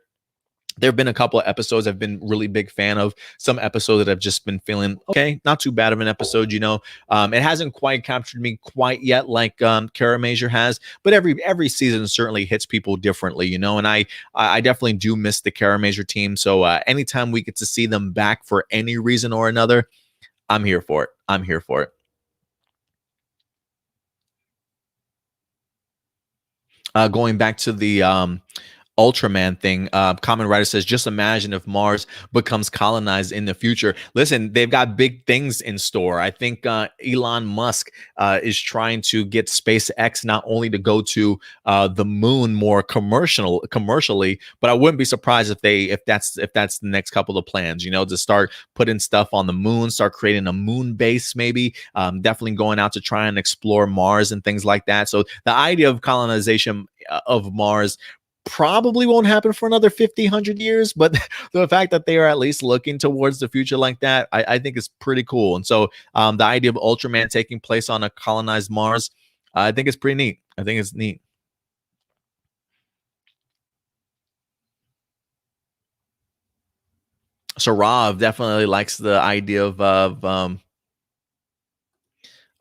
There have been a couple of episodes I've been really big fan of. Some episodes that I've just been feeling, okay, not too bad of an episode, It hasn't quite captured me quite yet like Kiramager has, but every season certainly hits people differently, and I definitely do miss the Kiramager team. So anytime we get to see them back for any reason or another, I'm here for it. Going back to the Ultraman thing, Common Writer says, just imagine if Mars becomes colonized in the future. Listen, they've got big things in store. I think Elon Musk is trying to get SpaceX not only to go to the moon more commercially, but I wouldn't be surprised if that's the next couple of plans, to start putting stuff on the moon, start creating a moon base, maybe definitely going out to try and explore Mars and things like that. So the idea of colonization of Mars probably won't happen for another 50, 100 years, but the fact that they are at least looking towards the future like that, I think is pretty cool. And so the idea of Ultraman taking place on a colonized Mars, I think it's pretty neat. I think it's neat. So Rav definitely likes the idea of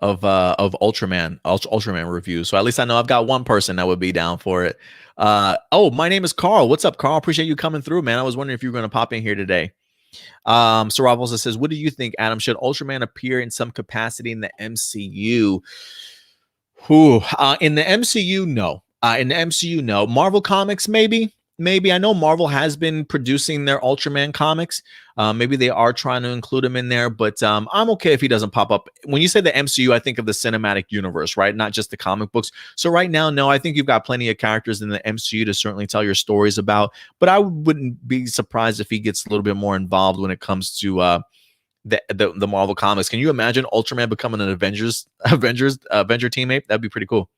Ultraman reviews. So at least I know I've got one person that would be down for it. Oh, my name is Carl. What's up, Carl? Appreciate you coming through, man. I was wondering if you were going to pop in here today. So Rob also says, what do you think, Adam? Should Ultraman appear in some capacity in the MCU? In the MCU, no. In the MCU, no. Marvel Comics, maybe. I know Marvel has been producing their Ultraman comics. Maybe they are trying to include him in there, but I'm okay if he doesn't pop up. When you say the MCU, I think of the cinematic universe, right? Not just the comic books. So right now, no, I think you've got plenty of characters in the MCU to certainly tell your stories about, but I wouldn't be surprised if he gets a little bit more involved when it comes to the Marvel comics. Can you imagine Ultraman becoming an Avenger teammate? That'd be pretty cool.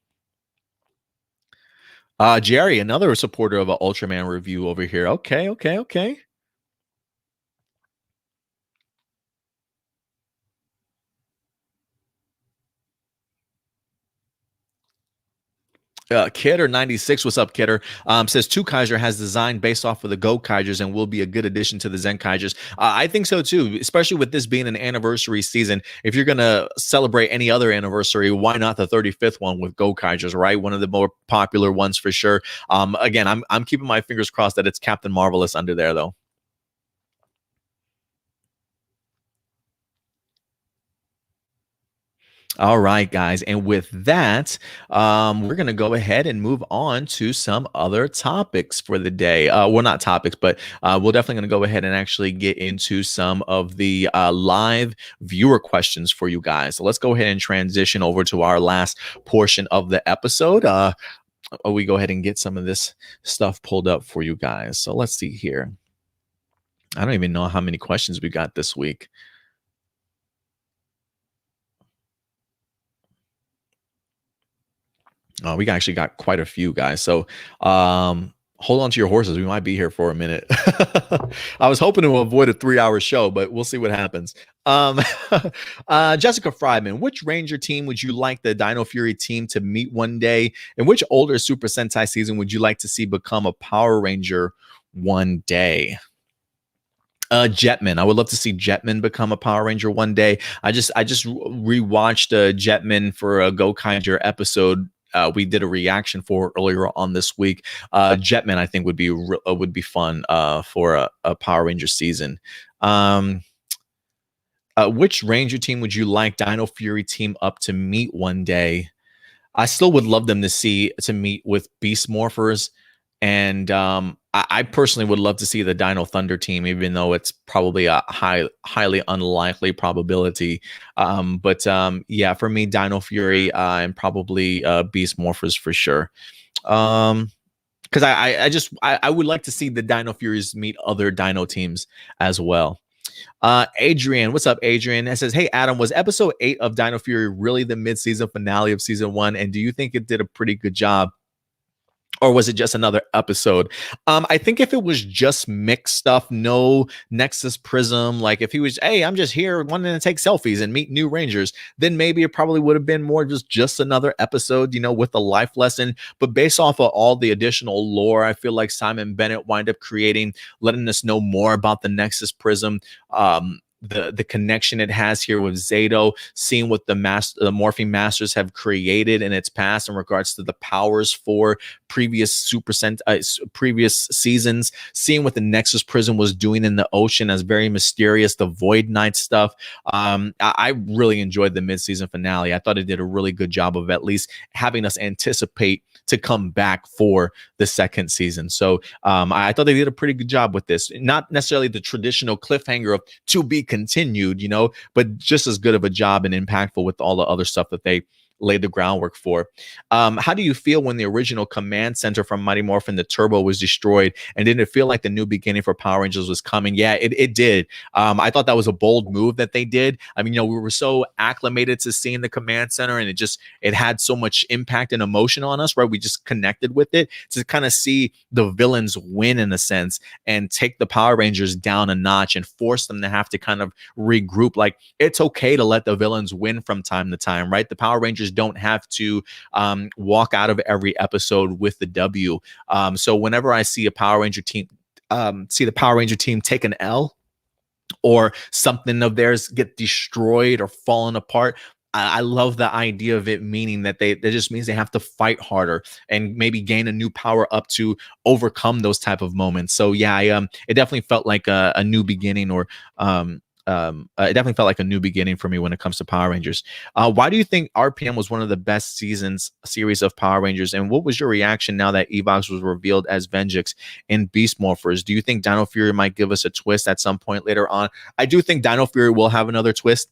Jerry, another supporter of an Ultraman review over here. Okay. Kidder 96, what's up, Kidder? Says Twokaiser has designed based off of the Gokaigers and will be a good addition to the Zenkaigers. I think so too, especially with this being an anniversary season. If you're gonna celebrate any other anniversary, why not the 35th one with Gokaigers, right? One of the more popular ones for sure. Again, I'm keeping my fingers crossed that it's Captain Marvelous under there though. All right, guys. And with that, we're going to go ahead and move on to some other topics for the day. Well, not topics, but we're definitely going to go ahead and actually get into some of the live viewer questions for you guys. So let's go ahead and transition over to our last portion of the episode. we go ahead and get some of this stuff pulled up for you guys. So let's see here. I don't even know how many questions we got this week. We actually got quite a few, guys. So hold on to your horses. We might be here for a minute. I was hoping to avoid a 3-hour show, but we'll see what happens. Jessica Fryman, which Ranger team would you like the Dino Fury team to meet one day? And which older Super Sentai season would you like to see become a Power Ranger one day? Jetman. I would love to see Jetman become a Power Ranger one day. I just rewatched Jetman for a Gokaiger episode. We did a reaction for earlier on this week. Jetman, I think, would be fun for a Power Ranger season. Which Ranger team would you like Dino Fury team up to meet one day? I still would love them to meet with Beast Morphers. And I personally would love to see the Dino Thunder team, even though it's probably a highly unlikely probability. Yeah, for me, Dino Fury and probably Beast Morphers for sure. Because I would like to see the Dino Furies meet other Dino teams as well. Adrian, what's up, Adrian? It says, hey, Adam, was episode 8 of Dino Fury really the mid-season finale of season 1? And do you think it did a pretty good job? Or was it just another episode? I think if it was just Mick stuff, no Nexus Prism, like if he was, hey, I'm just here wanting to take selfies and meet new Rangers, then maybe it probably would have been more just another episode, with a life lesson. But based off of all the additional lore, I feel like Simon Bennett wind up creating, letting us know more about the Nexus Prism. The connection it has here with Zato, seeing what the Morphing Masters have created in its past in regards to the powers for previous previous seasons, seeing what the Nexus Prism was doing in the ocean as very mysterious, the Void Knight stuff. I really enjoyed the mid-season finale. I thought it did a really good job of at least having us anticipate to come back for the second season. So I thought they did a pretty good job with this. Not necessarily the traditional cliffhanger of to be continued, but just as good of a job and impactful with all the other stuff that they laid the groundwork for. How do you feel when the original command center from Mighty Morphin the Turbo was destroyed, and didn't it feel like the new beginning for Power Rangers was coming? Yeah, it did. I thought that was a bold move that they did. I mean, we were so acclimated to seeing the command center, and it had so much impact and emotion on us, right? We just connected with it to kind of see the villains win in a sense and take the Power Rangers down a notch and force them to have to kind of regroup. Like, it's okay to let the villains win from time to time, right? The Power Rangers don't have to walk out of every episode with the W. So whenever I see a Power Ranger team, see the Power Ranger team take an L or something of theirs get destroyed or fallen apart, I love the idea of it, meaning that that just means they have to fight harder and maybe gain a new power up to overcome those type of moments. So yeah, it definitely felt like a new beginning, or it definitely felt like a new beginning for me when it comes to Power Rangers. Why do you think RPM was one of the best series of Power Rangers? And what was your reaction now that Evox was revealed as Venjix in Beast Morphers? Do you think Dino Fury might give us a twist at some point later on? I do think Dino Fury will have another twist.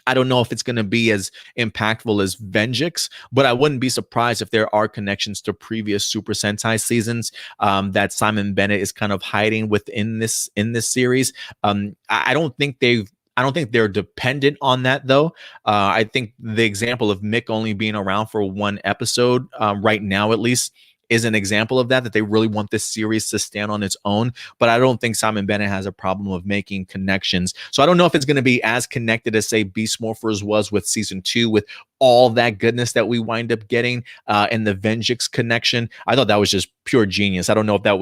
I don't know if it's going to be as impactful as Venjix, but I wouldn't be surprised if there are connections to previous Super Sentai seasons that Simon Bennett is kind of hiding within this series. I don't think they're dependent on that, though. I think the example of Mick only being around for one episode right now, at least, is an example of that they really want this series to stand on its own. But I don't think Simon Bennett has a problem of making connections. So I don't know if it's going to be as connected as, say, Beast Morphers was with season 2, with all that goodness that we wind up getting, and the Venjix connection. I thought that was just pure genius. I don't know if that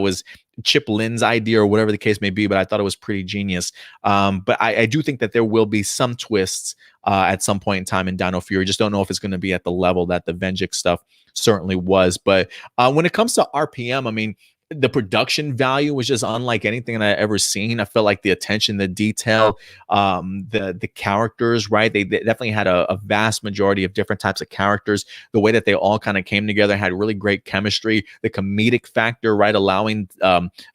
was Chip Lynn's idea or whatever the case may be, but I thought it was pretty genius. But I do think that there will be some twists at some point in time in Dino Fury. Just don't know if it's going to be at the level that the Venjix stuff certainly was. But when it comes to RPM, I mean, the production value was just unlike anything that I ever seen. I felt like the attention, the detail, the characters, right? They definitely had a vast majority of different types of characters. The way that they all kind of came together had really great chemistry. The comedic factor, right, allowing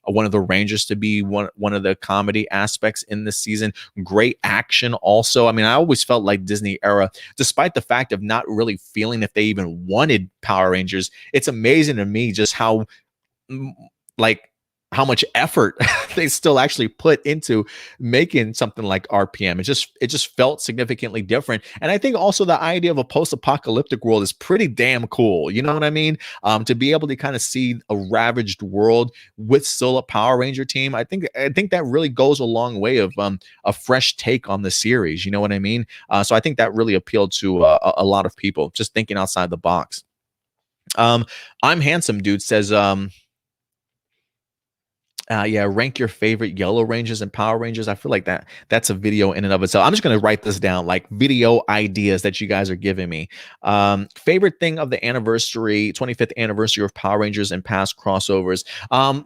one of the Rangers to be one of the comedy aspects in this season. Great action, also. I mean, I always felt like Disney era, despite the fact of not really feeling if they even wanted Power Rangers. It's amazing to me just how like how much effort they still actually put into making something like RPM. It just felt significantly different. And I think also the idea of a post-apocalyptic world is pretty damn cool. You know what I mean? To be able to kind of see a ravaged world with still a Power Ranger team, I think that really goes a long way of a fresh take on the series. You know what I mean? So I think that really appealed to a lot of people, just thinking outside the box. I'm handsome, dude, says yeah, rank your favorite Yellow Rangers and Power Rangers. I feel like that's a video in and of itself. I'm just gonna write this down, like video ideas that you guys are giving me. Favorite thing of the 25th anniversary of Power Rangers and past crossovers.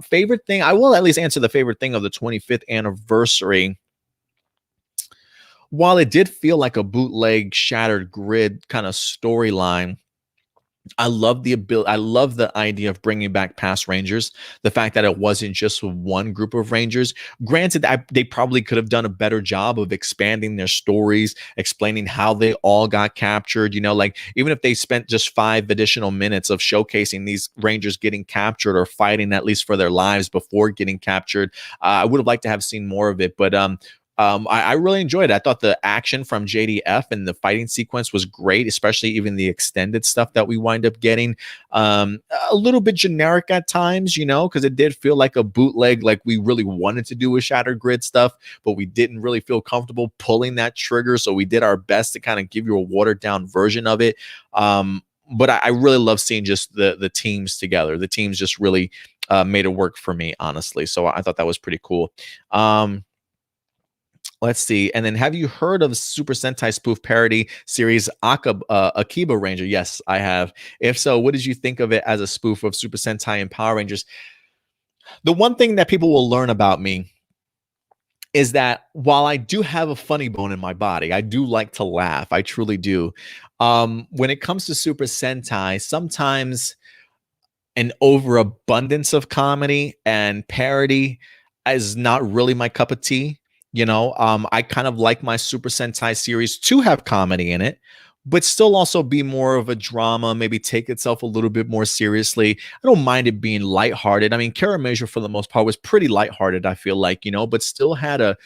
Favorite thing, I will at least answer the favorite thing of the 25th anniversary. While it did feel like a bootleg Shattered Grid kind of storyline, I love the ability. I love the idea of bringing back past Rangers. The fact that it wasn't just one group of Rangers. Granted, they probably could have done a better job of expanding their stories, explaining how they all got captured. You know, like even if they spent just 5 additional minutes of showcasing these Rangers getting captured or fighting at least for their lives before getting captured, I would have liked to have seen more of it. But I really enjoyed it. I thought the action from JDF and the fighting sequence was great, especially even the extended stuff that we wind up getting. A little bit generic at times, you know, because it did feel like a bootleg, like we really wanted to do with Shattered Grid stuff, but we didn't really feel comfortable pulling that trigger. So we did our best to kind of give you a watered down version of it. But I really love seeing just the teams together. The teams just really made it work for me, honestly. So I thought that was pretty cool. Let's see. And then have you heard of Super Sentai spoof parody series Akiba Ranger? Yes, I have. If so, what did you think of it as a spoof of Super Sentai and Power Rangers? The one thing that people will learn about me is that while I do have a funny bone in my body, I do like to laugh. I truly do. When it comes to Super Sentai, sometimes an overabundance of comedy and parody is not really my cup of tea. You know, I kind of like my Super Sentai series to have comedy in it, but still also be more of a drama, maybe take itself a little bit more seriously. I don't mind it being lighthearted. I mean, Kiramager for the most part was pretty lighthearted, I feel like, you know, but still had a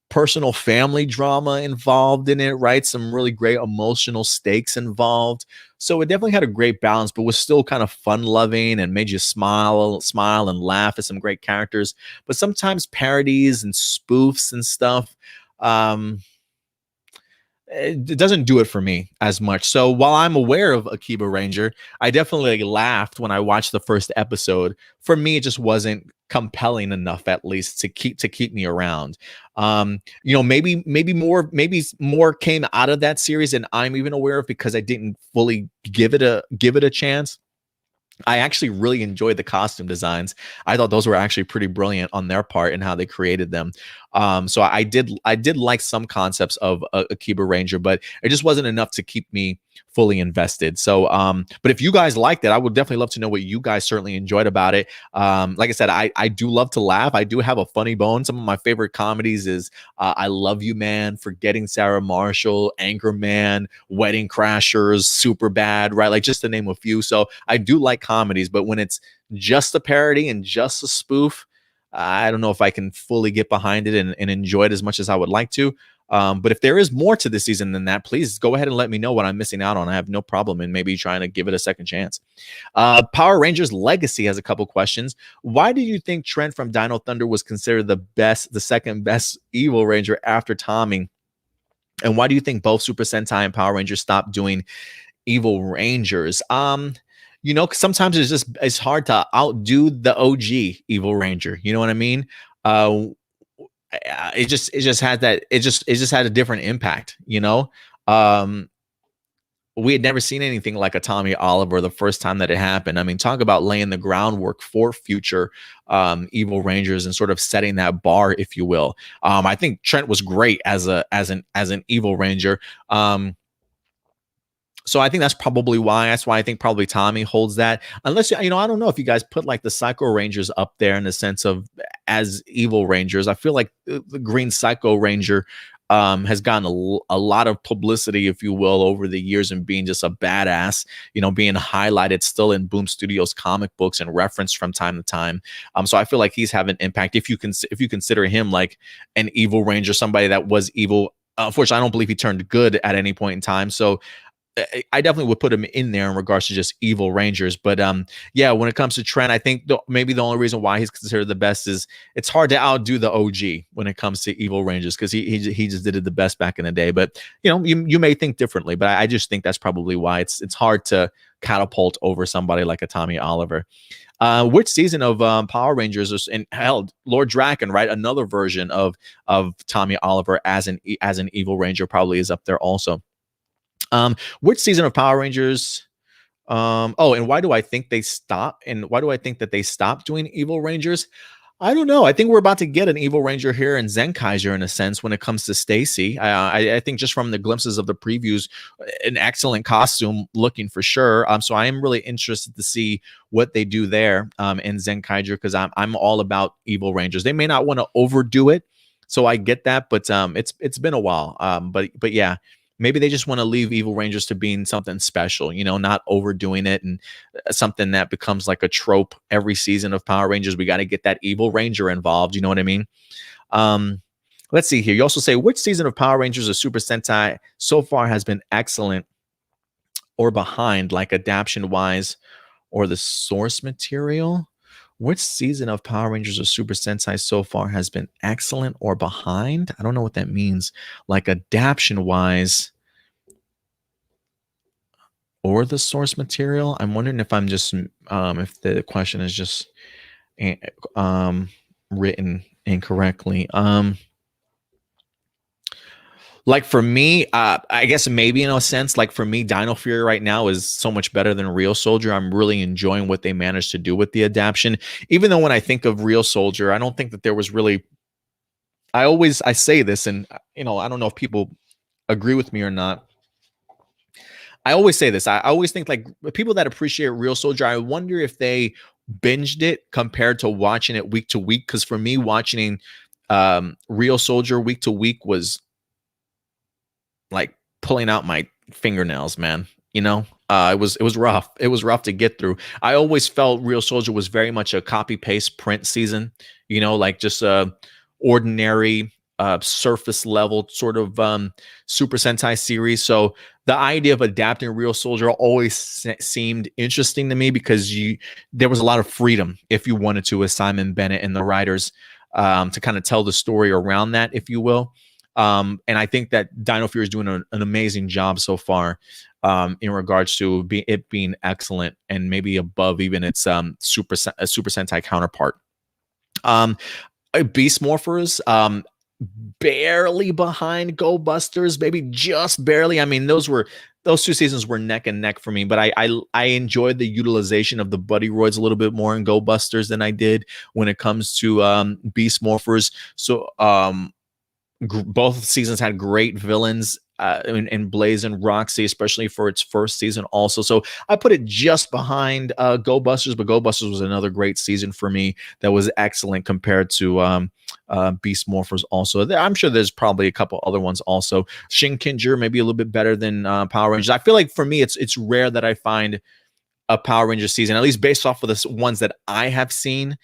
personal family drama involved in it, right? Some really great emotional stakes involved. So it definitely had a great balance, but was still kind of fun loving and made you smile and laugh at some great characters. But sometimes parodies and spoofs and stuff, it doesn't do it for me as much. So while I'm aware of Akiba Ranger, I definitely laughed when I watched the first episode. For me, it just wasn't compelling enough, at least to keep me around. You know, maybe more came out of that series than I'm even aware of because I didn't fully give it a chance. I actually really enjoyed the costume designs. I thought those were actually pretty brilliant on their part and how they created them. So I did like some concepts of Akiba Ranger, but it just wasn't enough to keep me fully invested. So, but if you guys liked it, I would definitely love to know what you guys certainly enjoyed about it. Like I said, I do love to laugh. I do have a funny bone. Some of my favorite comedies is I Love You Man, Forgetting Sarah Marshall, Anchorman, Wedding Crashers, Super Bad, right? Like just to name a few. So I do like comedies, but when it's just a parody and just a spoof, I don't know if I can fully get behind it and enjoy it as much as I would like to. But if there is more to this season than that, please go ahead and let me know what I'm missing out on. I have no problem in maybe trying to give it a second chance. Power Rangers Legacy has a couple questions. Why do you think Trent from Dino Thunder was considered the second best Evil Ranger after Tommy? And why do you think both Super Sentai and Power Rangers stopped doing Evil Rangers? You know, sometimes it's hard to outdo the OG Evil Ranger. You know what I mean? It just had a different impact, you know. we had never seen anything like a Tommy Oliver the first time that it happened. I mean, talk about laying the groundwork for future Evil Rangers and sort of setting that bar, if you will. I think Trent was great as an Evil Ranger. So I think that's probably why. That's why I think probably Tommy holds that. Unless, I don't know if you guys put like the Psycho Rangers up there in the sense of as Evil Rangers. I feel like the Green Psycho Ranger has gotten a lot of publicity, if you will, over the years and being just a badass, being highlighted still in Boom Studios comic books and referenced from time to time. So I feel like he's having impact. If you consider him like an Evil Ranger, somebody that was evil. Unfortunately, I don't believe he turned good at any point in time. So I definitely would put him in there in regards to just Evil Rangers. But yeah, when it comes to Trent, I think maybe the only reason why he's considered the best is it's hard to outdo the OG when it comes to Evil Rangers, because he just did it the best back in the day. But you may think differently, but I just think that's probably why it's hard to catapult over somebody like a Tommy Oliver. Which season of Power Rangers is, and hell, Lord Draken, right? Another version of Tommy Oliver as an Evil Ranger probably is up there also. Which season of Power Rangers? And why do I think they stop? And why do I think that they stopped doing Evil Rangers? I don't know. I think we're about to get an Evil Ranger here in Zenkaiger in a sense when it comes to Stacy. I think just from the glimpses of the previews, an excellent costume looking for sure. So I am really interested to see what they do there in Zenkaiger, because I'm all about Evil Rangers. They may not want to overdo it, so I get that, but it's been a while. But yeah. Maybe they just want to leave Evil Rangers to being something special, not overdoing it and something that becomes like a trope every season of Power Rangers. We got to get that Evil Ranger involved. You know what I mean? Let's see here. You also say, which season of Power Rangers or Super Sentai so far has been excellent or behind, like adaptation-wise or the source material? Which season of Power Rangers or Super Sentai so far has been excellent or behind? I don't know what that means. Like adaptation-wise or the source material? I'm wondering if I'm just if the question is just written incorrectly. Like for me, I guess maybe in a sense, like for me, Dino Fury right now is so much better than Ryusoulger. I'm really enjoying what they managed to do with the adaptation. Even though when I think of Ryusoulger, I don't think that there was really. I say this, and I don't know if people agree with me or not. I always say this. I always think like people that appreciate Ryusoulger, I wonder if they binged it compared to watching it week to week. Because for me, watching Ryusoulger week to week was like pulling out my fingernails, man. It was rough. It was rough to get through. I always felt Ryusoulger was very much a copy paste print season, like just a ordinary surface level sort of Super Sentai series. So the idea of adapting Ryusoulger always seemed interesting to me, because there was a lot of freedom if you wanted to, as Simon Bennett and the writers, to kind of tell the story around that, if you will. And I think that Dino Fury is doing an amazing job so far in regards to it being excellent and maybe above even its Super Sentai counterpart. Beast Morphers, barely behind Go Busters, maybe just barely. I mean, those two seasons were neck and neck for me, but I enjoyed the utilization of the Buddy Roids a little bit more in Go Busters than I did when it comes to Beast Morphers. So both seasons had great villains in Blaze and Roxy, especially for its first season also. So I put it just behind Go Busters, but Go Busters was another great season for me that was excellent compared to Beast Morphers also. I'm sure there's probably a couple other ones also. Shinkenger maybe a little bit better than Power Rangers. I feel like for me, it's rare that I find a Power Rangers season, at least based off of the ones that I have seen.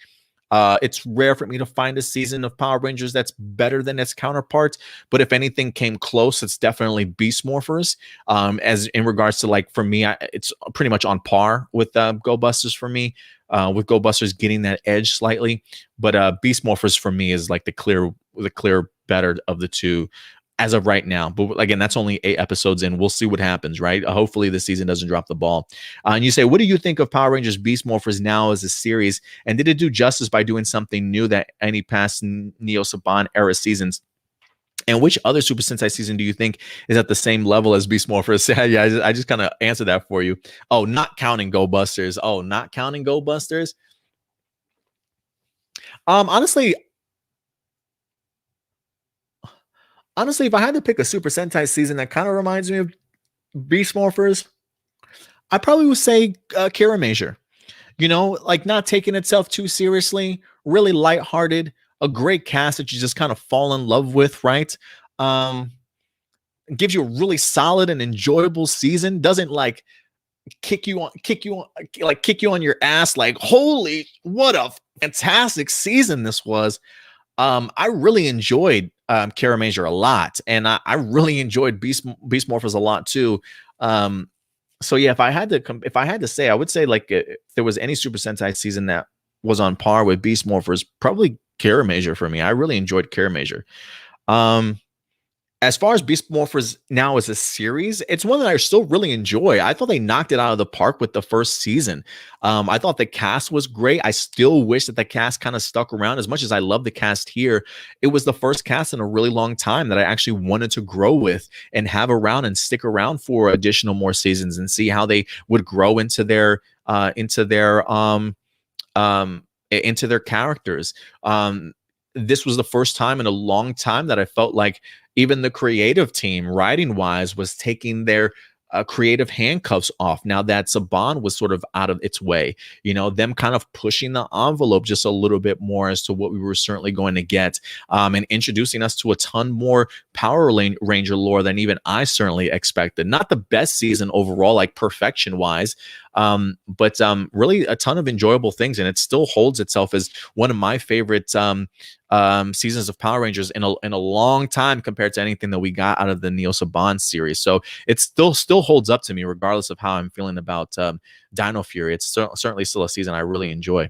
It's rare for me to find a season of Power Rangers that's better than its counterparts. But if anything came close, it's definitely Beast Morphers. As in regards to, like, for me, it's pretty much on par with Go Busters for me, with Go Busters getting that edge slightly. But Beast Morphers for me is like the clear better of the two as of right now. But again, that's only 8 episodes in. We'll see what happens, right? Hopefully this season doesn't drop the ball. And you say, what do you think of Power Rangers Beast Morphers now as a series? And did it do justice by doing something new that any past Neo Saban era seasons And which other Super Sentai season do you think is at the same level as Beast Morphers? Yeah, I just kind of answered that for you. Oh, not counting Go Busters. Oh, not counting Go Busters. Honestly, if I had to pick a Super Sentai season that kind of reminds me of Beast Morphers, I probably would say Kiramager. You know, like not taking itself too seriously, really lighthearted, a great cast that you just kind of fall in love with, right? Um, gives you a really solid and enjoyable season. Doesn't like kick you on your ass. Like, holy, what a fantastic season this was. I really enjoyed Kiramager a lot, and I really enjoyed Beast Morphers a lot too. So yeah, if I had to say, I would say like if there was any Super Sentai season that was on par with Beast Morphers, probably Kiramager for me. I really enjoyed Kiramager. As far as Beast Morphers now as a series, it's one that I still really enjoy. I thought they knocked it out of the park with the first season. I thought the cast was great. I still wish that the cast kind of stuck around. As much as I love the cast here, it was the first cast in a really long time that I actually wanted to grow with and have around and stick around for additional more seasons and see how they would grow into their characters. This was the first time in a long time that I felt like even the creative team, writing wise, was taking their creative handcuffs off. Now that Saban was sort of out of its way, you know, them kind of pushing the envelope just a little bit more as to what we were certainly going to get, and introducing us to a ton more Power Ranger lore than even I certainly expected. Not the best season overall, like perfection wise, but really a ton of enjoyable things, and it still holds itself as one of my favorite seasons of Power Rangers in a long time compared to anything that we got out of the Neo Saban series. So it still holds up to me regardless of how I'm feeling about Dino Fury. It's certainly still a season I really enjoy.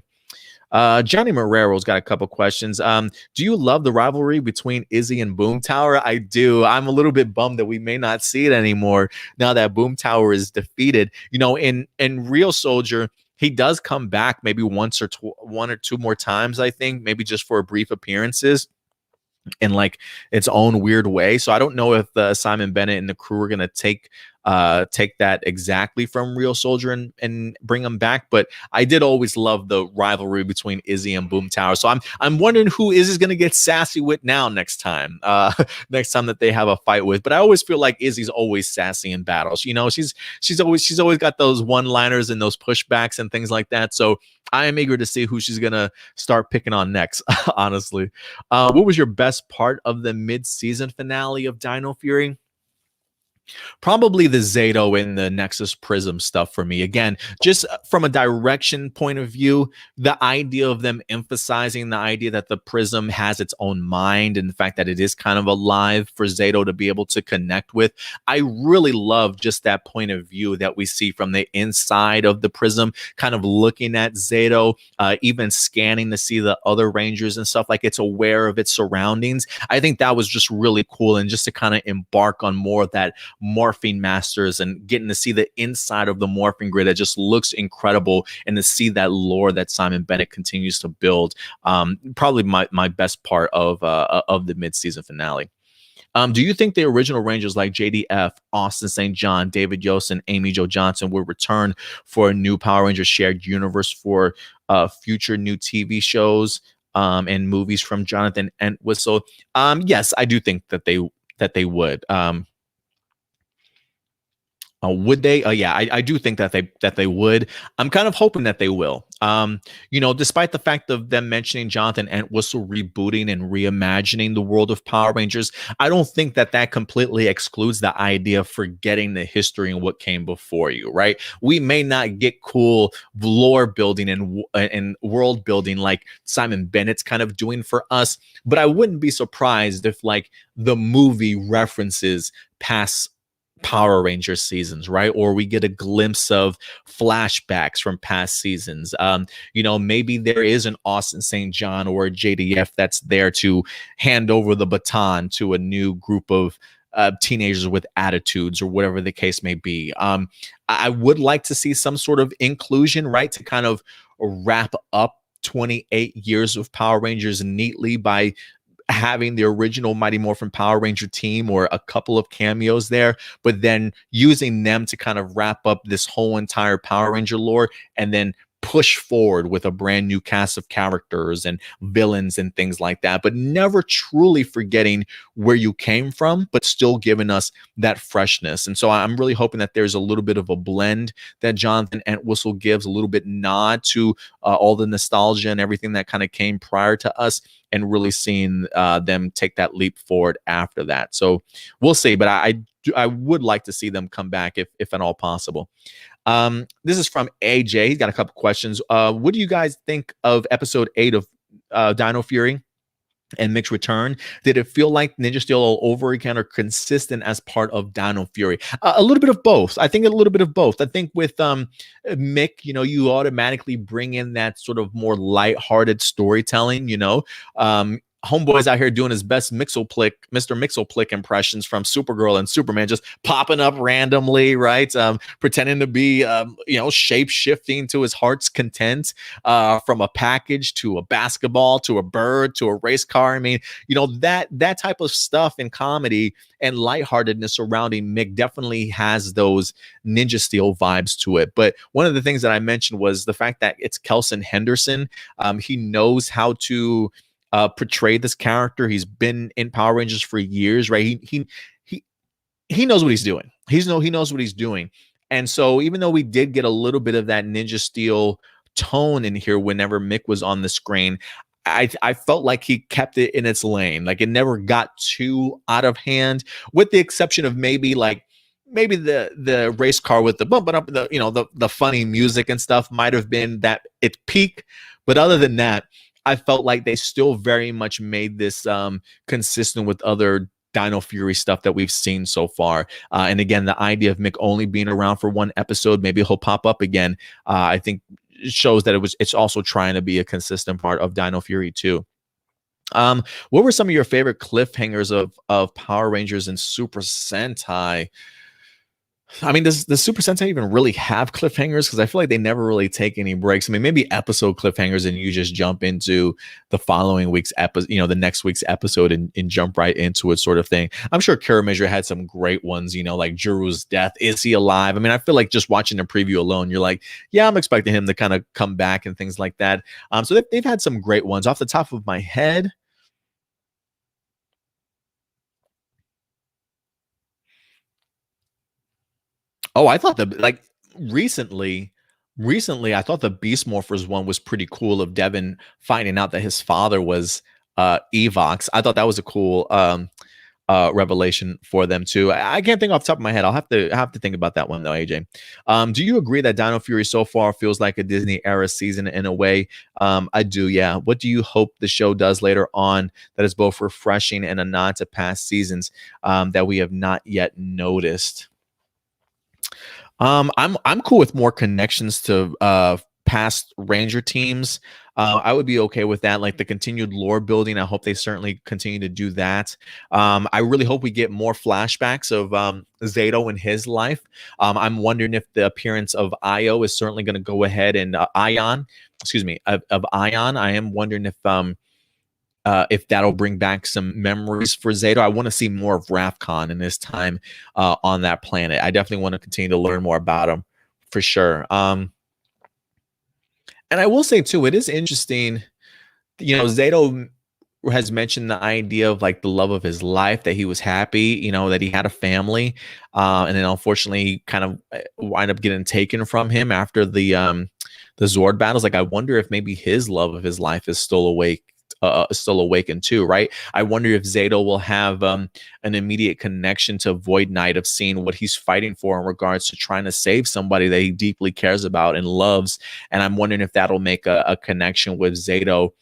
Johnny Marrero's got a couple questions. Do you love the rivalry between Izzy and Boom Tower? I do. I'm a little bit bummed that we may not see it anymore now that Boom Tower is defeated. You know, in Ryusoulger, he does come back maybe one or two more times, I think, maybe just for brief appearances in like its own weird way. So I don't know if Simon Bennett and the crew are going to take that exactly from Ryusoulger and bring them back. But I did always love the rivalry between Izzy and Boom Tower. So I'm wondering who Izzy's going to get sassy with now next time that they have a fight with. But I always feel like Izzy's always sassy in battles. You know, she's always got those one-liners and those pushbacks and things like that. So I am eager to see who she's going to start picking on next, honestly. What was your best part of the mid-season finale of Dino Fury? Probably the Zato and the Nexus Prism stuff for me. Again, just from a direction point of view, the idea of them emphasizing the idea that the Prism has its own mind and the fact that it is kind of alive for Zato to be able to connect with. I really love just that point of view that we see from the inside of the Prism, kind of looking at Zato, even scanning to see the other Rangers and stuff, like it's aware of its surroundings. I think that was just really cool, and just to kind of embark on more of that morphing masters and getting to see the inside of the morphing grid that just looks incredible, and to see that lore that Simon Bennett continues to build. Probably my best part of the mid-season finale. Do you think the original Rangers like JDF, Austin St. John, David Yost, and Amy Jo Johnson will return for a new Power Rangers shared universe for future new TV shows and movies from Jonathan Entwistle? Yes, I do think that they would. Would they? Yeah, I do think that they would. I'm kind of hoping that they will. You know, despite the fact of them mentioning Jonathan Entwistle rebooting and reimagining the world of Power Rangers, I don't think that completely excludes the idea of forgetting the history and what came before you, right? We may not get cool lore building and world building like Simon Bennett's kind of doing for us, but I wouldn't be surprised if like the movie references past Power Rangers seasons, right? Or we get a glimpse of flashbacks from past seasons. You know, maybe there is an Austin St. John or a JDF that's there to hand over the baton to a new group of teenagers with attitudes, or whatever the case may be. I would like to see some sort of inclusion, right, to kind of wrap up 28 years of Power Rangers neatly by having the original Mighty Morphin Power Ranger team or a couple of cameos there, but then using them to kind of wrap up this whole entire Power Ranger lore and then push forward with a brand new cast of characters and villains and things like that, but never truly forgetting where you came from, but still giving us that freshness. And so I'm really hoping that there's a little bit of a blend that Jonathan Entwistle gives, a little bit nod to all the nostalgia and everything that kind of came prior to us, and really seeing them take that leap forward after that. So we'll see, but I would like to see them come back if at all possible. This is from AJ. He's got a couple questions. What do you guys think of episode 8 of Dino Fury and Mick's return? Did it feel like Ninja Steel all over again, or consistent as part of Dino Fury? A little bit of both. I think a little bit of both. I think with Mick, you automatically bring in that sort of more lighthearted storytelling, Homeboy's out here doing his best Mr. Mixelplick impressions from Supergirl and Superman, just popping up randomly, right? Pretending to be, shape shifting to his heart's content, from a package to a basketball to a bird to a race car. I mean, that type of stuff in comedy and lightheartedness surrounding Mick definitely has those Ninja Steel vibes to it. But one of the things that I mentioned was the fact that it's Kelson Henderson. He knows how to portray this character. He's been in Power Rangers for years, right? He knows what he's doing. He knows what he's doing. And so even though we did get a little bit of that Ninja Steel tone in here whenever Mick was on the screen, I felt like he kept it in its lane. Like, it never got too out of hand, with the exception of maybe the race car with the bumping up, the funny music and stuff might have been that its peak. But other than that, I felt like they still very much made this consistent with other Dino Fury stuff that we've seen so far. And again, the idea of Mick only being around for one episode, maybe he'll pop up again, I think shows that it's also trying to be a consistent part of Dino Fury too. What were some of your favorite cliffhangers of Power Rangers and Super Sentai? I mean, does the Super Sentai even really have cliffhangers? Because I feel like they never really take any breaks. I mean, maybe episode cliffhangers and you just jump into the following week's episode, the next week's episode and jump right into it, sort of thing. I'm sure Kiramager had some great ones, like Juru's death. Is he alive? I mean, I feel like just watching the preview alone, you're like, yeah, I'm expecting him to kind of come back and things like that. So they've had some great ones. Off the top of my head, oh, I thought recently, I thought the Beast Morphers one was pretty cool, of Devin finding out that his father was Evox. I thought that was a cool revelation for them too. I can't think off the top of my head. I'll have to think about that one though, AJ. Do you agree that Dino Fury so far feels like a Disney era season in a way? I do, yeah. What do you hope the show does later on that is both refreshing and a nod to past seasons that we have not yet noticed? I'm cool with more connections to past Ranger teams. I would be okay with that, like the continued lore building. I hope they certainly continue to do that. I really hope we get more flashbacks of Zato in his life. I'm wondering if the appearance of Io is certainly going to go ahead and Ion. I am wondering if that'll bring back some memories for Zato. I want to see more of Rafcon in his time on that planet. I definitely want to continue to learn more about him for sure. And I will say too, it is interesting, Zato has mentioned the idea of like the love of his life, that he was happy, that he had a family. And then unfortunately he kind of wind up getting taken from him after the Zord battles. Like, I wonder if maybe his love of his life is still awakened too, right? I wonder if Zato will have an immediate connection to Void Knight, of seeing what he's fighting for in regards to trying to save somebody that he deeply cares about and loves. And I'm wondering if that'll make a connection with Zato,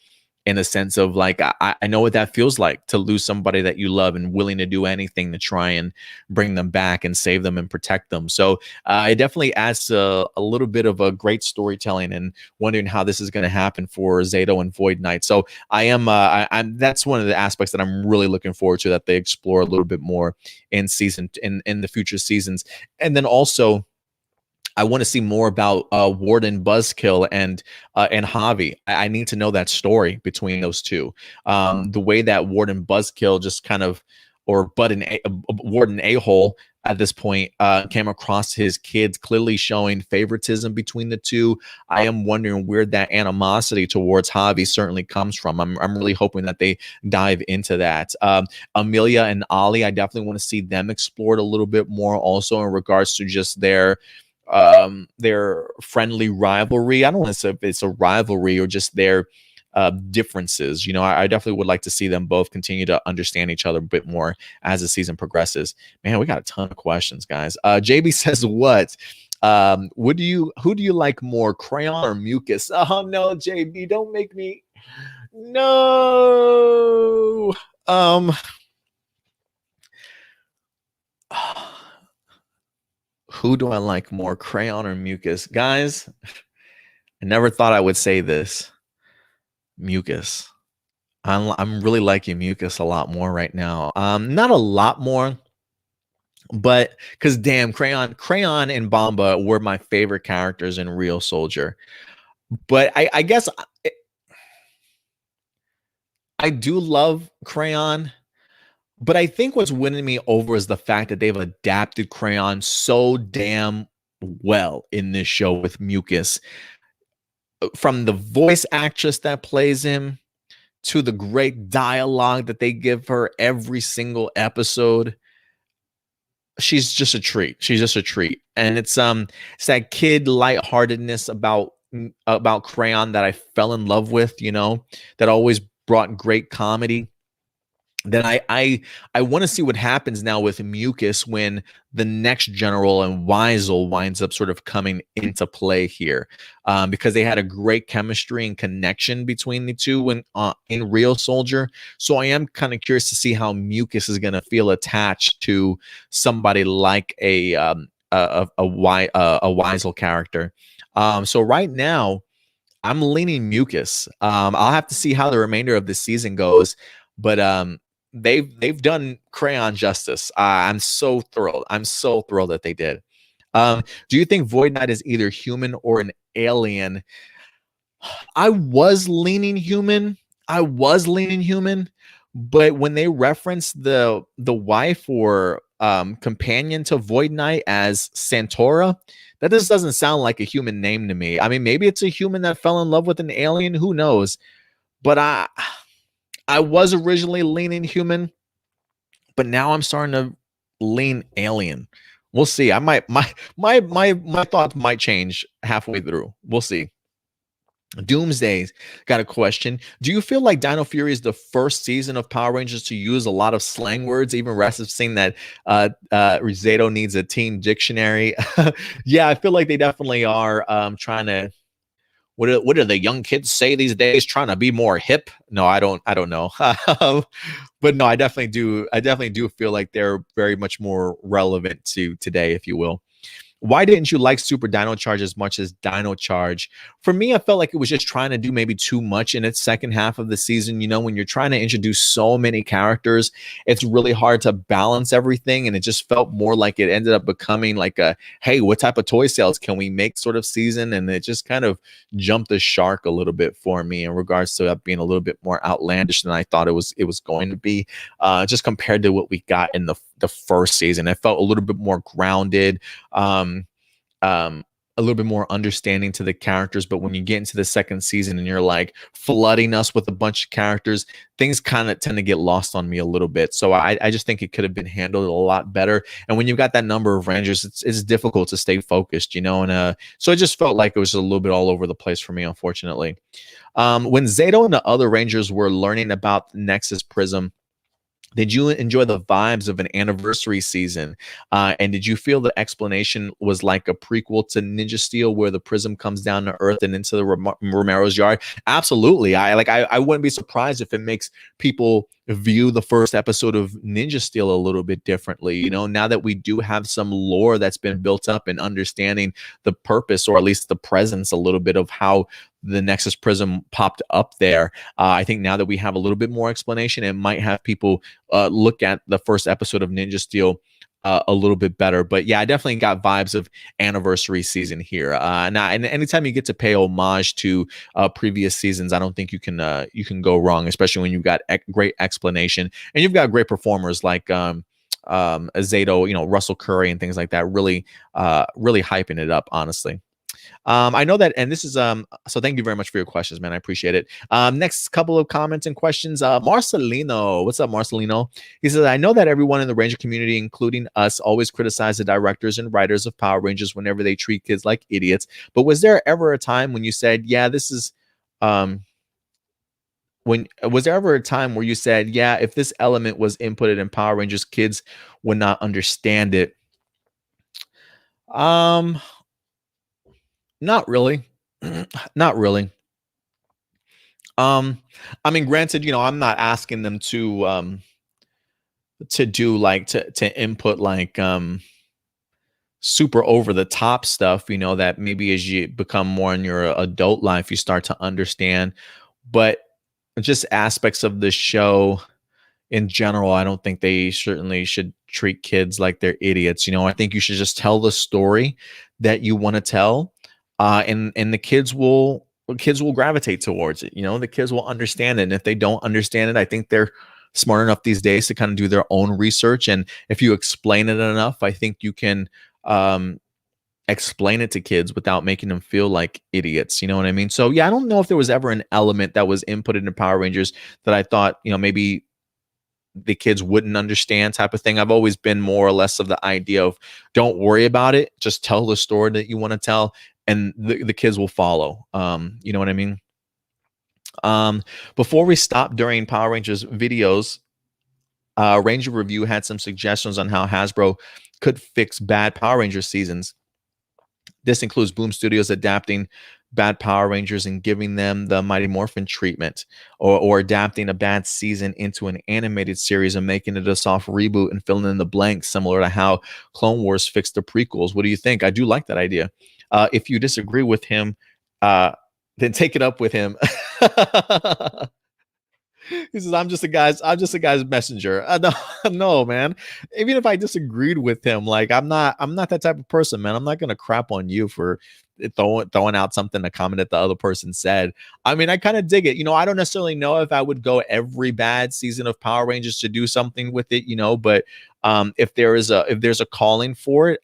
in a sense of like, I know what that feels like, to lose somebody that you love and willing to do anything to try and bring them back and save them and protect them. So it definitely adds to a little bit of a great storytelling, and wondering how this is going to happen for Zato and Void Knight. So I'm that's one of the aspects that I'm really looking forward to, that they explore a little bit more in the future seasons. And then also, I want to see more about Warden Buzzkill and Javi. I need to know that story between those two. The way that Warden Buzzkill just kind of, or Warden A-hole at this point, came across his kids, clearly showing favoritism between the two. I am wondering where that animosity towards Javi certainly comes from. I'm really hoping that they dive into that. Amelia and Ollie, I definitely want to see them explored a little bit more, also in regards to just their friendly rivalry. I don't want to say if it's a rivalry or just their differences. You know, I definitely would like to see them both continue to understand each other a bit more as the season progresses. Man, we got a ton of questions, guys. JB says, what? Who do you like more, Crayon or Mucus? Oh no, JB, don't make me. No. Who do I like more, Crayon or Mucus? Guys, I never thought I would say this. Mucus. I'm really liking Mucus a lot more right now. Not a lot more, but because damn, Crayon and Bomba were my favorite characters in Ryusoulger. But I guess I do love Crayon. But I think what's winning me over is the fact that they've adapted Crayon so damn well in this show with Mucus. From the voice actress that plays him to the great dialogue that they give her every single episode, she's just a treat. She's just a treat. And it's that kid lightheartedness about Crayon that I fell in love with, you know, that always brought great comedy. Then I want to see what happens now with Mucus when the next general and Weisel winds up sort of coming into play here, because they had a great chemistry and connection between the two when in Ryusoulger. So I am kind of curious to see how Mucus is going to feel attached to somebody like a Weisel character. So right now I'm leaning Mucus. I'll have to see how the remainder of the season goes, but they've done Crayon justice. I'm so thrilled. I'm so thrilled that they did. Do you think Void Knight is either human or an alien? I was leaning human. But when they reference the wife or companion to Void Knight as Santora, that just doesn't sound like a human name to me. I mean, maybe it's a human that fell in love with an alien. Who knows? But I was originally leaning human, but now I'm starting to lean alien. We'll see. I might my thoughts might change halfway through. We'll see. Doomsday's got a question. Do you feel like Dino Fury is the first season of Power Rangers to use a lot of slang words, even referencing that Rizeto needs a team dictionary? Yeah, I feel like they definitely are trying to. What do the young kids say these days? Trying to be more hip? No, I don't know. But no, I definitely do feel like they're very much more relevant to today, if you will. Why didn't you like Super Dino Charge as much as Dino Charge? For me, I felt like it was just trying to do maybe too much in its second half of the season. You know, when you're trying to introduce so many characters, it's really hard to balance everything. And it just felt more like it ended up becoming like a, hey, what type of toy sales can we make sort of season? And it just kind of jumped the shark a little bit for me in regards to that being a little bit more outlandish than I thought it was going to be, just compared to what we got in the first season. It felt a little bit more grounded, a little bit more understanding to the characters. But when you get into the second season and you're like flooding us with a bunch of characters, things kind of tend to get lost on me a little bit. So I just think it could have been handled a lot better. And when you've got that number of Rangers, it's difficult to stay focused, you know. And so it just felt like it was a little bit all over the place for me, unfortunately. When Zato and the other Rangers were learning about Nexus Prism, did you enjoy the vibes of an anniversary season? And did you feel the explanation was like a prequel to Ninja Steel, where the prism comes down to Earth and into the Romero's yard? Absolutely. I wouldn't be surprised if it makes people view the first episode of Ninja Steel a little bit differently. You know, now that we do have some lore that's been built up and understanding the purpose, or at least the presence a little bit of how the Nexus Prism popped up there. I think now that we have a little bit more explanation, it might have people look at the first episode of Ninja Steel a little bit better. But yeah, I definitely got vibes of anniversary season here. Now, and anytime you get to pay homage to previous seasons, I don't think you can go wrong, especially when you've got great explanation and you've got great performers like Zato, Russell Curry and things like that, really hyping it up, honestly. I know that, and this is so thank you very much for your questions, man. I appreciate it. Next couple of comments and questions. Marcelino, what's up, Marcelino? He says, I know that everyone in the Ranger community, including us, always criticize the directors and writers of Power Rangers whenever they treat kids like idiots. But was there ever a time when you said, yeah, this is when was there ever a time where you said, yeah, if this element was inputted in Power Rangers, kids would not understand it? Not really. Not really. I mean, granted, I'm not asking them to do like to input like super over the top stuff, that maybe as you become more in your adult life, you start to understand. But just aspects of the show in general, I don't think they certainly should treat kids like they're idiots. I think you should just tell the story that you want to tell, and the kids will gravitate towards it. The kids will understand it, and if they don't understand it, I think they're smart enough these days to kind of do their own research. And if you explain it enough, I think you can explain it to kids without making them feel like idiots. You know what I mean? So yeah, I don't know if there was ever an element that was inputted into Power Rangers that I thought, maybe the kids wouldn't understand, type of thing. I've always been more or less of the idea of don't worry about it. Just tell the story that you want to tell, and the kids will follow. You know what I mean? Before we stopped during Power Rangers videos, Ranger Review had some suggestions on how Hasbro could fix bad Power Rangers seasons. This includes Boom Studios adapting bad Power Rangers and giving them the Mighty Morphin treatment, or adapting a bad season into an animated series and making it a soft reboot and filling in the blanks, similar to how Clone Wars fixed the prequels. What do you think? I do like that idea. If you disagree with him, then take it up with him. He says, I'm just a guy's messenger. No, man. Even if I disagreed with him, like I'm not that type of person, man. I'm not gonna crap on you for throwing out something, a comment that the other person said. I mean, I kind of dig it. I don't necessarily know if I would go every bad season of Power Rangers to do something with it, but if there's a calling for it,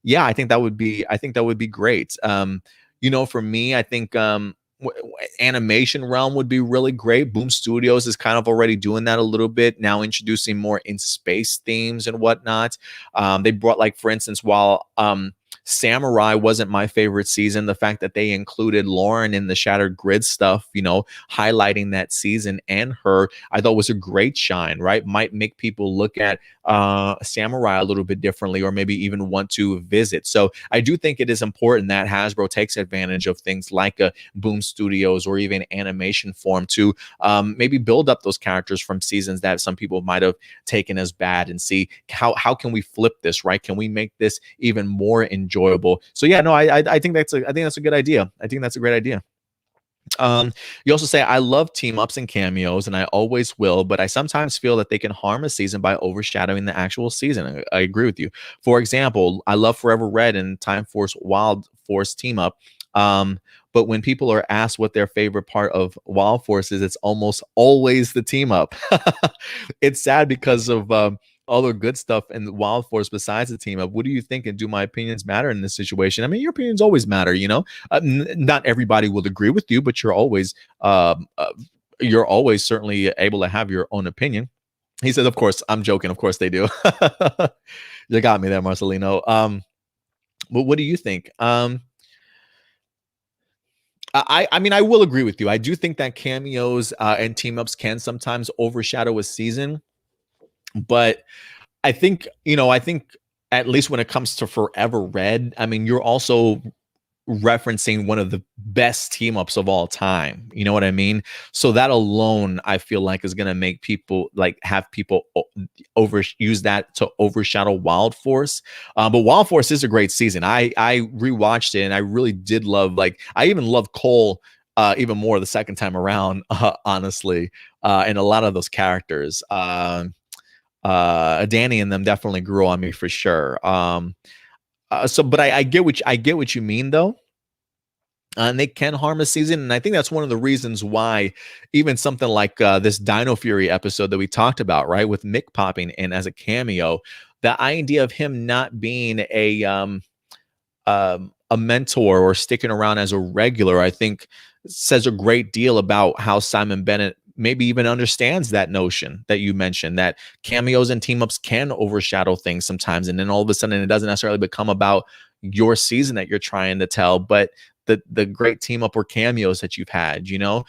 yeah, I think that would be great. For me, I think animation realm would be really great. Boom Studios is kind of already doing that a little bit now, introducing more in space themes and whatnot. They brought, like, for instance, while Samurai wasn't my favorite season, the fact that they included Lauren in the Shattered Grid stuff, highlighting that season and her, I thought was a great shine, right? Might make people look at Samurai a little bit differently, or maybe even want to visit. So I do think it is important that Hasbro takes advantage of things like a Boom Studios or even animation form to maybe build up those characters from seasons that some people might have taken as bad, and see how can we flip this, right? Can we make this even more enjoyable? So yeah, no, I think that's a good idea. I think that's a great idea. You also say, I love team ups and cameos, and I always will, but I sometimes feel that they can harm a season by overshadowing the actual season. I agree with you. For example, I love Forever Red and Time Force Wild Force team up. But when people are asked what their favorite part of Wild Force is, it's almost always the team up. It's sad because of all the good stuff in the Wild Force besides the team up. What do you think? And do my opinions matter in this situation? I mean, your opinions always matter, not everybody will agree with you, but you're always certainly able to have your own opinion. He says, of course, I'm joking. Of course they do. You got me there, Marcelino. But what do you think? I mean, I will agree with you. I do think that cameos and team ups can sometimes overshadow a season. But I think at least when it comes to Forever Red, I mean, you're also referencing one of the best team ups of all time. You know what I mean? So that alone, I feel like, is going to make people have people use that to overshadow Wild Force. But Wild Force is a great season. I rewatched it and I really did love, I even love Cole even more the second time around, honestly, and a lot of those characters. Danny and them definitely grew on me for sure. But I get what you mean though. And they can harm a season. And I think that's one of the reasons why even something like this Dino Fury episode that we talked about, right, with Mick popping in as a cameo, the idea of him not being a mentor or sticking around as a regular, I think says a great deal about how Simon Bennett maybe even understands that notion that you mentioned, that cameos and team ups can overshadow things sometimes. And then all of a sudden it doesn't necessarily become about your season that you're trying to tell, but the great team up or cameos that you've had, you know?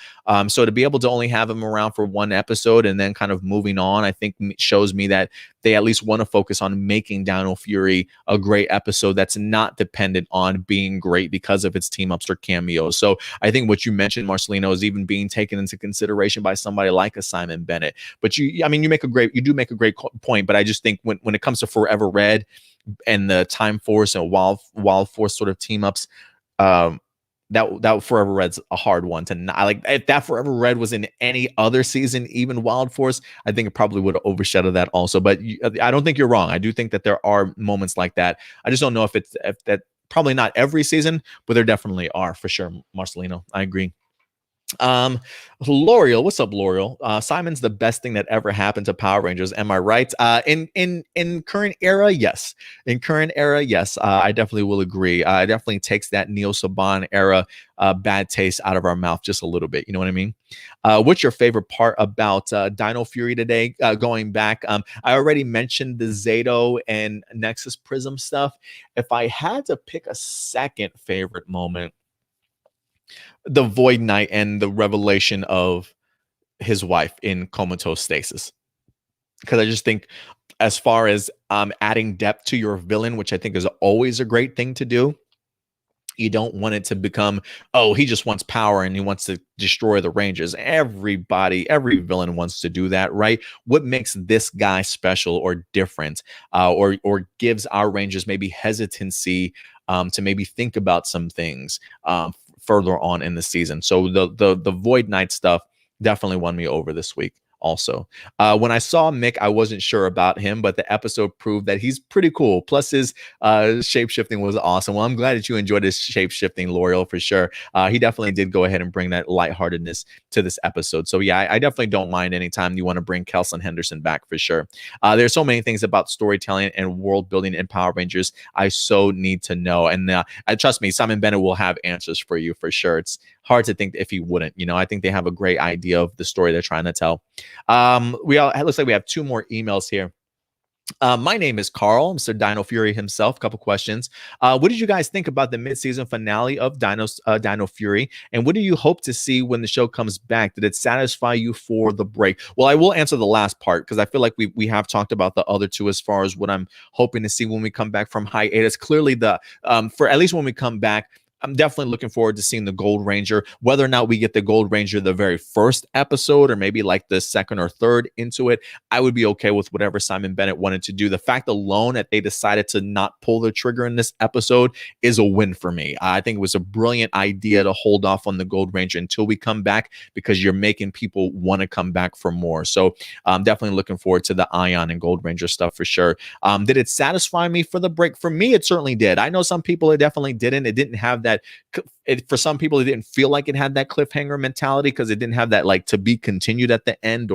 So to be able to only have them around for one episode and then kind of moving on, I think shows me that they at least want to focus on making Dino Fury a great episode that's not dependent on being great because of its team ups or cameos. So I think what you mentioned, Marcelino, is even being taken into consideration by somebody like a Simon Bennett. But you do make a great point. But I just think when it comes to Forever Red and the Time Force and Wild Force sort of team ups, that Forever Red's a hard one to not like. If that Forever Red was in any other season, even Wild Force, I think it probably would have overshadowed that also. But I don't think you're wrong. I do think that there are moments like that. I just don't know if that probably not every season, but there definitely are for sure. Marcelino, I agree. L'Oreal, what's up, L'Oreal? Simon's the best thing that ever happened to Power Rangers. Am I right? In current era, yes. In current era, yes. I definitely will agree. It definitely takes that Neo Saban era bad taste out of our mouth just a little bit. You know what I mean? What's your favorite part about Dino Fury today? Going back, I already mentioned the Zato and Nexus Prism stuff. If I had to pick a second favorite moment, the Void Knight and the revelation of his wife in comatose stasis. Because I just think, as far as adding depth to your villain, which I think is always a great thing to do, you don't want it to become, oh, he just wants power and he wants to destroy the Rangers. Every villain wants to do that, right? What makes this guy special or different, or gives our Rangers maybe hesitancy to maybe think about some things further on in the season. So the Void Knight stuff definitely won me over this week. Also, when I saw Mick, I wasn't sure about him, but the episode proved that he's pretty cool. Plus, his shape-shifting was awesome. Well, I'm glad that you enjoyed his shape-shifting, L'Oreal, for sure. He definitely did go ahead and bring that lightheartedness to this episode. So, yeah, I definitely don't mind anytime you want to bring Kelson Henderson back, for sure. There's so many things about storytelling and world building in Power Rangers I so need to know. And trust me, Simon Bennett will have answers for you, for sure. It's hard to think if he wouldn't. You know, I think they have a great idea of the story they're trying to tell. It looks like we have two more emails here. My name is Carl, Mr. Dino Fury himself. A couple questions. What did you guys think about the mid-season finale of Dino Fury? And what do you hope to see when the show comes back? Did it satisfy you for the break? Well, I will answer the last part because I feel like we have talked about the other two as far as what I'm hoping to see when we come back from hiatus. Clearly, for at least when we come back, I'm definitely looking forward to seeing the Gold Ranger. Whether or not we get the Gold Ranger the very first episode or maybe like the second or third into it, I would be okay with whatever Simon Bennett wanted to do. The fact alone that they decided to not pull the trigger in this episode is a win for me. I think it was a brilliant idea to hold off on the Gold Ranger until we come back, because you're making people want to come back for more. So I'm definitely looking forward to the Ion and Gold Ranger stuff for sure. Did it satisfy me for the break? For me, it certainly did. I know some people it definitely didn't. It didn't have that. For some people, it didn't feel like it had that cliffhanger mentality because it didn't have that like to be continued at the end.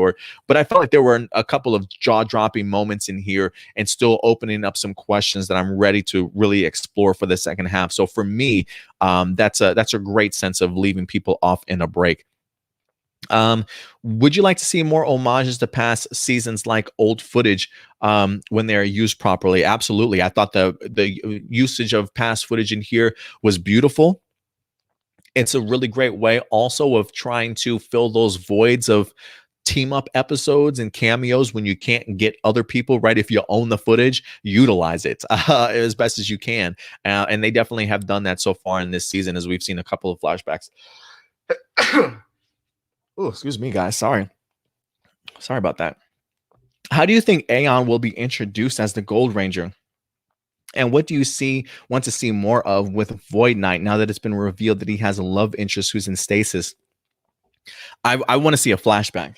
But I felt like there were a couple of jaw-dropping moments in here and still opening up some questions that I'm ready to really explore for the second half. So for me, that's a great sense of leaving people off in a break. Would you like to see more homages to past seasons, like old footage when they're used properly? Absolutely. I thought the usage of past footage in here was beautiful. It's a really great way also of trying to fill those voids of team up episodes and cameos when you can't get other people, right? If you own the footage, utilize it as best as you can. And they definitely have done that so far in this season, as we've seen a couple of flashbacks. Oh, excuse me, guys. Sorry about that. How do you think Aeon will be introduced as the Gold Ranger? And what do you want to see more of with Void Knight now that it's been revealed that he has a love interest who's in stasis? I want to see a flashback.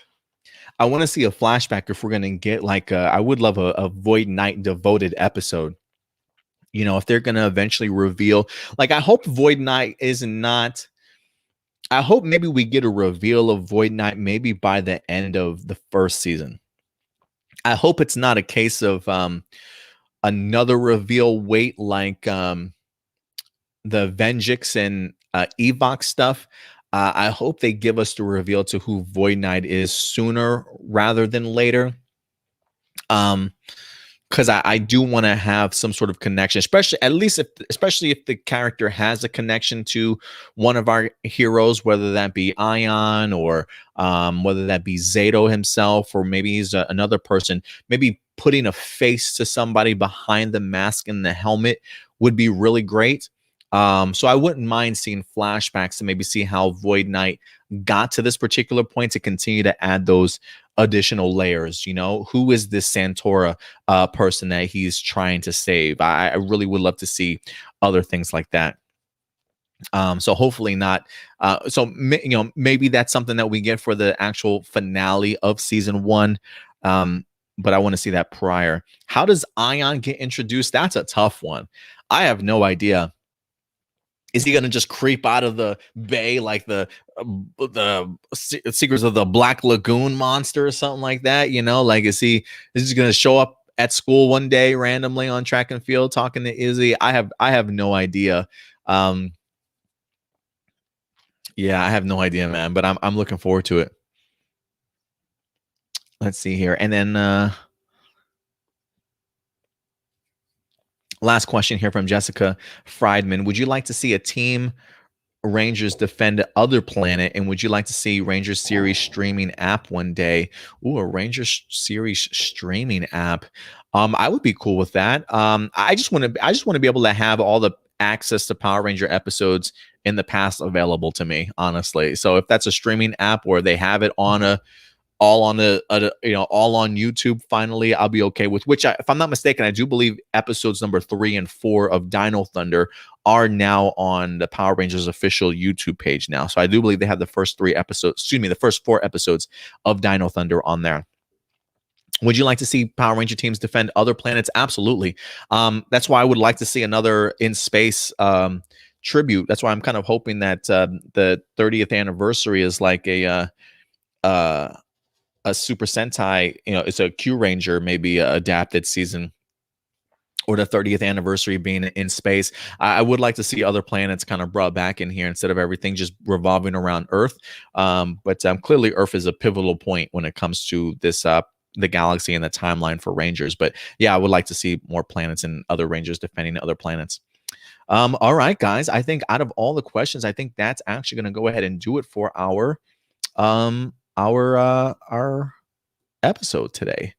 I want to see a flashback if we're gonna get like I would love a Void Knight devoted episode. You know, if they're gonna eventually reveal, like I hope Void Knight is not. I hope maybe we get a reveal of Void Knight maybe by the end of the first season. I hope it's not a case of another reveal wait like the Venjix and Evox stuff. I hope they give us the reveal to who Void Knight is sooner rather than later. Because I do want to have some sort of connection, especially if the character has a connection to one of our heroes, whether that be Ion or whether that be Zato himself, or maybe he's another person. Maybe putting a face to somebody behind the mask and the helmet would be really great. So I wouldn't mind seeing flashbacks to maybe see how Void Knight got to this particular point to continue to add those additional layers. You know, who is this Santora person that he's trying to save? I really would love to see other things like that. So hopefully not. You know, maybe that's something that we get for the actual finale of season 1. But I want to see that prior. How does Ion get introduced? That's a tough one. I have no idea. Is he going to just creep out of the bay like the Secrets of the Black Lagoon monster or something like that? You know, like is he going to show up at school one day randomly on track and field talking to Izzy? I have no idea. Yeah, I have no idea, man. But I'm looking forward to it. Let's see here, and then last question here from Jessica Friedman. Would you like to see a team Rangers defend other planet, and would you like to see Rangers series streaming app one day? Ooh, a Rangers series streaming app. I would be cool with that. I just want to be able to have all the access to Power Ranger episodes in the past available to me, honestly. So if that's a streaming app where they have it on all on all on YouTube, finally, I'll be okay with. Which, if I'm not mistaken, I do believe episodes number 3 and 4 of Dino Thunder are now on the Power Rangers official YouTube page now. So I do believe they have the first 4 episodes of Dino Thunder on there. Would you like to see Power Ranger teams defend other planets? Absolutely. That's why I would like to see another in space tribute. That's why I'm kind of hoping that the 30th anniversary is like a Super Sentai, you know, it's a Q Ranger, maybe adapted season, or the 30th anniversary being in space. I would like to see other planets kind of brought back in here instead of everything just revolving around Earth. But clearly Earth is a pivotal point when it comes to this the galaxy and the timeline for Rangers. But yeah, I would like to see more planets and other Rangers defending other planets. All right, guys. I think out of all the questions, I think that's actually going to go ahead and do it for our episode today.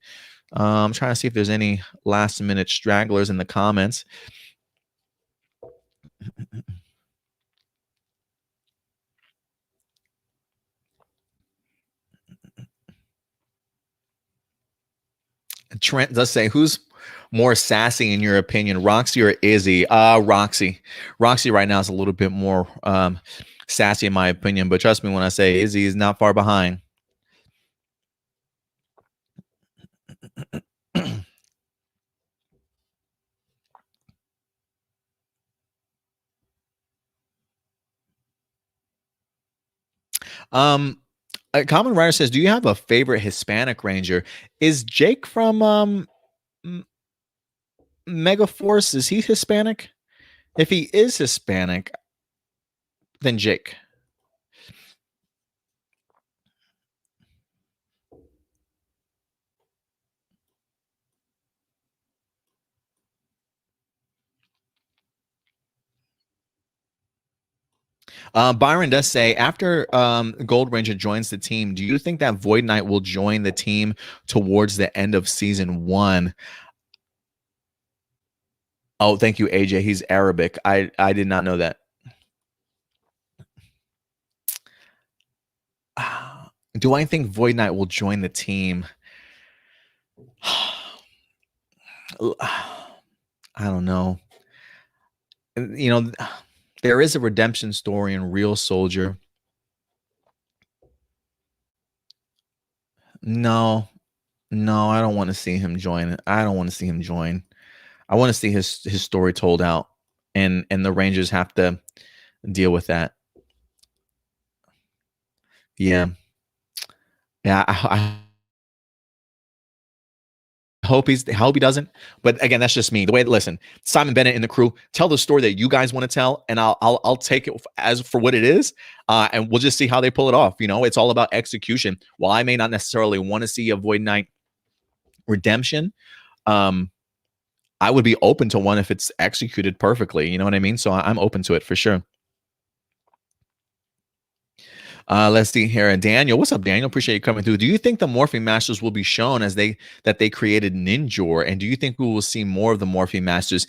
I'm trying to see if there's any last minute stragglers in the comments. Trent does say, who's more sassy in your opinion, Roxy or Izzy? Roxy. Roxy right now is a little bit more sassy in my opinion, but trust me when I say Izzy is not far behind. A common writer says, do you have a favorite Hispanic Ranger? Is Jake from Megaforce, is he Hispanic? If he is Hispanic, then Jake. Byron does say, after Gold Ranger joins the team, do you think that Void Knight will join the team towards the end of season 1? Oh, thank you, AJ. He's Arabic. I did not know that. Do I think Void Knight will join the team? I don't know. You know, there is a redemption story in Ryusoulger. No, no, I don't want to see him join. I don't want to see him join. I want to see his story told out, and the Rangers have to deal with that. Yeah, yeah. I hope he doesn't. But again, that's just me. The way, listen, Simon Bennett and the crew tell the story that you guys want to tell, and I'll take it as for what it is, and we'll just see how they pull it off. You know, it's all about execution. While I may not necessarily want to see a Void Knight redemption, um, I would be open to one if it's executed perfectly. You know what I mean? So I'm open to it for sure. Let's see here. Daniel, what's up, Daniel? Appreciate you coming through. Do you think the Morphing Masters will be shown as they created Ninjor? And do you think we will see more of the Morphing Masters?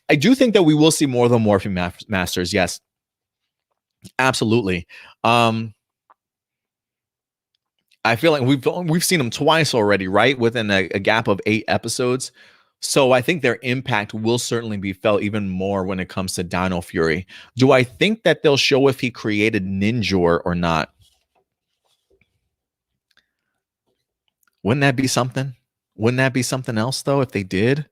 I do think that we will see more of the Morphing Masters. Yes, absolutely. I feel like we've seen them twice already, right? Within a gap of 8 episodes. So I think their impact will certainly be felt even more when it comes to Dino Fury. Do I think that they'll show if he created Ninjor or not? Wouldn't that be something? Wouldn't that be something else, though, if they did?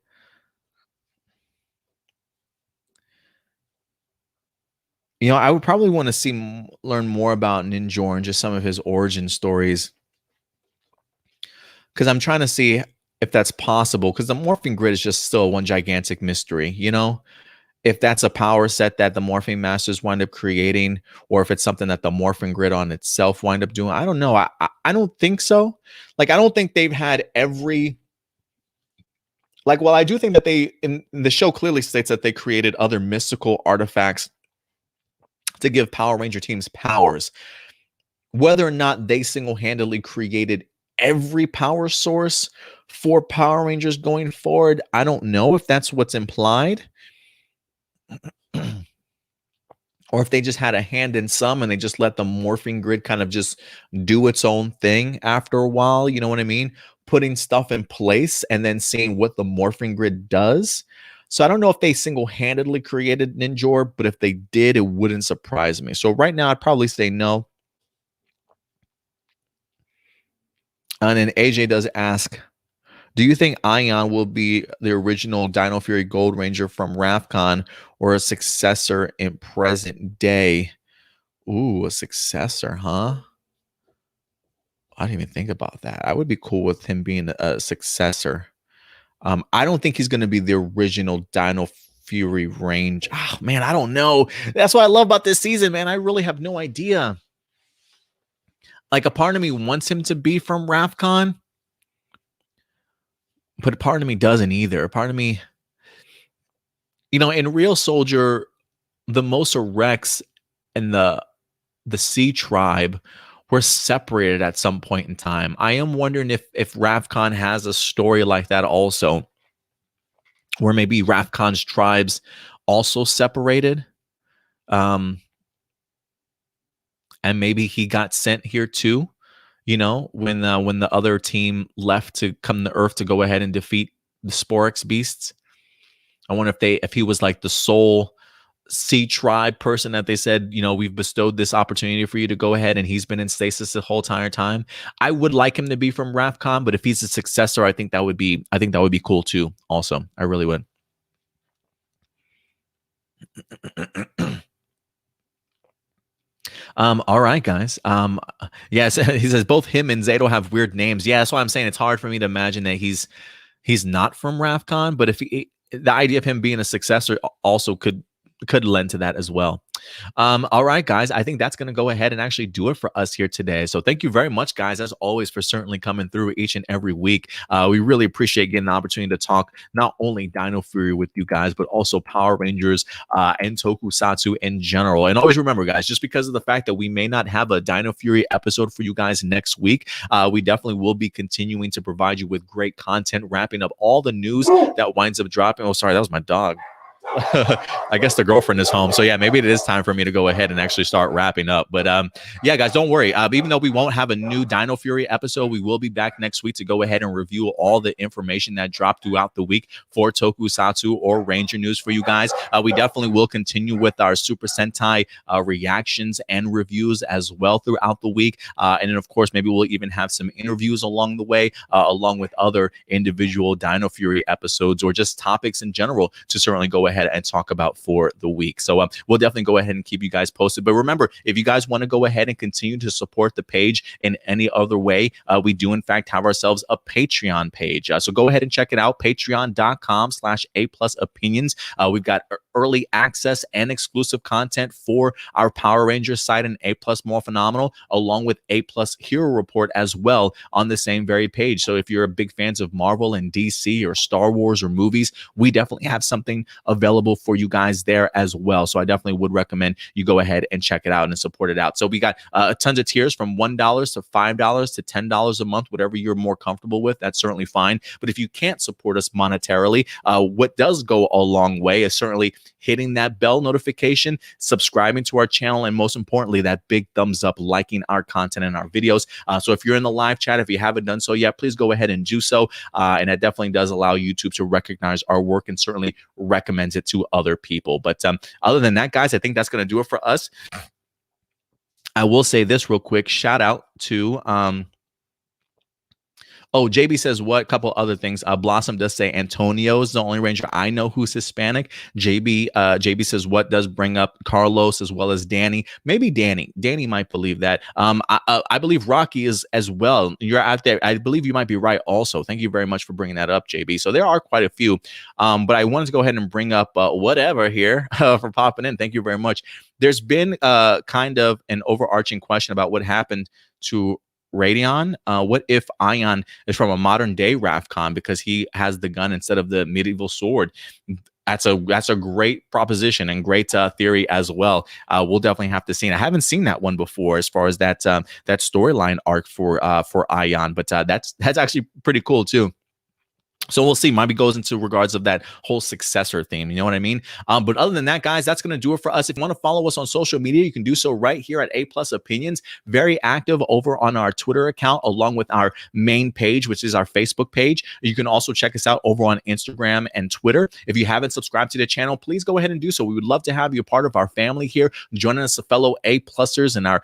You know, I would probably want to learn more about Ninjor and just some of his origin stories. Because I'm trying to see if that's possible. Because the morphing grid is just still one gigantic mystery, you know? If that's a power set that the morphing masters wind up creating, or if it's something that the morphing grid on itself wind up doing. I don't know. I don't think so. Like, I don't think they've had every well, I do think that they in the show clearly states that they created other mystical artifacts to give Power Ranger teams powers. Whether or not they single-handedly created every power source for Power Rangers going forward, I don't know if that's what's implied. Or if they just had a hand in some and they just let the morphing grid kind of just do its own thing after a while, you know what I mean? Putting stuff in place and then seeing what the morphing grid does. So I don't know if they single-handedly created Ninjor, but if they did, it wouldn't surprise me. So right now, I'd probably say no. And then AJ does ask, do you think Ion will be the original Dino Fury Gold Ranger from Ravcon or a successor in present day? Ooh, a successor, huh? I didn't even think about that. I would be cool with him being a successor. I don't think he's going to be the original Dino Fury range. Oh, man, I don't know. That's what I love about this season, man. I really have no idea. Like, a part of me wants him to be from Ravcon, but a part of me doesn't either. A part of me, you know, in Ryusoulger, the Mosa Rex and the Sea Tribe were separated at some point in time. I am wondering if Ravcon has a story like that also, where maybe Ravcon's tribes also separated, and maybe he got sent here too. You know, when the other team left to come to Earth to go ahead and defeat the Sporix beasts. I wonder if he was like the sole Sea Tribe person that they said, you know, we've bestowed this opportunity for you to go ahead, and he's been in stasis the whole entire time. I would like him to be from Ravcon, but if he's a successor, I think that would be cool too. Also, I really would. All right, guys. Yes, he says both him and Zato have weird names. Yeah, that's why I'm saying it's hard for me to imagine that he's not from Ravcon, but if the idea of him being a successor also could lend to that as well. All right, guys, I think that's going to go ahead and actually do it for us here today. So thank you very much, guys, as always, for certainly coming through each and every week. We really appreciate getting the opportunity to talk not only Dino Fury with you guys, but also Power Rangers and Tokusatsu in general. And always remember, guys, just because of the fact that we may not have a Dino Fury episode for you guys next week, we definitely will be continuing to provide you with great content, wrapping up all the news that winds up dropping. Oh, sorry, that was my dog. I guess the girlfriend is home. So yeah, maybe it is time for me to go ahead and actually start wrapping up. But yeah, guys, don't worry. Even though we won't have a new Dino Fury episode, we will be back next week to go ahead and review all the information that dropped throughout the week for Tokusatsu or Ranger news for you guys. We definitely will continue with our Super Sentai reactions and reviews as well throughout the week. And then, of course, maybe we'll even have some interviews along the way, along with other individual Dino Fury episodes or just topics in general to certainly go ahead and talk about for the week. So we'll definitely go ahead and keep you guys posted. But remember, if you guys want to go ahead and continue to support the page in any other way, we do in fact have ourselves a Patreon page. So go ahead and check it out, patreon.com/A+opinions. We've got early access and exclusive content for our Power Rangers site and A+ Morphinominal, along with A+ Hero Report as well on the same very page. So if you're a big fans of Marvel and DC or Star Wars or movies, we definitely have something available for you guys there as well. So I definitely would recommend you go ahead and check it out and support it out. So we got tons of tiers from $1 to $5 to $10 a month, whatever you're more comfortable with. That's certainly fine. But if you can't support us monetarily, what does go a long way is certainly hitting that bell notification, subscribing to our channel, and most importantly, that big thumbs up, liking our content and our videos. So if you're in the live chat, if you haven't done so yet, please go ahead and do so. And that definitely does allow YouTube to recognize our work and certainly recommends it to other people. But other than that, guys, I think that's going to do it for us. I will say this real quick. Shout out to oh, JB says what? Couple other things. Blossom does say Antonio is the only Ranger I know who's Hispanic. JB says what does bring up Carlos as well as Danny. Maybe Danny. Danny might believe that. I believe Rocky is as well. You're out there. I believe you might be right also. Thank you very much for bringing that up, JB. So there are quite a few. But I wanted to go ahead and bring up whatever here for popping in. Thank you very much. There's been kind of an overarching question about what happened to Radeon. What if Ion is from a modern day Rafcon because he has the gun instead of the medieval sword? That's a great proposition and great theory as well. We'll definitely have to see. I haven't seen that one before as far as that storyline arc for Ion, but that's actually pretty cool too. So we'll see. Maybe goes into regards of that whole successor theme. You know what I mean? But other than that, guys, that's going to do it for us. If you want to follow us on social media, you can do so right here at A+ Opinions. Very active over on our Twitter account, along with our main page, which is our Facebook page. You can also check us out over on Instagram and Twitter. If you haven't subscribed to the channel, please go ahead and do so. We would love to have you a part of our family here, joining us, a fellow A+ers in our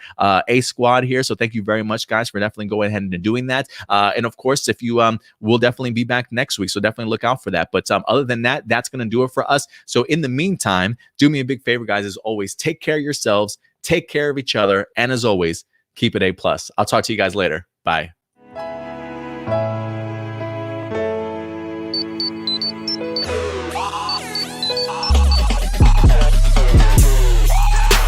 A squad here. So thank you very much, guys, for definitely going ahead and doing that. And of course, if you we'll definitely be back next week, so definitely look out for that. But other than that, that's going to do it for us. So in the meantime, do me a big favor, guys. As always, take care of yourselves, take care of each other, and as always, keep it A+. I'll talk to you guys later. Bye.